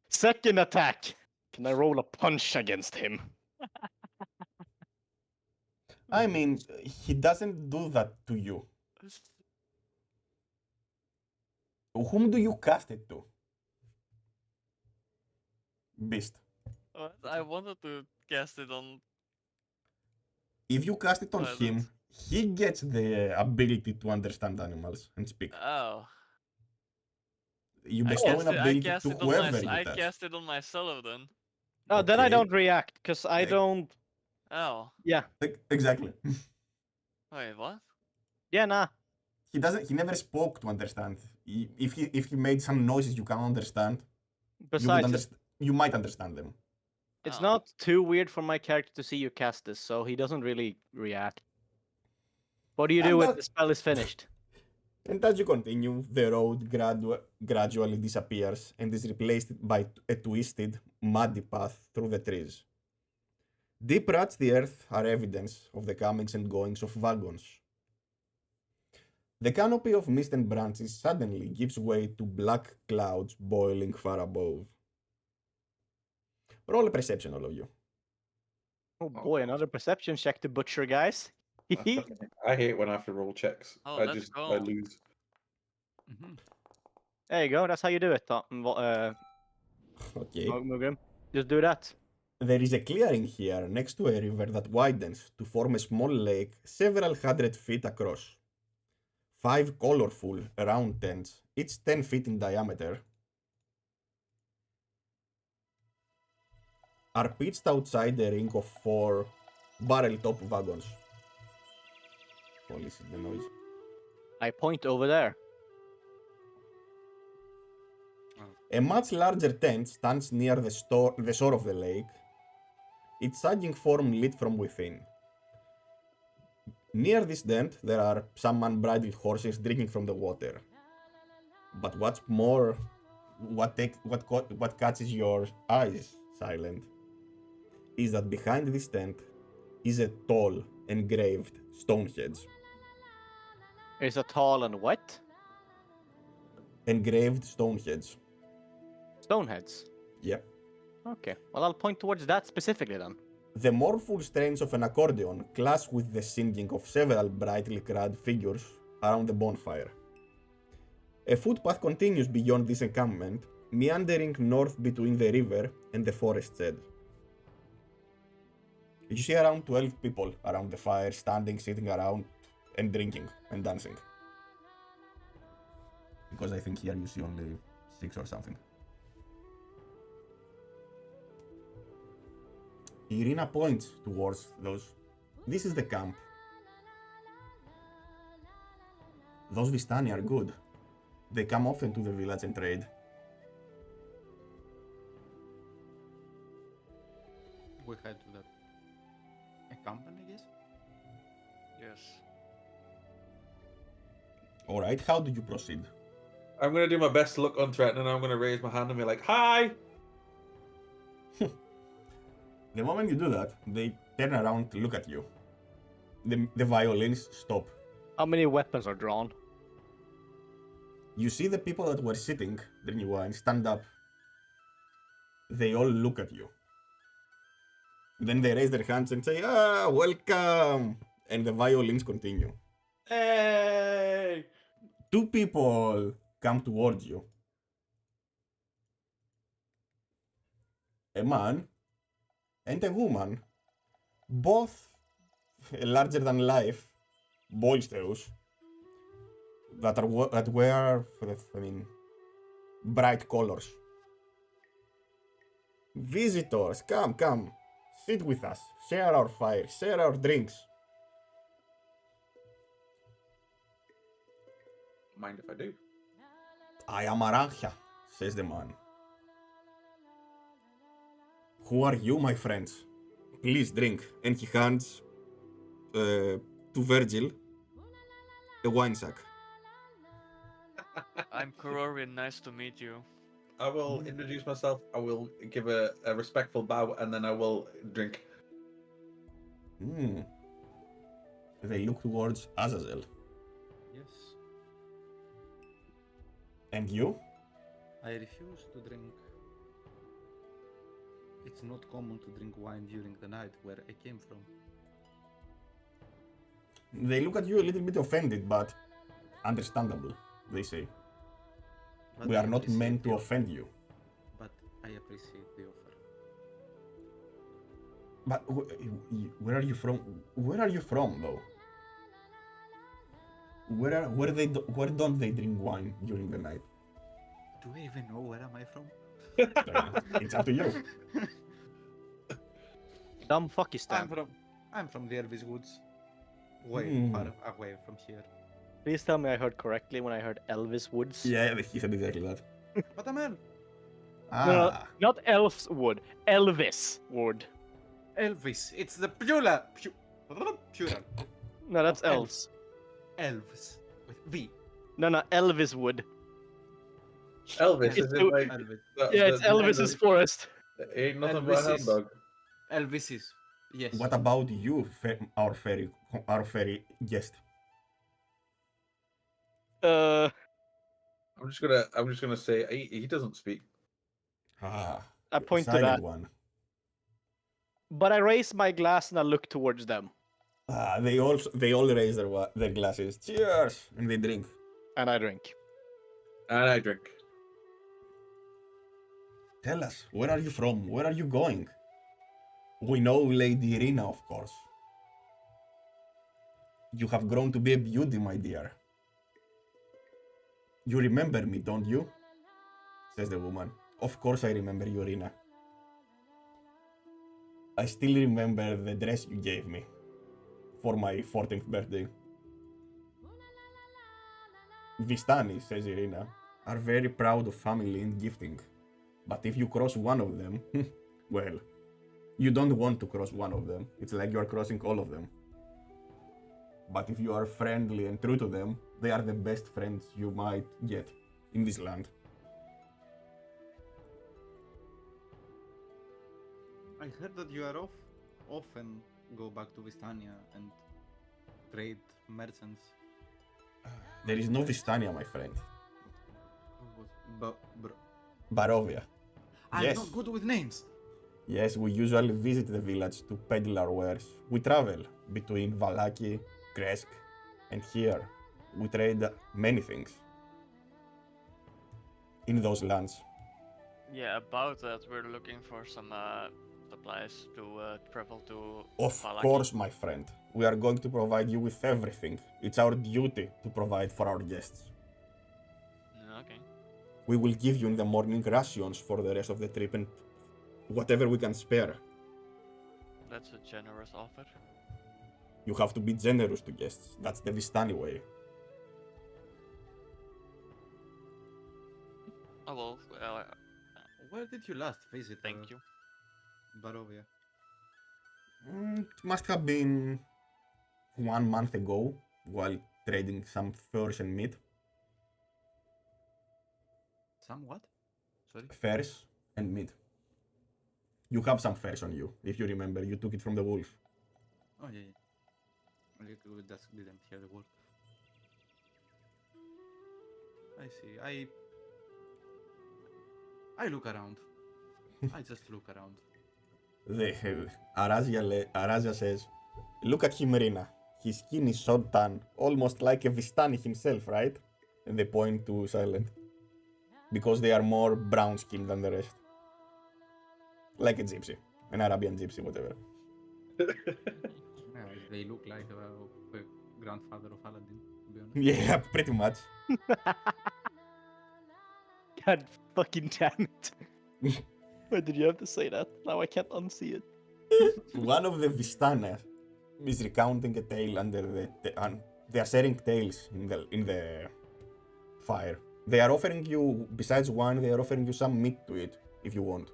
Second attack. Can I roll a punch against him? I mean, he doesn't do that to you. Whom do you cast it to? Beast. What? I wanted to cast it on. If you cast it on Silent. him, he gets the ability to understand animals and speak. Oh. You I bestow cast an it. I ability cast to it on my. whoever you I touch. cast it on myself then. Oh, then I Okay. don't react because I Like- don't. Oh. Yeah. Exactly. Wait, what? Yeah, nah. He doesn't. He never spoke to understand. If he made some noises you can't understand, you would Besides, understand. You might understand them. it's Oh. not too weird for my character to see you cast this, so he doesn't really react. What do you do And when that- the spell is finished? And as you continue, the road gradually disappears and is replaced by a twisted, muddy path through the trees. Deep ruts the earth are evidence of the comings and goings of wagons. The canopy of mist and branches suddenly gives way to black clouds boiling far above. Roll a perception, all of you. Oh boy, another perception check to butcher, guys. I hate when I have to roll checks. Oh, I let's just go. I lose. There you go. That's how you do it, Okay. Mugrim. Just do that. There is a clearing here next to a river that widens to form a small lake several hundred feet across. 5 colorful, round tents, each 10 feet in diameter, are pitched outside a ring of 4 barrel-top wagons. Holy shit, the noise. I point over there. A much larger tent stands near the shore of the lake, its sagging form lit from within. Near this tent, there are some unbridled horses drinking from the water. But what's more, what catches your eyes, Silent, is that behind this tent is a tall, engraved Stonehenge. Is a tall and what? Engraved Stonehenge. Stoneheads. Yep. Okay. Well, I'll point towards that specifically then. The mournful strains of an accordion clash with the singing of several brightly clad figures around the bonfire. A footpath continues beyond this encampment, meandering north between the river and the forest's edge. You see around 12 people around the fire, standing, sitting around, and drinking and dancing. Because I think here you see only 6 or something. Irina points towards those. This is the camp. Those Vistani are good. They come often to the village and trade. We head to a company, I guess. Yes. Alright, how do you proceed? I'm gonna do my best to look unthreatening. I'm gonna raise my hand and be like, "Hi." The moment you do that, they turn around to look at you. The violins stop. How many weapons are drawn? You see the people that were sitting, drinking wine, stand up. They all look at you. Then they raise their hands and say, welcome! And the violins continue. Hey. 2 people come towards you. A man and a woman, both larger than life, boisterous, that wear, bright colors. Visitors, come, sit with us, share our fire, share our drinks. Mind if I do? I am Arachia, says the man. Who are you, my friends? Please drink. And he hands to Virgil a wine sack. I'm Kurorian, nice to meet you. I will introduce myself. I will give a respectful bow, and then I will drink. They look towards Azazel. Yes. And you? I refuse to drink. It's not common to drink wine during the night where I came from. They look at you a little bit offended, but understandable, they say. But We I are not appreciate meant to the offend you. But I appreciate the offer. But where are you from? Where are you from, though? Where don't they drink wine during the night? Do I even know where am I from? It's up to you. Dumb Fuckistan. I'm from the Elvis Woods. Way far away from here. Please tell me I heard correctly when I heard Elvis Woods. Yeah, he said exactly that. But I'm elf. No, Ah, not Elf's Wood. Elvis Wood. Elvis. It's the plural. Plural. No, that's Of elf. elves. Elves. With V. No, Elvis Wood. Elvis, It's is it too- like Elvis. Yeah, it's Elvis's forest. Ain't nothing but a Elvis is- handbag. Elvis is. Yes. what about you, our fairy guest? I'm just gonna say he doesn't speak. Ah, I point to silent that. one. But I raise my glass and I look towards them. Ah, they all raise their glasses. Cheers, and they drink. And I drink. And I drink. Tell us, where are you from? Where are you going? We know Lady Irina, of course. You have grown to be a beauty, my dear. You remember me, don't you? Says the woman. Of course I remember you, Irina. I still remember the dress you gave me for my 14th birthday. Vistani, says Irina, are very proud of family and gifting. But if you cross one of them, well, you don't want to cross one of them. It's like you are crossing all of them. But if you are friendly and true to them, they are the best friends you might get in this land. I heard that you are often go back to Vistania and trade merchants. There is no Vistania, my friend. But Barovia. I'm Yes. not good with names. Yes, we usually visit the village to peddle our wares. We travel between Valaki, Kresk, and here. We trade many things in those lands. Yeah, about that, we're looking for some supplies to travel to. Of Valaki. course, my friend. We are going to provide you with everything. It's our duty to provide for our guests. Okay. We will give you in the morning rations for the rest of the trip and whatever we can spare. That's a generous offer. You have to be generous to guests. That's the Vistani way. Oh well, Where did you last visit? thank you. Barovia. It must have been 1 month ago while trading some furs and meat. Somewhat? Sorry? Furs and meat. You have some furs on you, if you remember. You took it from the wolf. Oh, yeah. We just didn't hear the word. I see. I look around. I just look around. Arazia says, look at him, Rina. His skin is so tan, almost like a Vistani himself, right? And they point to Silent. Because they are more brown skinned than the rest. Like a gypsy. An Arabian gypsy, whatever. Yeah, they look like the grandfather of Aladdin, to be honest. Yeah, pretty much. God fucking damn it. Why did you have to say that? Now I can't unsee it. One of the Vistanas is recounting a tale under they are sharing tales in the fire. They are offering you, besides wine, they are offering you some meat to eat if you want.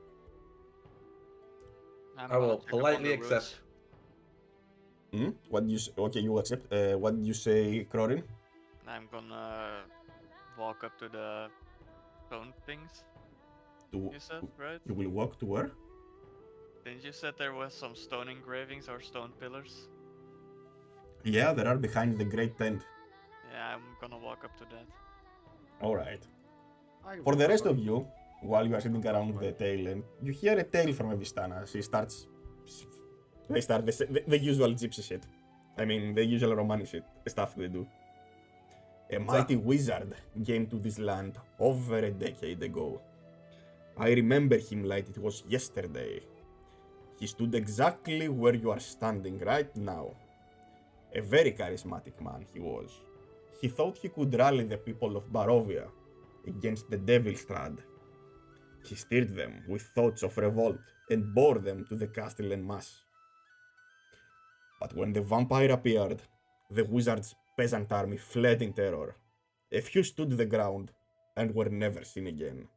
I'm I will gonna check up on politely the accept. routes. What do you okay? You accept. What do you say, Crorin? I'm gonna walk up to the stone things. To You said, right? you will walk to where? Didn't you said there was some stone engravings or stone pillars? Yeah, there are behind the great tent. Yeah, I'm gonna walk up to that. Alright. I For the walk rest up- of you, while you are sitting around the tail end, you hear a tale from Evistana. She starts. They start the usual gypsy shit. I mean, the usual Romani shit, the stuff they do. A mighty wizard came to this land over a decade ago. I remember him like it was yesterday. He stood exactly where you are standing right now. A very charismatic man he was. He thought he could rally the people of Barovia against the devil Strahd. He stirred them with thoughts of revolt and bore them to the castle en masse. But when the vampire appeared, the wizard's peasant army fled in terror. A few stood the ground and were never seen again.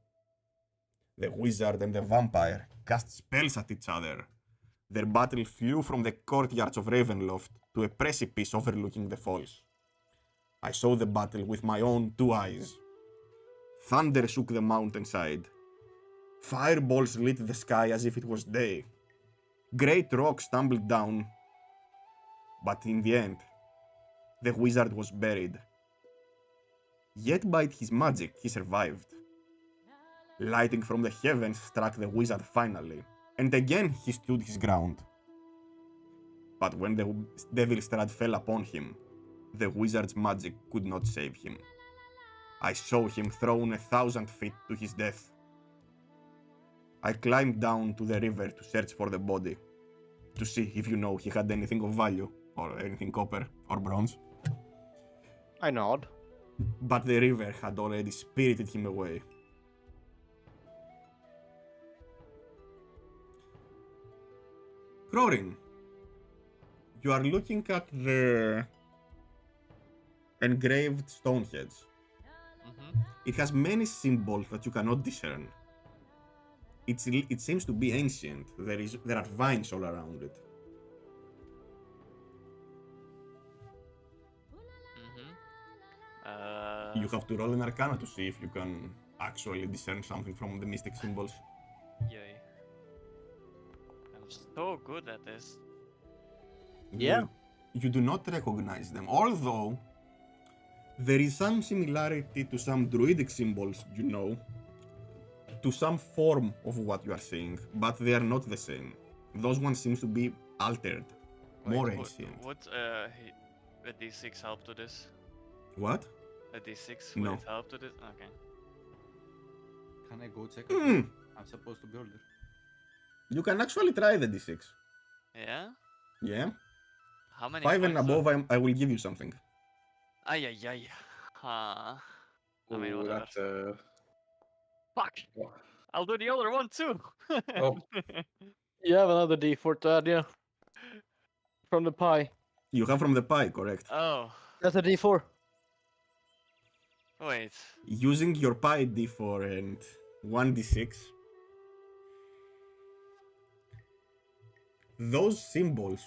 The wizard and the vampire cast spells at each other. Their battle flew from the courtyards of Ravenloft to a precipice overlooking the falls. I saw the battle with my own two eyes. Thunder shook the mountainside. Fireballs lit the sky as if it was day. Great rocks tumbled down. But in the end, the wizard was buried. Yet by his magic, he survived. Lighting from the heavens struck the wizard finally, and again he stood his ground. But when the devil Strahd fell upon him, the wizard's magic could not save him. I saw him thrown 1,000 feet to his death. I climbed down to the river to search for the body, to see if you know he had anything of value, or anything copper or bronze. I nod. But the river had already spirited him away. Crorin, you are looking at the engraved Stonehenge. Mm-hmm. It has many symbols that you cannot discern. It seems to be ancient. There are vines all around it. Mm-hmm. You have to roll an arcana to see if you can actually discern something from the mystic symbols. Yay. I'm so good at this. Yeah. You do not recognize them, although there is some similarity to some druidic symbols, you know, to some form of what you are seeing, but they are not the same. Those ones seem to be altered, more Wait, ancient. Would a D6 help to this? What? A D6 No. would it help to this? Okay. Can I go check? Hmm. I'm supposed to be older. You can actually try the d6. Yeah. Yeah? How many? 5 and points above, I will give you something. Ay ay ay. I mean, Ooh, whatever. that's Fuck. I'll do the other one too. Oh. You have another D4 to add, yeah. From the pie. You have from the pie, correct? Oh. That's a D4. Wait. Using your pie d4 and 1d6, those symbols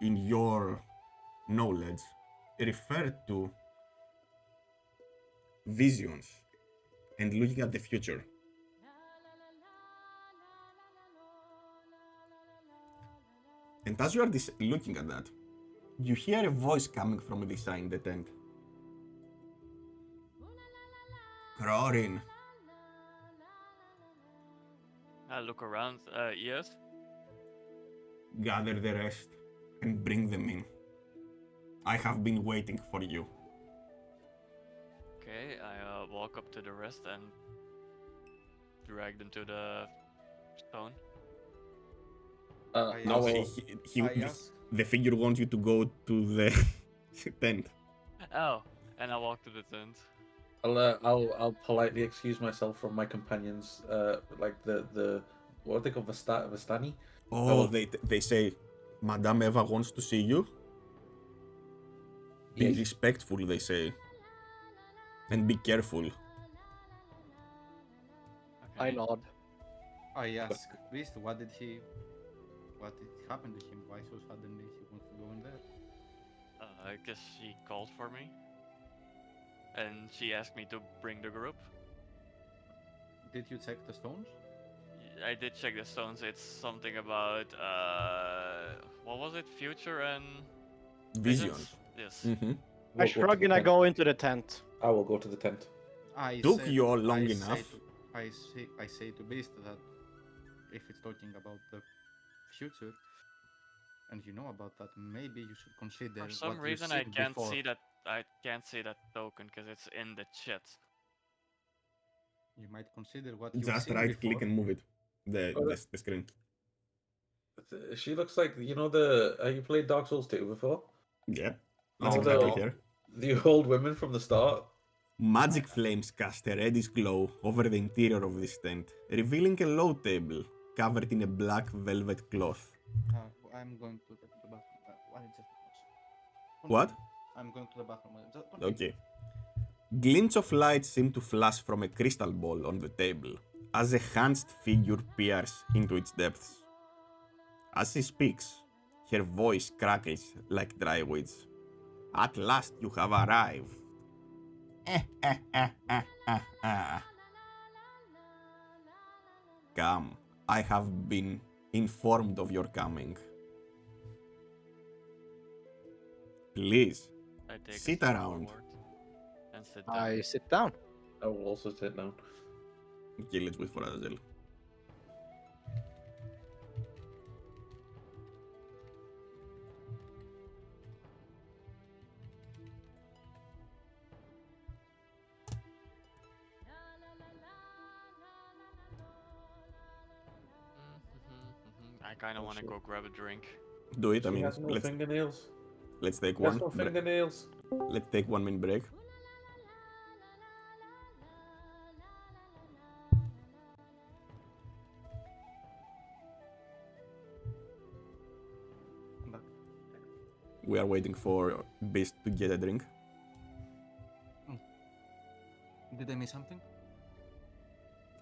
in your knowledge refer to visions and looking at the future. And as you are looking at that, you hear a voice coming from behind the tent. Crorin, I look around. Yes. gather the rest and bring them in. I have been waiting for you. Okay. I walk up to the rest and drag them to the stone. I no, asked- I asked, the figure wants you to go to the tent. Oh. And I walk to the tent. I'll politely excuse myself from my companions, like the what are they called, Vastani? Oh, Oh. they say, Madame Eva wants to see you. Be Yes. respectful, they say. And be careful. I Okay. nod. I asked Priest, what did happen to him? Why so suddenly he wants to go in there? I guess she called for me. And she asked me to bring the group. Did you check the stones? I did check the stones. It's something about what was it? Future and Visions. Yes. Mm-hmm. I We'll go to shrug the and I tent. go into the tent. I will go to the tent. I Took said- you all long I say enough. to- I say to Beast that if it's talking about the future, and you know about that, maybe you should consider For some what reason, you I seen can't before. see that. I can't see that token because it's in the chat. You might consider what you've Just seen right before. click and move it. Oh, The screen. She looks like you played Dark Souls 2 before? Yeah. No, That's exactly the- here. The old women from the start. Magic flames cast a reddish glow over the interior of this tent, revealing a low table covered in a black velvet cloth. I'm going to the bathroom. Just What? I'm going to the bathroom. Just Okay. Glints of light seem to flash from a crystal ball on the table as a hunched figure peers into its depths. As she speaks, her voice crackles like dry wheats. At last you have arrived. Come, I have been informed of your coming. Please, I take sit a step around. forward and sit down. I sit down. I will also sit down. Okay, let's wait for Azazel. I kind of Oh, want to shit. go grab a drink. Do it. I She mean, has no fingernails. let's take She has one. no fingernails. Let's take 1 minute break. I'm back. We are waiting for Beast to get a drink. Did I miss something?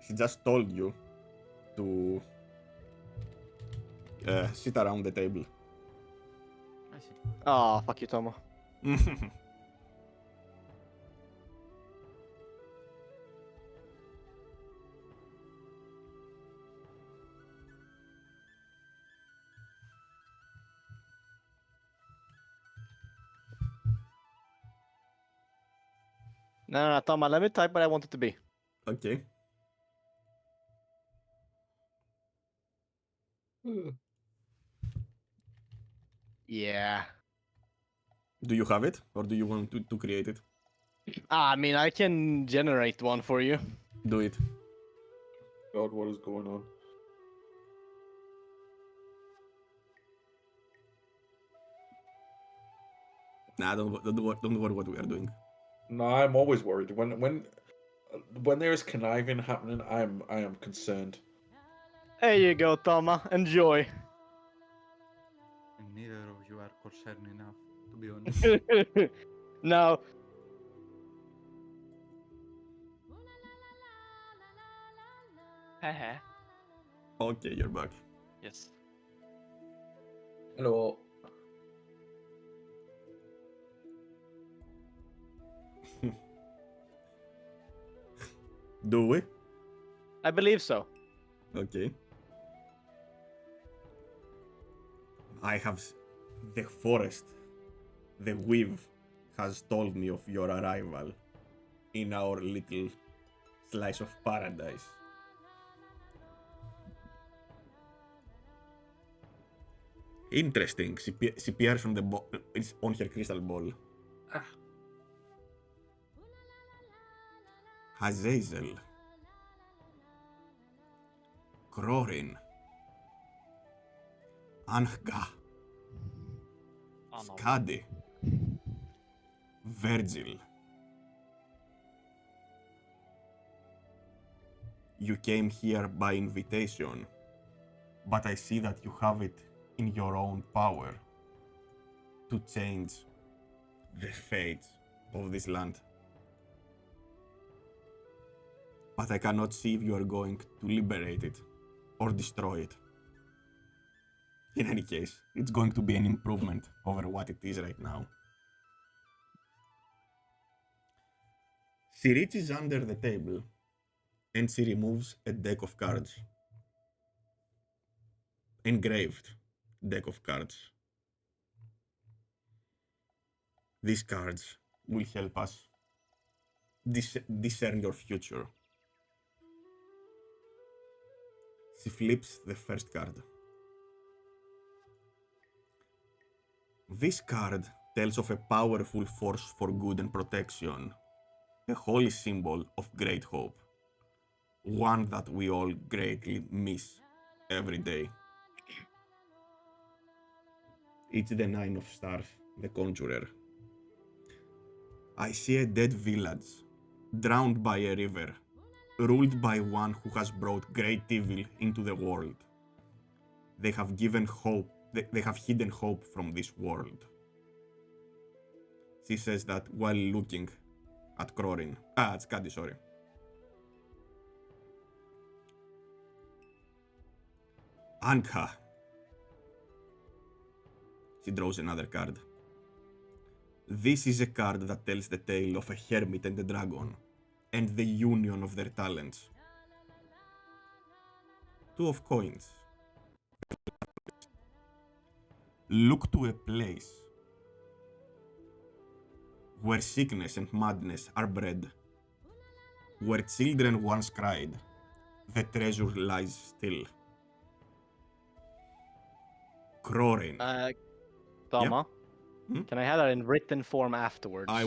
He just told you to sit around the table. I see. Ah, fuck you, Tomo. No, Tomo, let me type what I want it to be. Okay. Yeah. Do you have it, or do you want to create it? I mean, I can generate one for you. Do it. God, what is going on? Nah, don't worry what we are doing. No, I'm always worried. When there is conniving happening, I am concerned. There you go, Toma. Enjoy. And neither of you are concerned enough, to be honest. Now, Haha. Okay, you're back. Yes. Hello. Do we? I believe so. Okay. I have the forest, the weave has told me of your arrival in our little slice of paradise. Interesting. She peers on the it's on her crystal ball. Ah. Hazazel. Krorin. Anhga. Oh, no. Skadi. Virgil. You came here by invitation, but I see that you have it in your own power to change the fate of this land. But I cannot see if you are going to liberate it or destroy it. In any case, it's going to be an improvement over what it is right now. She reaches under the table and she removes a deck of cards. Engraved deck of cards. These cards will help us discern your future. She flips the first card. This card tells of a powerful force for good and protection, a holy symbol of great hope, one that we all greatly miss every day. It's the Nine of Stars, the Conjurer. I see a dead village, drowned by a river, ruled by one who has brought great evil into the world. They have given hope, they have hidden hope from this world. She says that while looking at Crorin. At Skadi, sorry. Ankha. She draws another card. This is a card that tells the tale of a hermit and a dragon, and the union of their talents. Two of coins. Look to a place where sickness and madness are bred, where children once cried, the treasure lies still. Crorin. Dama, Hmm? can I have that in written form afterwards? I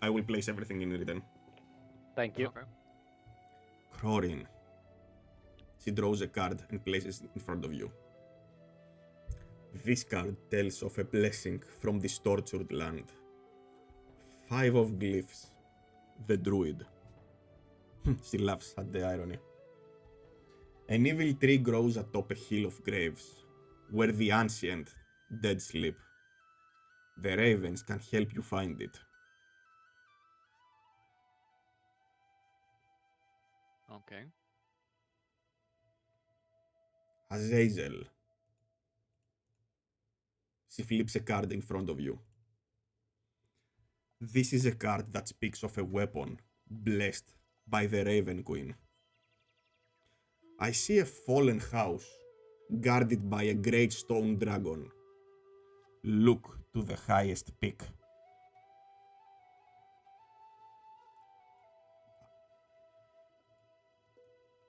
will place everything in written. Thank you. Okay. Crorin. She draws a card and places it in front of you. This card tells of a blessing from this tortured land. 5 of glyphs. The druid. She laughs at the irony. An evil tree grows atop a hill of graves, where the ancient dead sleep. The ravens can help you find it. Okay. Azazel. She flips a card in front of you. This is a card that speaks of a weapon blessed by the Raven Queen. I see a fallen house guarded by a great stone dragon. Look to the highest peak.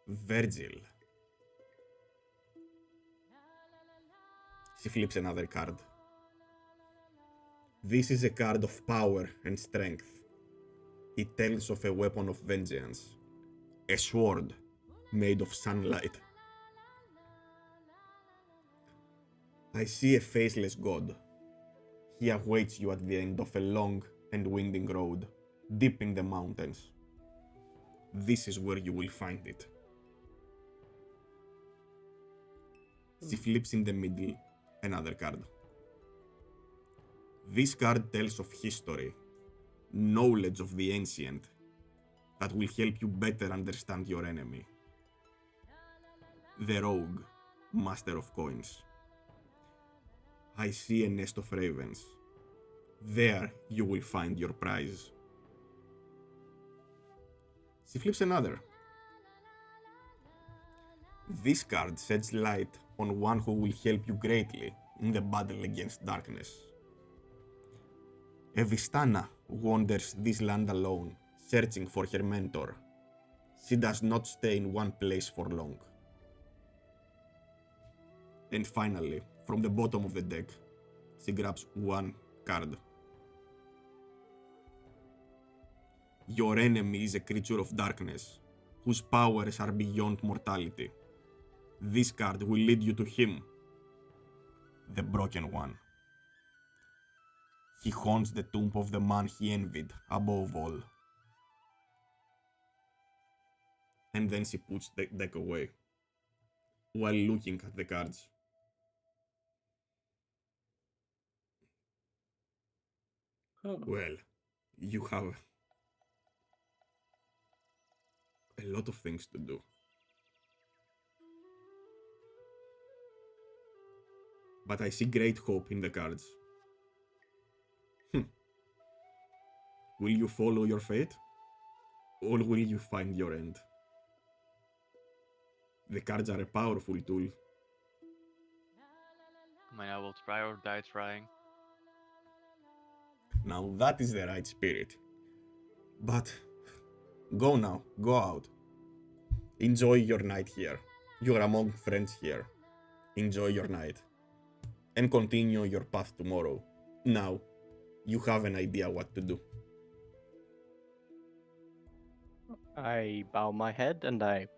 Virgil. She flips another card. This is a card of power and strength. It tells of a weapon of vengeance. A sword made of sunlight. I see a faceless god. He awaits you at the end of a long and winding road, deep in the mountains. This is where you will find it. She flips in the middle another card. This card tells of history, knowledge of the ancient, that will help you better understand your enemy. The rogue, master of coins. I see a nest of ravens. There you will find your prize. She flips another. This card sheds light on one who will help you greatly in the battle against darkness. A Vistana wanders this land alone, searching for her mentor. She does not stay in one place for long. And finally, from the bottom of the deck, she grabs one card. Your enemy is a creature of darkness, whose powers are beyond mortality. This card will lead you to him, the Broken One. He haunts the tomb of the man he envied above all. And then she puts the deck away, while looking at the cards. Oh. Well, you have a lot of things to do. But I see great hope in the cards. Will you follow your fate? Or will you find your end? The cards are a powerful tool. I mean, I will try or die trying. Now that is the right spirit. But go now, go out. Enjoy your night here. You are among friends here. Enjoy your night. And continue your path tomorrow. Now, you have an idea what to do. I bow my head and I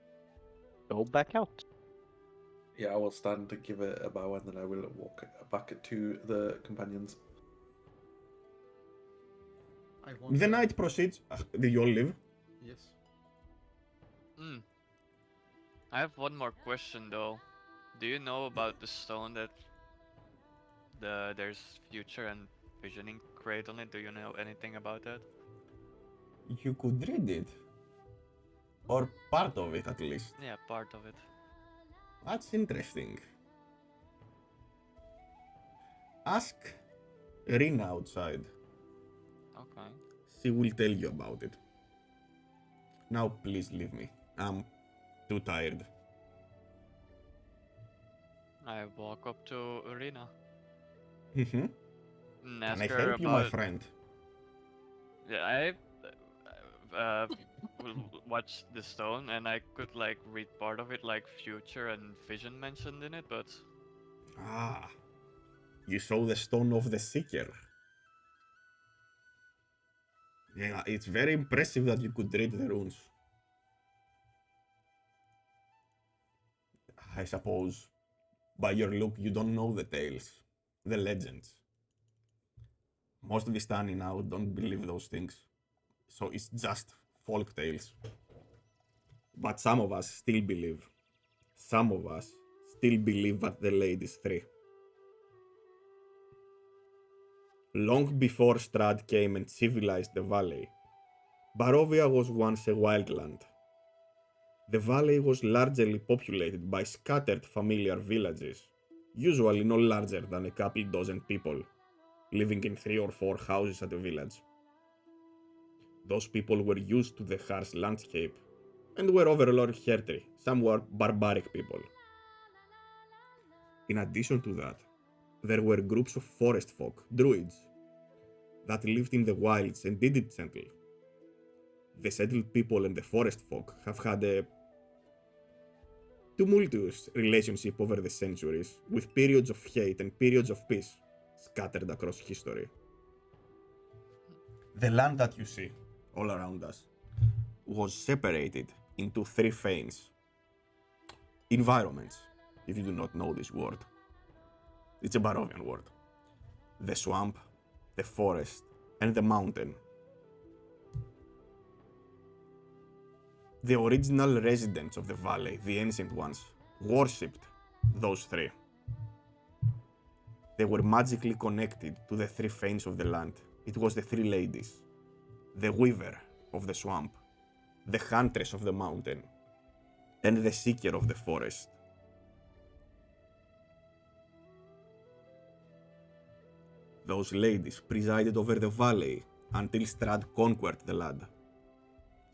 go back out. Yeah, I will stand and give it a bow, and then I will walk back to the companions. I want The night proceeds. Did you all leave? Yes. Hmm. I have one more question though. Do you know about the stone that there's future and visioning crate on it? Do you know anything about that? You could read it. Or part of it at least. Yeah, part of it. That's interesting. Ask Rina outside. Okay. She will tell you about it. Now please leave me. I'm too tired. I walk up to Irina Mm-hmm. and Can ask I her help you, my about. friend? Yeah, I will watch the stone and I could like read part of it, like future and vision mentioned in it, but Ah, you saw the stone of the Seeker. Yeah, it's very impressive that you could read the runes. I suppose, by your look, you don't know the tales, the legends. Most of the Stani now don't believe those things, so it's just folk tales. But some of us still believe. Some of us still believe that the ladies three. Long before Strahd came and civilized the valley, Barovia was once a wildland. The valley was largely populated by scattered familiar villages, usually no larger than a couple dozen people, living in 3 or 4 houses at a village. Those people were used to the harsh landscape and were overall hertry, some were barbaric people. In addition to that, there were groups of forest folk, druids, that lived in the wilds and didn't settle. The settled people and the forest folk have had a tumultuous relationship over the centuries, with periods of hate and periods of peace scattered across history. The land that you see all around us was separated into 3 fanes. Environments, if you do not know this word. It's a Barovian word. The swamp, the forest, and the mountain. The original residents of the valley, the ancient ones, worshipped those 3. They were magically connected to the 3 fanes of the land. It was the 3 ladies, the weaver of the swamp, the huntress of the mountain, and the seeker of the forest. Those ladies presided over the valley until Strahd conquered the land.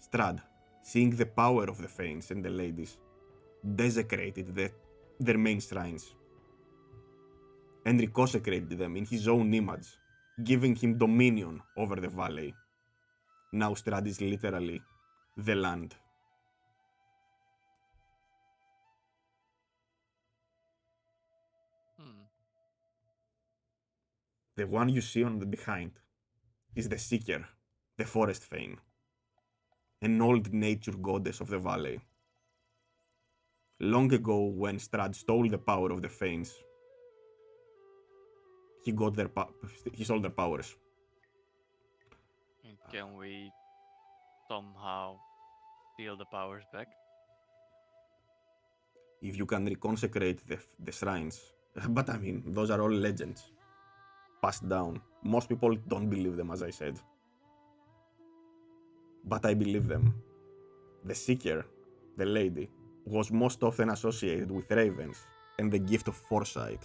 Strahd, seeing the power of the fanes and the ladies, desecrated their main shrines and reconsecrated them in his own image, giving him dominion over the valley. Now Strahd is literally the land. hmm. The one you see on the behind is the Seeker, the forest fane, an old nature goddess of the valley. Long ago, when Strahd stole the power of the fanes, he stole their powers. And can we somehow steal the powers back? If you can reconsecrate the shrines, but I mean, those are all legends passed down. Most people don't believe them, as I said. But I believe them. The Seeker, the lady, was most often associated with ravens and the gift of foresight.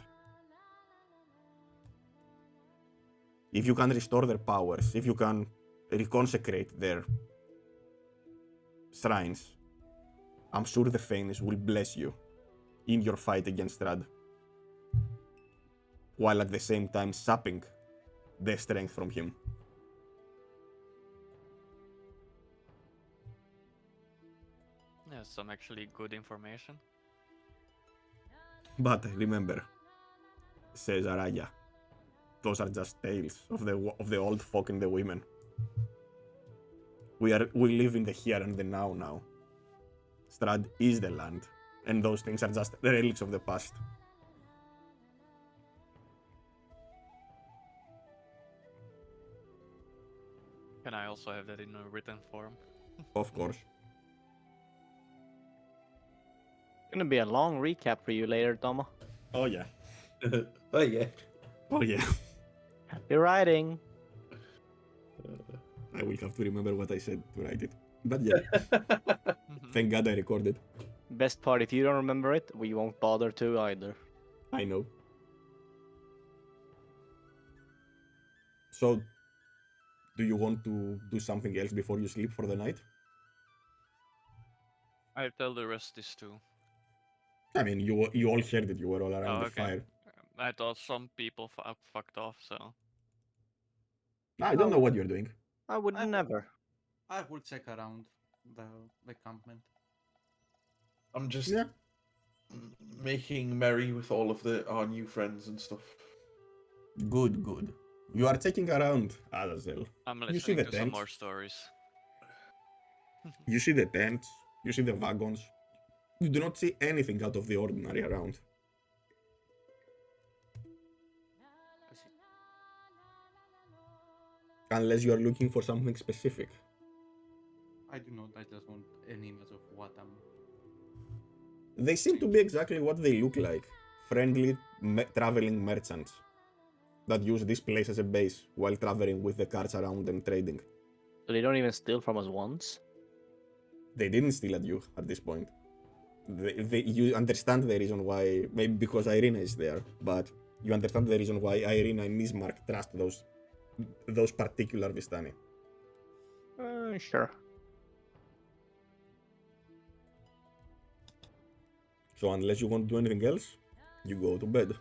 If you can restore their powers, if you can reconsecrate their shrines, I'm sure the Fanes will bless you in your fight against Strahd, while at the same time sapping their strength from him. Yeah, some actually good information. But remember, says Araya, those are just tales of the old folk and the women. We live in the here and the now. Strahd is the land, and those things are just relics of the past. Can I also have that in a written form? Of course. Gonna be a long recap for you later, Tomo. Oh yeah. Oh yeah. Oh yeah. Happy writing. I will have to remember what I said to write it. But yeah, thank God I recorded. Best part, if you don't remember it, we won't bother to either. I know. So, do you want to do something else before you sleep for the night? I tell the rest this too. I mean, you all heard it. You were all around Oh, the okay. fire. I thought some people fucked off, so. I don't know what you're doing. I would I will- never. I will check around the campment. I'm just Yeah. making merry with all of our new friends and stuff. Good, good. You are checking around, Azazel. I'm You see listening the to some tents? more stories. You see the tents. You see the wagons. You do not see anything out of the ordinary around. I see. Unless you are looking for something specific. I do not. I just want an image of what I'm. They seem to be exactly what they look like. Friendly traveling merchants that use this place as a base while traveling with the carts around and trading. So they don't even steal from us once? They didn't steal at you at this point. You understand the reason why, maybe because Irina is there, but you understand the reason why Irina and Nismark trust those particular Vistani. Sure. So unless you want to do anything else, you go to bed.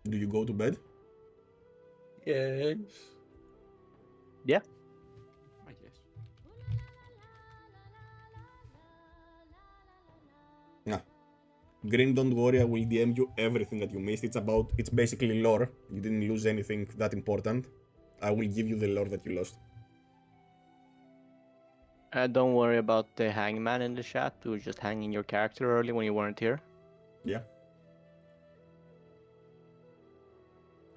Do you go to bed? Yes. Yeah. I guess. Nah. Green, don't worry, I will DM you everything that you missed. It's basically lore. You didn't lose anything that important. I will give you the lore that you lost. Don't worry about the hangman in the chat who was just hanging your character early when you weren't here. Yeah.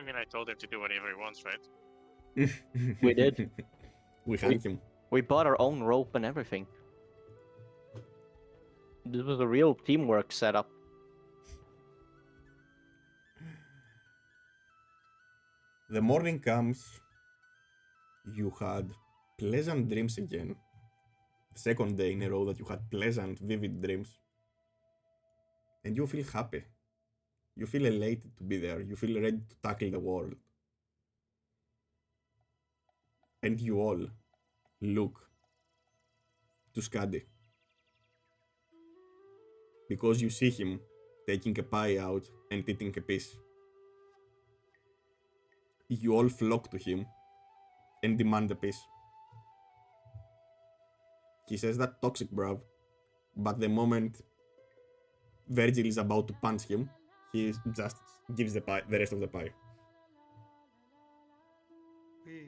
I mean, I told him to do whatever he wants, right? We did. We hanged him. We bought our own rope and everything. This was a real teamwork setup. The morning comes. You had pleasant dreams again. Second day in a row that you had pleasant, vivid dreams. And you feel happy. You feel elated to be there. You feel ready to tackle the world. And you all look to Skadi. Because you see him taking a pie out and eating a piece. You all flock to him and demand a piece. He says that toxic, bruv. But the moment Virgil is about to punch him, he just gives the rest of the pie.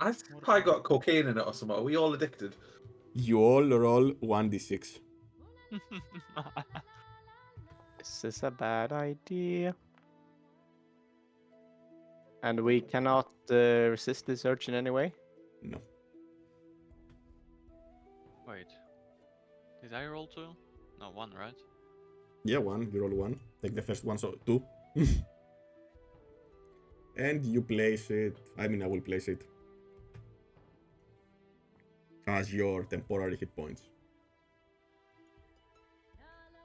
I think I got cocaine in it or something. Are we all addicted? You all roll 1d6. This is a bad idea. And we cannot resist this urge in any way? No. Wait. Did I roll 2? No, 1, right? Yeah, 1. You roll 1. Take the first one, so 2. And you place it. I mean, I will place it as your temporary hit points.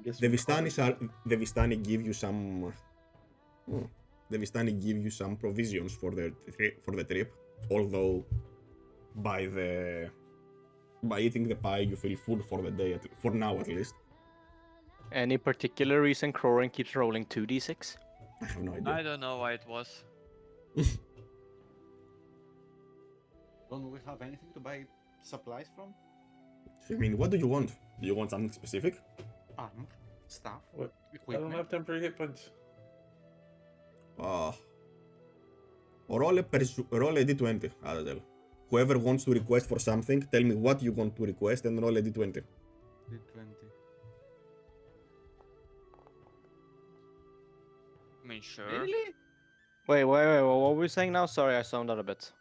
The Vistani give you some. The Vistani give you some provisions for the trip. Although, by eating the pie, you feel full for the day. For now, at least. Any particular reason Crorin keeps rolling 2d6? I have no idea. I don't know why it was. Don't we have anything to buy supplies from? I mean, what do you want? Do you want something specific? Armor, stuff, What? I don't equipment. have temporary hit points. Roll a d20, Azazel. Whoever wants to request for something, tell me what you want to request and roll a d20. D20. I mean, sure. Really? Wait, what were we saying now? Sorry, I zoned out a bit.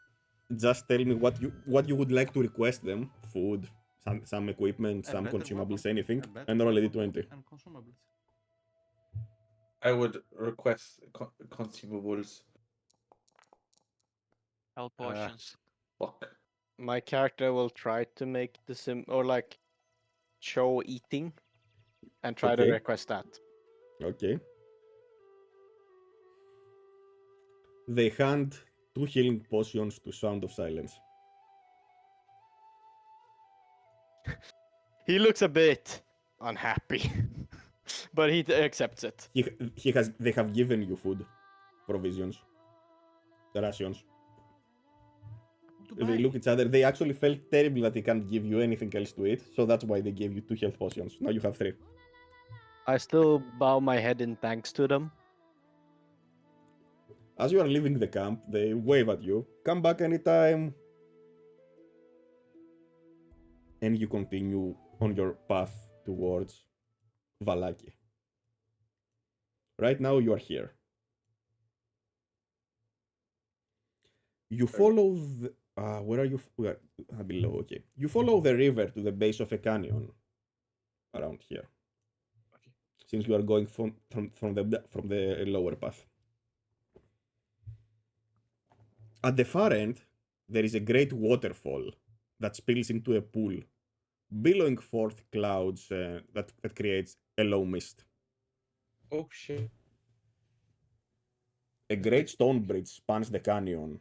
Just tell me what you would like to request them. Food, some equipment, A some better consumables, weapon, anything, a better and roll a weapon d20. And consumables. I would request consumables. Health potions. Fuck. My character will try to make the or like show eating and try to Okay. request that. Okay. They hand 2 healing potions to Sound of Silence. He looks a bit unhappy, but he accepts it. They have given you food, provisions, rations. They look at each other. They actually felt terrible that they can't give you anything else to eat, so that's why they gave you 2 health potions. Now you have 3. I still bow my head in thanks to them. As you are leaving the camp, they wave at you. Come back anytime. And you continue on your path towards Valaki. Right now you are here. You follow the... where are you? Below, okay. You follow the river to the base of a canyon around here. Okay. Since you are going from the lower path. At the far end, there is a great waterfall that spills into a pool, billowing forth clouds that creates a low mist. Oh shit. A great stone bridge spans the canyon,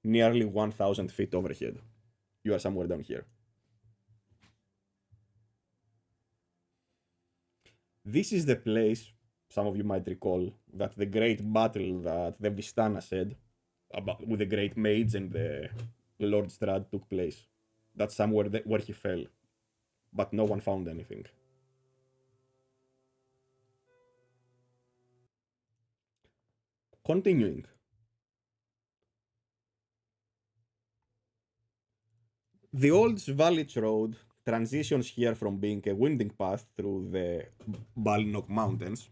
nearly 1,000 feet overhead. You are somewhere down here. This is the place, some of you might recall, that the great battle that the Vistana said about with the great mage and the Lord Strahd took place. That's somewhere where he fell, but no one found anything. Continuing. The old Svalich Road transitions here from being a winding path through the Balnok Mountains.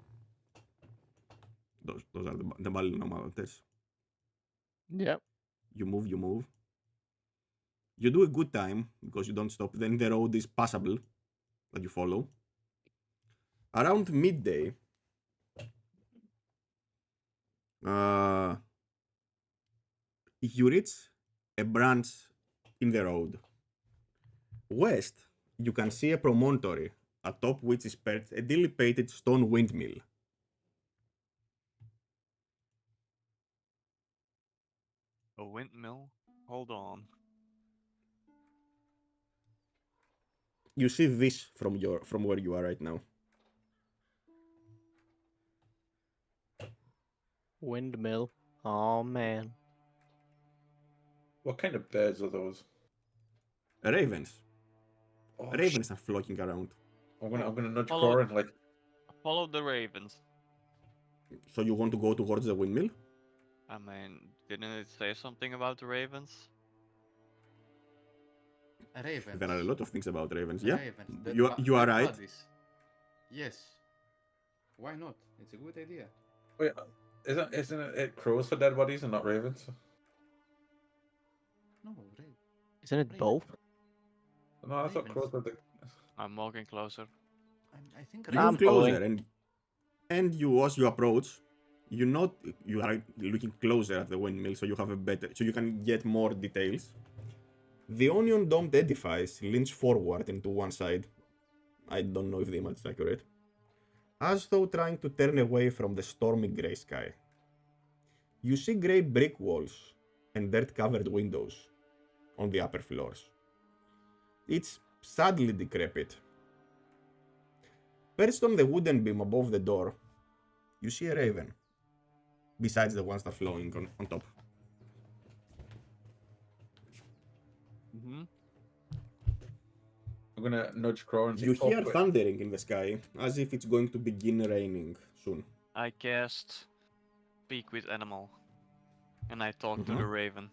Those are the Balnok Mountains. Yep. You move. You do a good time because you don't stop. Then the road is passable that you follow. Around midday, you reach a branch in the road. West, you can see a promontory, atop which is perched a dilapidated stone windmill. A windmill? Hold on. You see this from where you are right now. Windmill. Oh man. What kind of birds are those? Ravens. Oh, Ravens are flocking around. I'm gonna nudge Follow- Corin like. Follow the ravens. So you want to go towards the windmill? I mean, didn't it say something about the ravens? Ravens. There are a lot of things about ravens. Yeah, Ravens. you are right. Buddies. Yes. Why not? It's a good idea. Wait, isn't it crows for dead bodies and not ravens? No, Isn't it both? No, I thought Ravens. crows were the. I'm walking closer. I think You I'm move closer, following. and you as you approach, you are looking closer at the windmill, so you have so you can get more details. The onion domed edifice leans forward into one side. I don't know if the image is accurate. As though trying to turn away from the stormy grey sky. You see grey brick walls and dirt-covered windows on the upper floors. It's sadly decrepit. Perched on the wooden beam above the door, you see a raven, besides the ones that are flowing on top. Mm-hmm. I'm gonna nudge Crow and say, You "Talk hear quick." thundering in the sky, as if it's going to begin raining soon. I cast Speak with Animal. And I talk to the raven.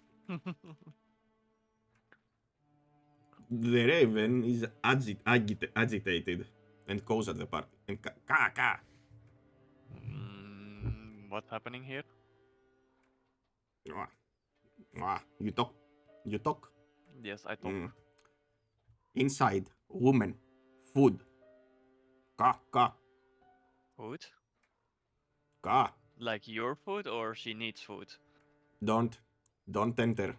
The raven is agitated and goes at the party. And ka. What's happening here? You talk. You talk. Yes, I talk. Inside, woman, food. Ka. Food? Ka. Like your food or she needs food? Don't enter.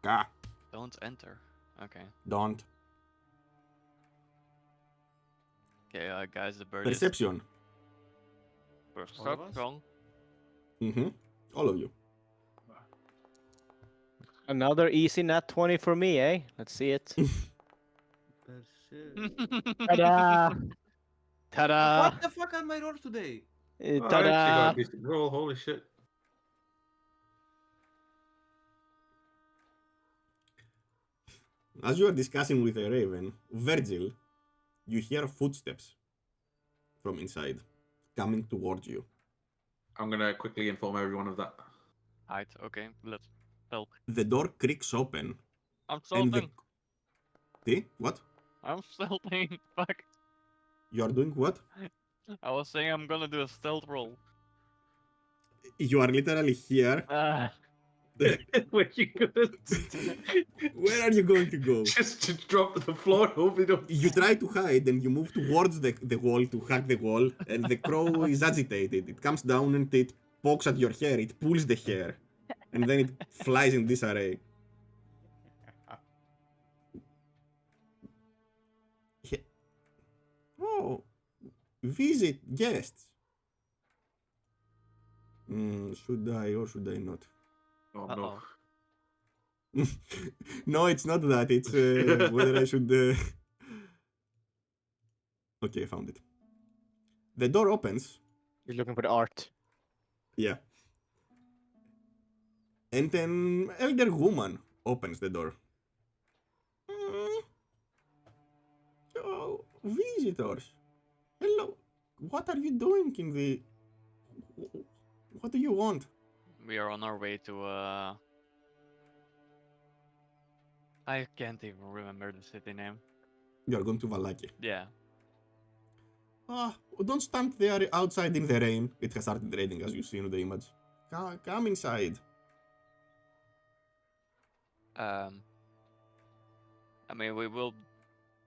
Ka. Don't enter. Okay. Don't. Okay, guys, the bird Perception. is All of us? strong. All of you. Another easy nat 20 for me, eh? Let's see it. Ta-da! Ta-da! What the fuck are my rolls today? Oh, I actually got Ta-da! a decent roll. Holy shit! As you are discussing with a raven, Virgil, you hear footsteps from inside coming towards you. I'm gonna quickly inform everyone of that. Right, okay, let's help. The door creaks open. I'm And stealthing. What? I'm stealthing. Fuck. You are doing what? I was saying I'm gonna do a stealth roll. You are literally here. Where you gonna? Where are you going to go? Just to drop to the floor. Hope you don't. You try to hide and you move towards the wall to hack the wall, and the crow is agitated. It comes down and it pokes at your hair, it pulls the hair, and then it flies in disarray. Oh, visit guests. Should I or should I not? Oh Uh-oh. no. No, it's not that. It's whether I should. Okay, I found it. The door opens. You're looking for the art. Yeah. And an elder woman opens the door. Oh, visitors. Hello. What are you doing in the... What do you want? We are on our way to I can't even remember the city name. You are going to Valaki. Yeah. Don't stand there outside in the rain. It has started raining as you see in the image. Come inside. I mean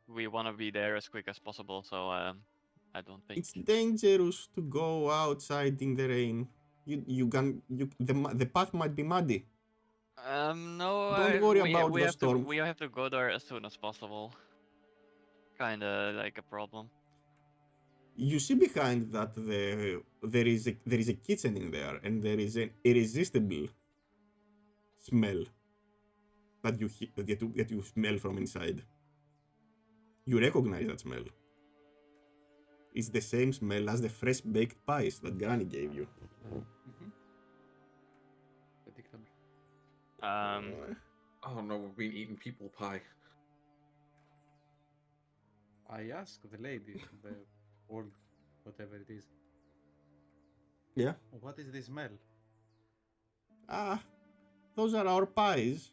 we wanna be there as quick as possible, so I don't think It's dangerous to go outside in the rain. The path might be muddy. no, Don't worry about we the have storm. we have to go there as soon as possible. Kinda like a problem. You see behind that there is a kitchen in there, and there is an irresistible smell that you smell from inside. You recognize that smell. It's the same smell as the fresh baked pies that Granny gave you. Predictable. Oh no, we've been eating people pie. I asked the lady, the old, whatever it is. Yeah. What is the smell? Those are our pies.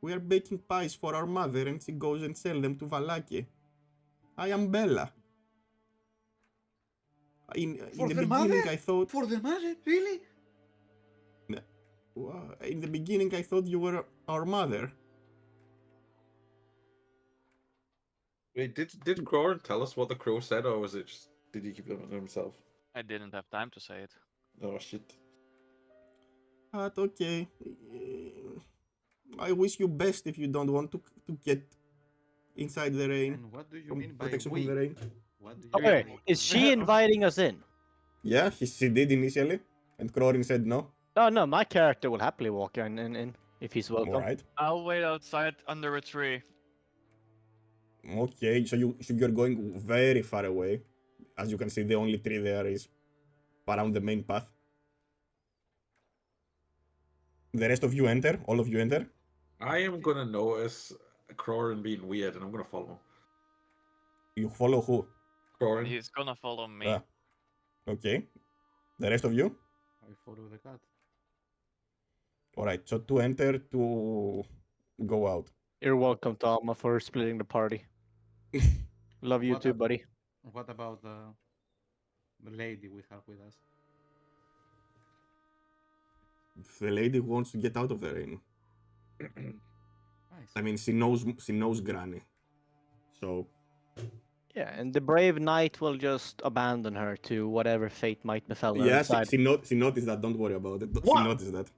We are baking pies for our mother, and she goes and sells them to Valaki. I am Bella. In the beginning, mother? I thought. For the mother? Really? In the beginning, I thought you were our mother. Wait, did Groran tell us what the crow said, or was it just did he keep it to himself? I didn't have time to say it. Oh shit. But okay. I wish you best if you don't want to get inside the rain. And what do you From mean by protection we? from the rain. What do you Okay, mean? is she inviting us in? Yeah, she did initially, and Crorin said no. Oh no, my character will happily walk in if he's welcome. All right. I'll wait outside under a tree. Okay, so you're going very far away. As you can see, the only tree there is around the main path. The rest of you enter. All of you enter. I am gonna notice Crorin being weird, and I'm gonna follow him. You follow who? Crorin. He's gonna follow me. Ah, okay. The rest of you? I follow the cat. Alright, so to enter, to go out. You're welcome, Tama, for splitting the party. Love you What too, a- buddy. What about the lady we have with us? The lady wants to get out of the rain. Nice. I mean, she knows Granny. So Yeah, and the brave knight will just abandon her to whatever fate might befell her yeah, inside. she noticed that. Don't worry about it. She What? noticed that.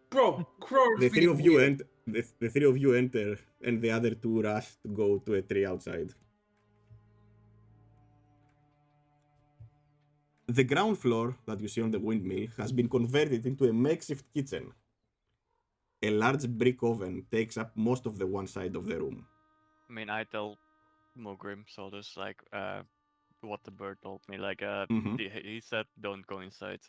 Bro, Crorin's The three being of you weird. the three of you enter, and the other two rush to go to a tree outside. The ground floor that you see on the windmill has been converted into a makeshift kitchen. A large brick oven takes up most of the one side of the room. I mean, I tell Mogrim, so there's like what the bird told me. Like Mhm. he said, don't go inside.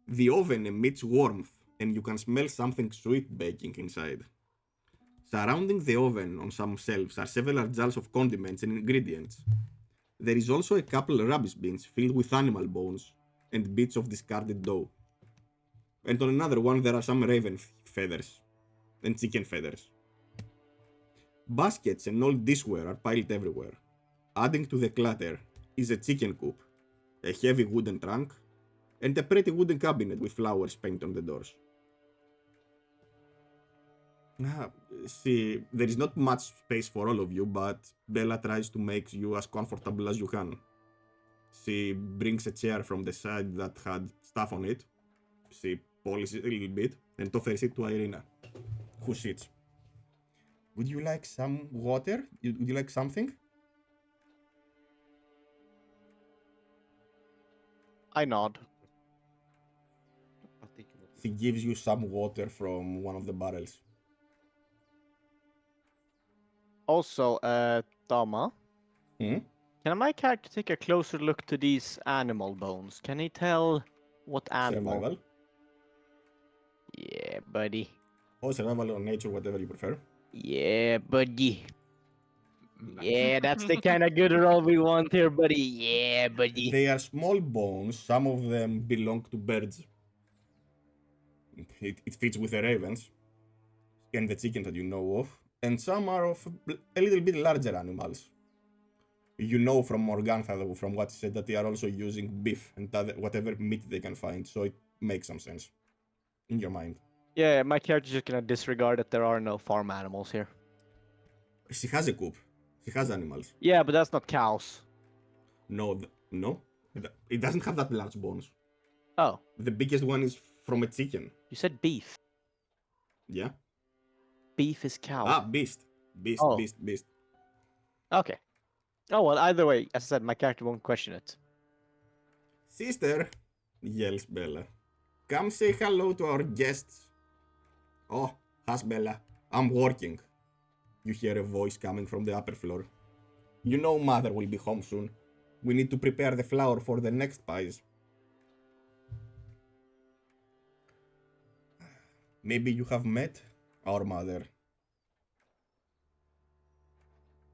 The oven emits warmth, and you can smell something sweet baking inside. Surrounding the oven on some shelves are several jars of condiments and ingredients. There is also a couple of rubbish bins filled with animal bones and bits of discarded dough. And on another one there are some raven feathers and chicken feathers. Baskets and old dishware are piled everywhere. Adding to the clutter is a chicken coop, a heavy wooden trunk, and a pretty wooden cabinet with flowers painted on the doors. See, there is not much space for all of you, but Bella tries to make you as comfortable as you can. She brings a chair from the side that had stuff on it. She polishes it a little bit and offers it to Irina, who sits. Would you like some water? Would you like something? I nod. Particularly. She gives you some water from one of the barrels. Also, Tama, Hmm? can my character take a closer look to these animal bones? Can he tell what animal? Survival. Yeah, buddy. Or survival or nature, whatever you prefer. Yeah, buddy. Yeah, that's the kind of good roll we want here, buddy. Yeah, buddy. They are small bones. Some of them belong to birds. It fits with the ravens and the chickens that you know of. And some are of a little bit larger animals. You know from Morgantha, from what he said, that they are also using beef and whatever meat they can find. So it makes some sense in your mind. Yeah, my character's just gonna disregard that there are no farm animals here. She has a coop. She has animals. Yeah, but that's not cows. No, no. It doesn't have that large bones. Oh, The biggest one is from a chicken. you said beef. Yeah. Beef is cow. Ah, beast. Beast, Oh. beast. Okay. Oh well, either way, as I said, my character won't question it. Sister, yells Bella. Come say hello to our guests. Oh, hush Bella. I'm working. You hear a voice coming from the upper floor. You know mother will be home soon. We need to prepare the flour for the next pies. Maybe you have met our mother.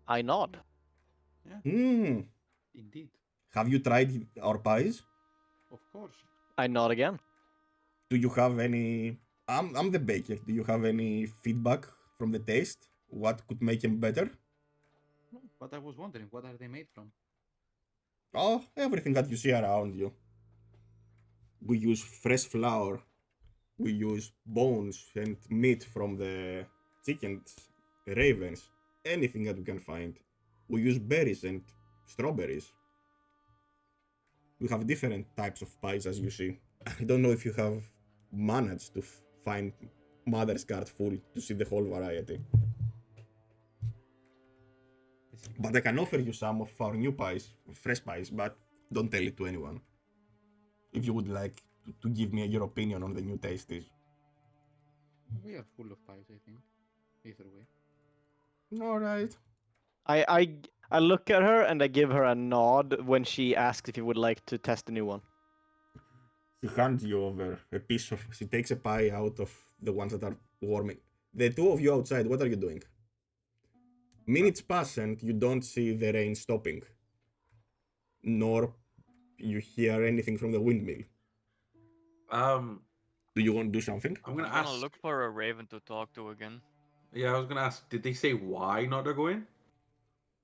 I nod. Hmm. Indeed. Have you tried our pies? Of course. I nod again. Do you have any... I'm the baker. Do you have any feedback from the taste? What could make them better? No, but I was wondering, what are they made from? Oh, everything that you see around you. We use fresh flour. We use bones and meat from the chickens, ravens, anything that we can find. We use berries and strawberries. We have different types of pies, as you see. I don't know if you have managed to find Mother's card full to see the whole variety. But I can offer you some of our new pies, fresh pies, but don't tell it to anyone. If you would like to give me your opinion on the new tasties. We are full of pies, I think. Either way. Alright. I look at her and I give her a nod when she asks if you would like to test a new one. She hands you over a piece of. She takes a pie out of the ones that are warming. The two of you outside, what are you doing? Minutes pass and you don't see the rain stopping, nor you hear anything from the windmill. Do you want to do something? I'm gonna I'm gonna ask. look for a raven to talk to again. Yeah, I was gonna ask. Did they say why not they're going?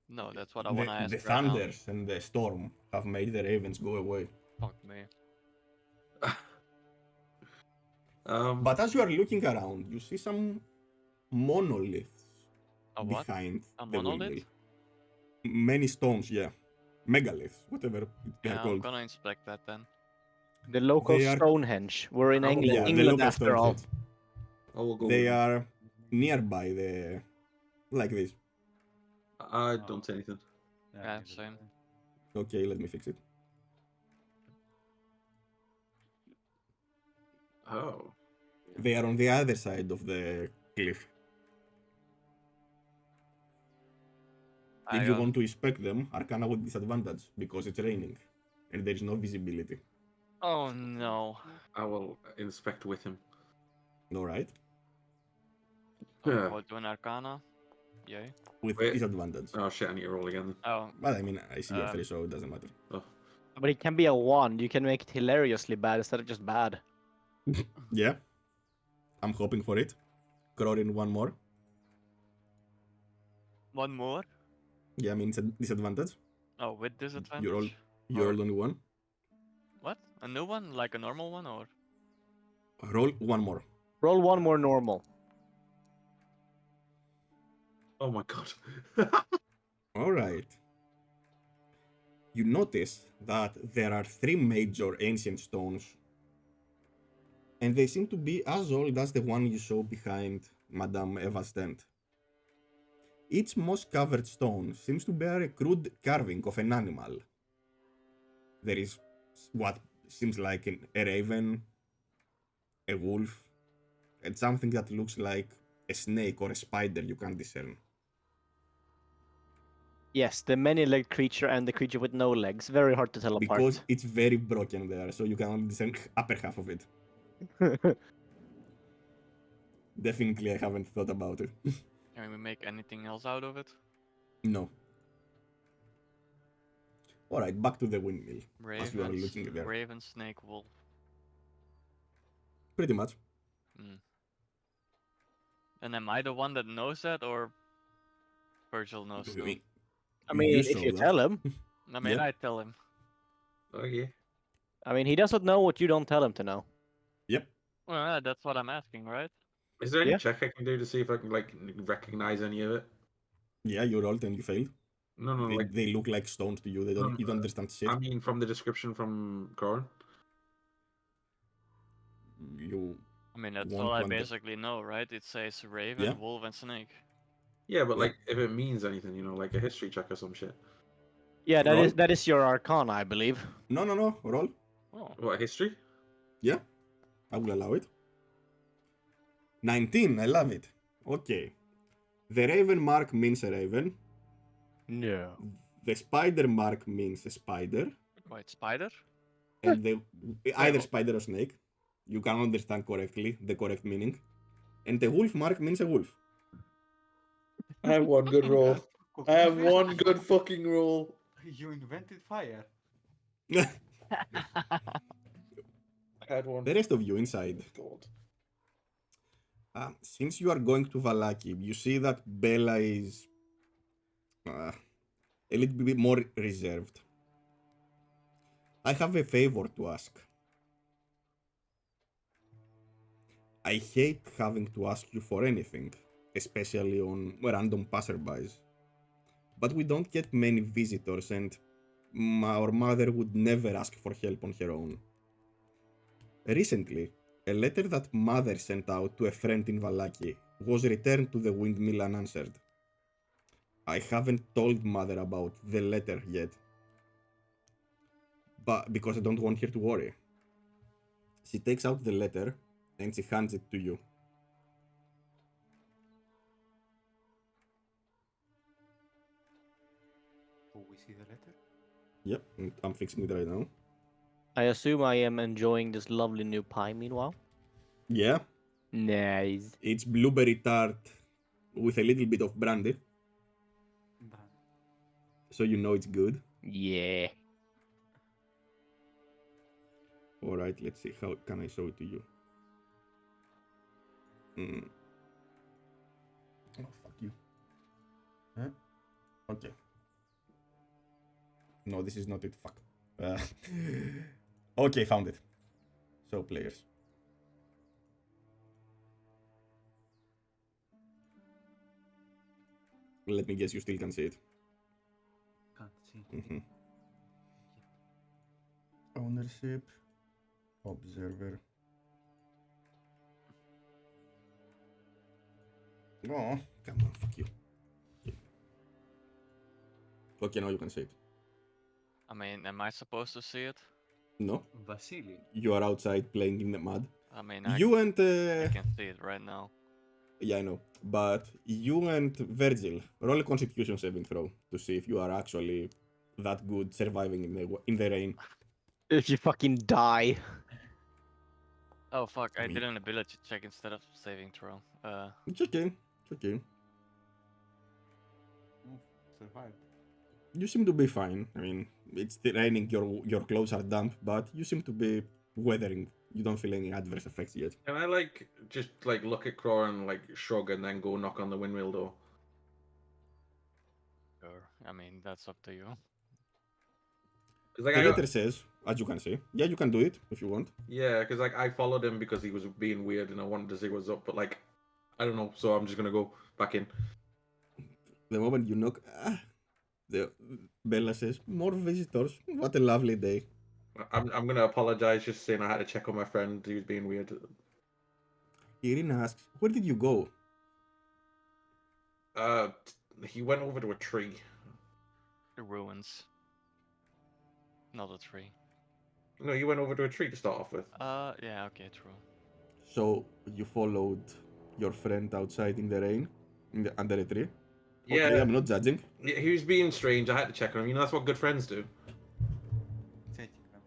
No, that's what I wanna ask The right now. thunders and the storm have made the ravens go away. Fuck me. But as you are looking around, you see some monoliths A what? behind A the monolith? windmill. Many stones, yeah. Megaliths, whatever they are Yeah, I'm called. gonna inspect that then. The local They are- Stonehenge. We're in Oh, England, Yeah, the England local after all. Stonehenge. I will go. They with them. are nearby the like this. I don't say anything. Yeah, neither same. do Okay, let me fix it. Oh. They are on the other side of the cliff. If you want to inspect them, Arcana with disadvantage because it's raining and there is no visibility. Oh no. I will inspect with him. Alright? Yeah. Go to an arcana. Yay. With Wait. disadvantage. Oh shit! I need to roll again. Then. Oh, But I mean, I see your Um, 3, so it doesn't matter. Oh. But it can be a 1. You can make it hilariously bad instead of just bad. Yeah. I'm hoping for it. Crorin one more. one more? Yeah, I mean, it's a disadvantage. Oh, with disadvantage? You Or- rolled only one. What? A new one? Like a normal one or? Roll one more. Roll 1 more normal. Oh my god. Alright. You notice that there are 3 major ancient stones, and they seem to be as old as the one you saw behind Madame Eva's tent. Each moss-covered stone seems to bear a crude carving of an animal. There is what seems like a raven, a wolf, and something that looks like a snake or a spider you can't discern. Yes, the many-legged creature and the creature with no legs. Very hard to tell Because apart. it's very broken there, so you can only discern upper half of it. Definitely I haven't thought about it. Can we make anything else out of it? No. Alright, back to the windmill. As you are Ravens, looking there. raven, snake, wolf. Pretty much. And am I the one that knows that, or Virgil knows You too? mean- I mean, you if saw you that. tell him. I mean, Yeah. I tell him. Okay. I mean, he doesn't know what you don't tell him to know. Yep. Well, yeah, that's what I'm asking, right? Is there any Yeah. check I can do to see if I can like recognize any of it? Yeah, you rolled and you failed. No, no, like They look like stones to you. They don't. No, You don't understand shit. I mean from the description from Corin. You. I mean, that's Want all I one that- basically know, right? It says raven, Yeah. wolf, and snake. Yeah, but Yeah. like if it means anything, you know, like a history check or some shit. Yeah, Roll. that is your arcana, I believe. No. Roll. Oh, What history? Yeah. I will allow it. 19. I love it. Okay. The raven mark means a raven. No. The spider mark means a spider. wait, spider? And the either Well- spider or snake. You can understand correctly the correct meaning. And the wolf mark means a wolf. I have one good roll. Congrats. I have one good fucking roll. You invented fire. The I had one. rest of you inside. God. Since you are going to Valaki, you see that Bella is a little bit more reserved. I have a favor to ask. I hate having to ask you for anything, especially on random passerbys. But we don't get many visitors, and our mother would never ask for help on her own. Recently, a letter that Mother sent out to a friend in Valaki was returned to the windmill unanswered. I haven't told Mother about the letter yet, but because I don't want her to worry. She takes out the letter and she hands it to you. Do we see the letter? Yep, I'm fixing it right now. I assume I am enjoying this lovely new pie meanwhile. Yeah, Nice. it's blueberry tart with a little bit of brandy, so you know it's good. Yeah. All right, let's see how can I show it to you. Oh, fuck you. Huh? Okay. No, this is not it. Fuck. Okay, found it. So, players. Let me guess, you still can see it. Can't see. Mhm. Ownership. Observer. Oh, come on, fuck you. Okay, now you can see it. I mean, am I supposed to see it? No, Vasily. you are outside playing in the mud. I mean, You and I can see it right now. yeah, I know. But you and Virgil roll a Constitution saving throw to see if you are actually that good surviving in the rain. If you fucking die. Oh fuck! I I mean- did an ability check instead of saving throw. It's okay. It's okay. Survived. You seem to be fine. I mean, it's raining. Your clothes are damp, but you seem to be weathering. You don't feel any adverse effects yet. Can I like just like look at Crow and like shrug and then go knock on the windmill door? Sure. I mean, that's up to you. Because like The I, letter says, as you can see, yeah, you can do it if you want. yeah, because like I followed him because he was being weird and I wanted to see what's up, but like I don't know, so I'm just gonna go back in. The moment you knock, the Bella says, "More visitors. What a lovely day." I'm gonna apologize, just saying I had to check on my friend. He was being weird. Irina asks, "Where did you go?" He went over to a tree. The ruins. Not a tree. No, he went over to a tree to start off with. Yeah, okay, true. So you followed your friend outside in the rain, under a tree. Yeah, Okay, I'm not judging. he was being strange. I had to check on him. You know, that's what good friends do. Checking them.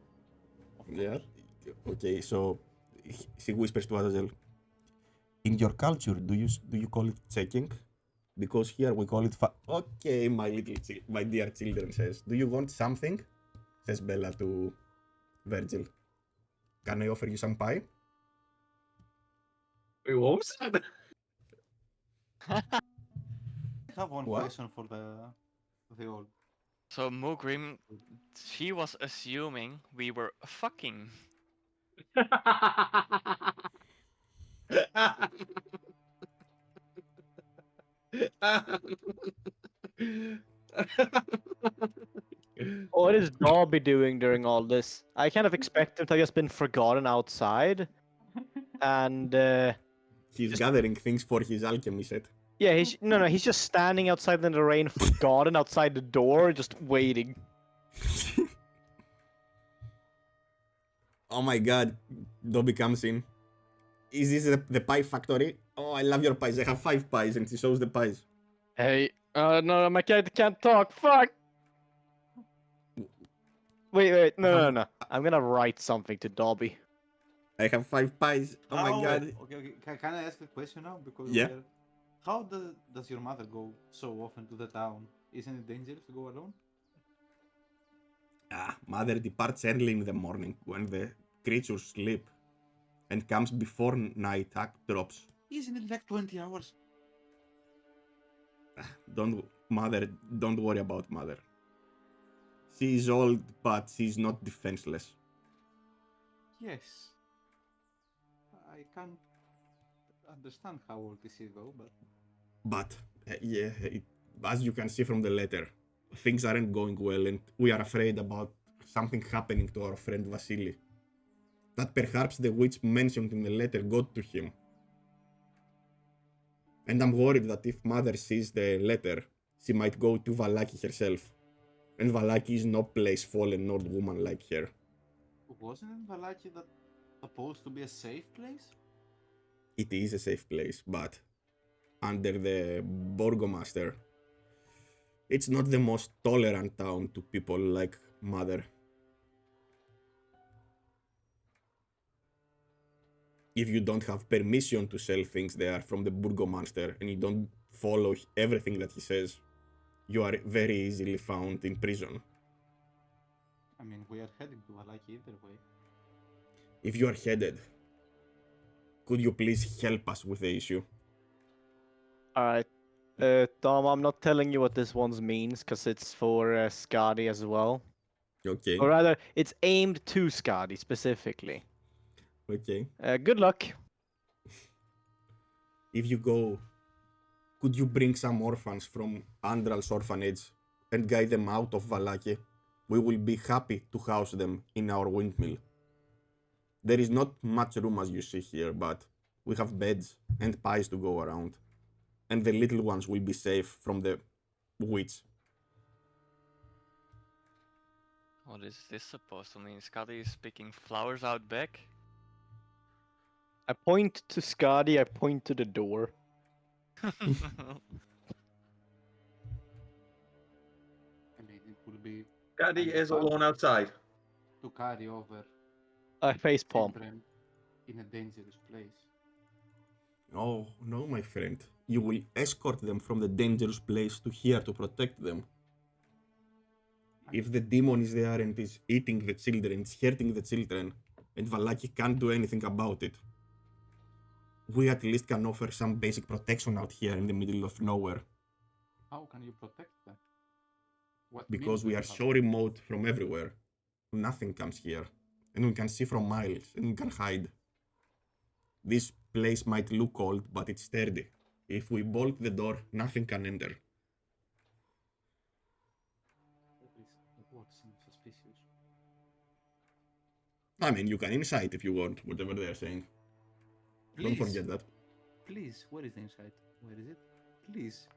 Of Yeah. course. Okay, so she whispers to Azazel. In your culture, do you call it checking? Because here we call it. Okay, my dear children says. Do you want something? Says Bella to Virgil. Can I offer you some pie? Wait, what was that? I have one What? question for the old. So Mugrim, she was assuming we were fucking. What is Dobby doing during all this? I kind of expect him to have just been forgotten outside. And He's Just- gathering things for his alchemy set. yeah, he's just standing outside in the rain, forgotten outside the door, just waiting. Oh my god, Dobby comes in. Is this the pie factory? Oh, I love your pies. I have 5 pies, and she shows the pies. Hey, no, my character can't talk. Fuck. Wait, no. I'm gonna write something to Dobby. I have 5 pies. Oh my god. Okay. Can I ask a question now? Because Yeah. how does your mother go so often to the town? Isn't it dangerous to go alone? Mother departs early in the morning when the creatures sleep and comes before night drops. Isn't it like 20 hours? Don't worry about mother. She is old, but she's not defenseless. Yes. I can't understand how old is she though, but But as you can see from the letter, things aren't going well, and we are afraid about something happening to our friend Vasily. That perhaps the witch mentioned in the letter got to him. And I'm worried that if mother sees the letter, she might go to Vallaki herself. And Vallaki is no place for an old woman like her. wasn't Valaki that supposed to be a safe place? It is a safe place, but under the Burgomaster, it's not the most tolerant town to people like mother. if you don't have permission to sell things there from the Burgomaster and you don't follow everything that he says, you are very easily found in prison. I mean, we are heading to Valaki either way. If you are headed, could you please help us with the issue? Alright. Dom, I'm not telling you what this one means, because it's for Skadi as well. Okay, Or rather, it's aimed to Skadi specifically. okay. Good luck. If you go, could you bring some orphans from Andral's orphanage and guide them out of Valaki? We will be happy to house them in our windmill. There is not much room as you see here, but we have beds and pies to go around. And the little ones will be safe from the witch. What is this supposed to mean? Scotty is picking flowers out back? I point to Skadi, I point to the door. I mean, it will be Daddy kinda is hard alone outside. to carry over I facepalm. children in a dangerous place. Oh, no, my friend. You will escort them from the dangerous place to here to protect them. If the demon is there and is eating the children, it's hurting the children, and Valaki can't do anything about it, we at least can offer some basic protection out here in the middle of nowhere. How can you protect them? What Because means we do are you have? so remote from everywhere. Nothing comes here, and we can see from miles, and we can hide. This place might look old, but it's sturdy. If we bolt the door, nothing can enter. What seems suspicious? I mean, you can insight if you want, whatever they are saying. Don't forget that. Please, where is the inside? Where is it? Please.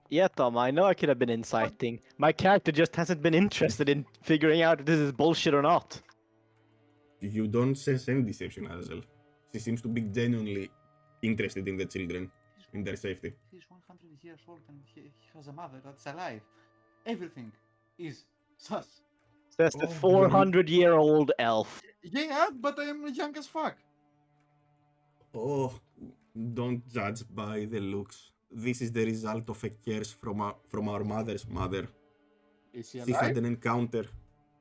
Yeah, Tom, I know I could have been inciting. My character just hasn't been interested in figuring out if this is bullshit or not. You don't sense any deception, Azazel. She seems to be genuinely interested in the children, in their safety. He's 100 years old and he has a mother that's alive. Everything is sus. Says the Oh, 400-year-old elf. Yeah, but I am young as fuck. Oh, don't judge by the looks. This is the result of a curse from our mother's mother. Is she She alive? had an encounter.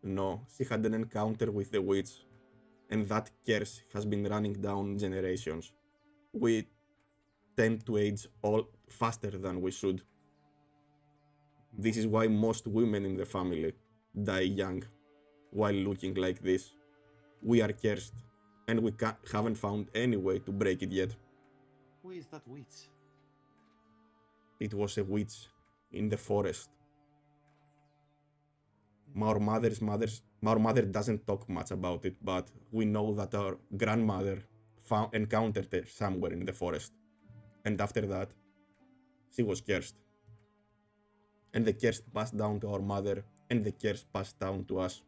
No, she had an encounter with the witch, and that curse has been running down generations. We tend to age all faster than we should. This is why most women in the family die young while looking like this. We are cursed, and we haven't found any way to break it yet. Who is that witch? It was a witch in the forest. Our mother doesn't talk much about it, but we know that our grandmother encountered her somewhere in the forest. And after that, she was cursed. And the curse passed down to our mother, and the curse passed down to us.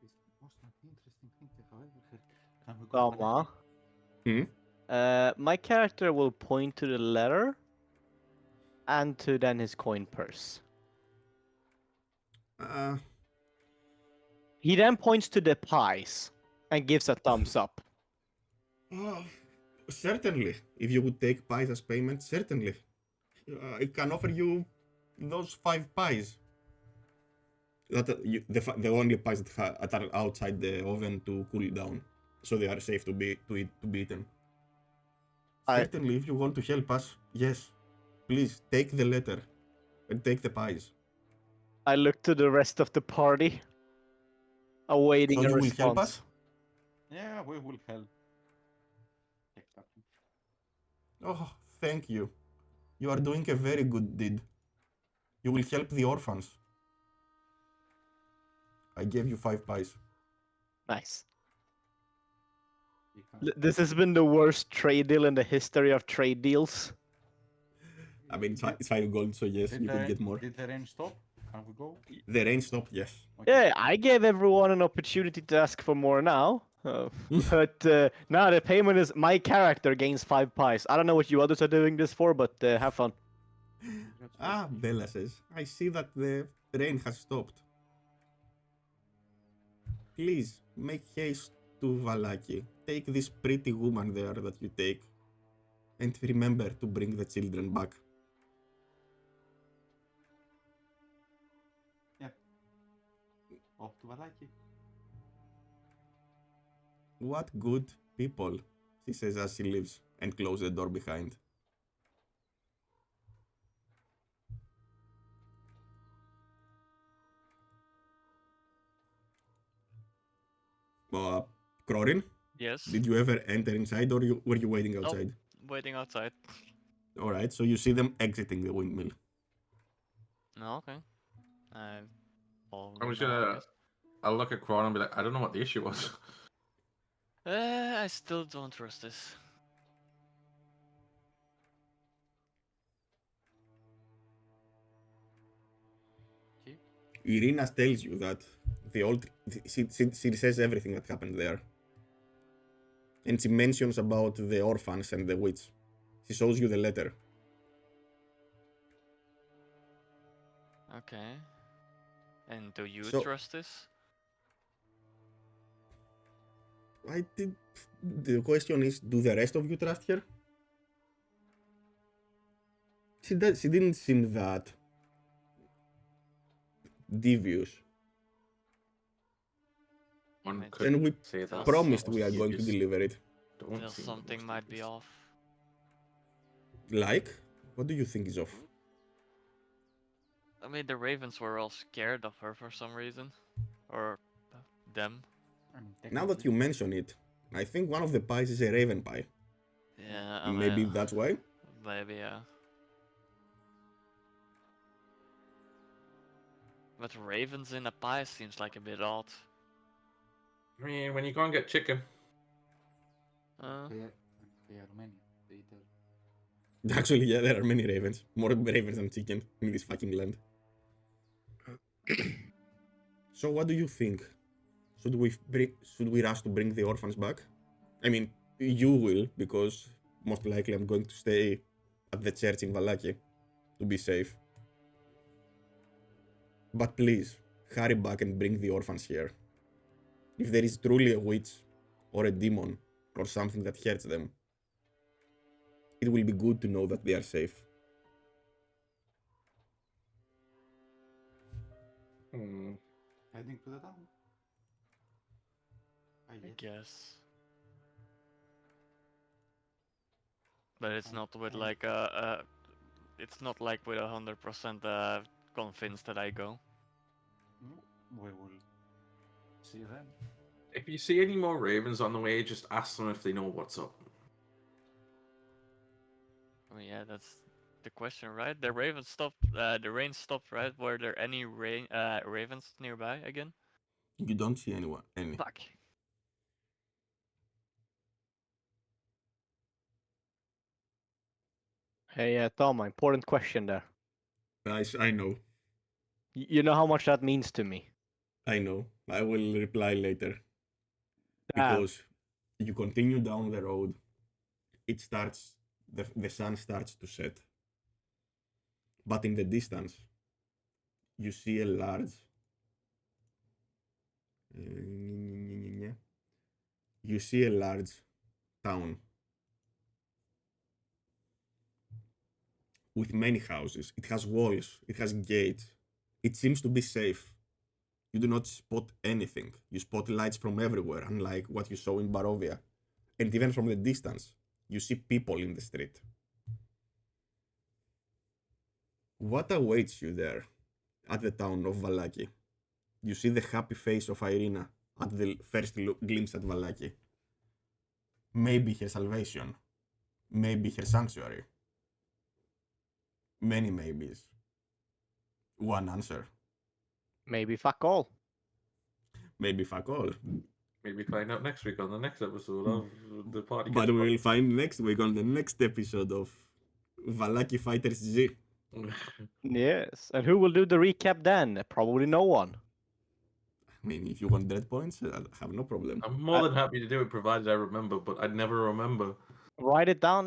It's the most interesting thing I have ever heard. Can we go to Toma. Hmm? My character will point to the letter and to then his coin purse. He then points to the pies and gives a thumbs up. Certainly. If you would take pies as payment, certainly. I can offer you those 5 pies. The only pies that are outside the oven to cool down, so they are safe to be eaten. Certainly, if you want to help us, yes, please take the letter and take the pies. I look to the rest of the party, awaiting So a you will help response. us? Yeah, we will help. Exactly. Oh, thank you. You are doing a very good deed. You will help the orphans. I gave you 5 pies. Nice. We can- This has been the worst trade deal in the history of trade deals. I mean, it's 5 gold, so yes, you could get more. Did the rain stop? Can we go? The rain stopped, yes. Okay. Yeah, I gave everyone an opportunity to ask for more now. But now the payment is my character gains 5 pies. I don't know what you others are doing this for, but have fun. Ah, Bella says, I see that the rain has stopped. Please, make haste to Vallaki. Take this pretty woman there that you take, and remember to bring the children back. Off to Valaki. What good people, she says as she leaves and closes the door behind. Crorin, Yes. did you ever enter inside or were you waiting Nope. outside? Waiting outside. Alright, so you see them exiting the windmill. No, okay. I follow I'm them just now, I gonna. guess. I'll look at Cron and be like, I don't know what the issue was. I still don't trust this. Okay. Irina tells you that the old. She says everything that happened there. And she mentions about the orphans and the witch. She shows you the letter. Okay. And do you So- trust this? I did. The question is, do the rest of you trust her? She didn't seem that devious. One Might could And we say that. promised That we was are going to devious. deliver it. Don't Feel seem something most might be devious. off. Like? What do you think is off? I mean, the ravens were all scared of her for some reason. Or them. I mean, Now that you mention it, I think one of the pies is a raven pie. Yeah, I Maybe mean, that's why? maybe, yeah. But ravens in a pie seems like a bit odd. I mean, when you go and get chicken, They are many. They eat everything. Actually, yeah, there are many ravens. More ravens than chicken in this fucking land. So what do you think? Should we rush to bring the orphans back? I mean, you will, because most likely I'm going to stay at the church in Vallaki to be safe. But please, hurry back and bring the orphans here. If there is truly a witch, or a demon, or something that hurts them, it will be good to know that they are safe. Heading to the town. I guess. But it's not with like it's not like with 100% convinced that I go. We will see then. if you see any more ravens on the way, just ask them if they know what's up. I mean, yeah, that's the question, right? The ravens stopped. The rain stopped, right? Were there any ravens nearby again? You don't see anyone. Any. Fuck. Hey, Tom, important question there. I know. You know how much that means to me. I know. I will reply later. Damn. Because you continue down the road, it starts, the sun starts to set. But in the distance, you see a large. You see a large town with many houses. It has walls, it has gates. It seems to be safe. You do not spot anything. You spot lights from everywhere, unlike what you saw in Barovia. And even from the distance, you see people in the street. What awaits you there at the town of Vallaki? You see the happy face of Irina at the first glimpse at Vallaki. Maybe her salvation. Maybe her sanctuary. Many maybes. One answer. Maybe fuck all. Maybe fuck all. Maybe find out next week on the next episode of the party. But we will find next week on the next episode of Vallaki Fighters Z. Yes. And who will do the recap then? Probably no one. I mean, if you want dread points, I have no problem. I'm more than happy to do it, provided I remember, but I'd never remember. Write it down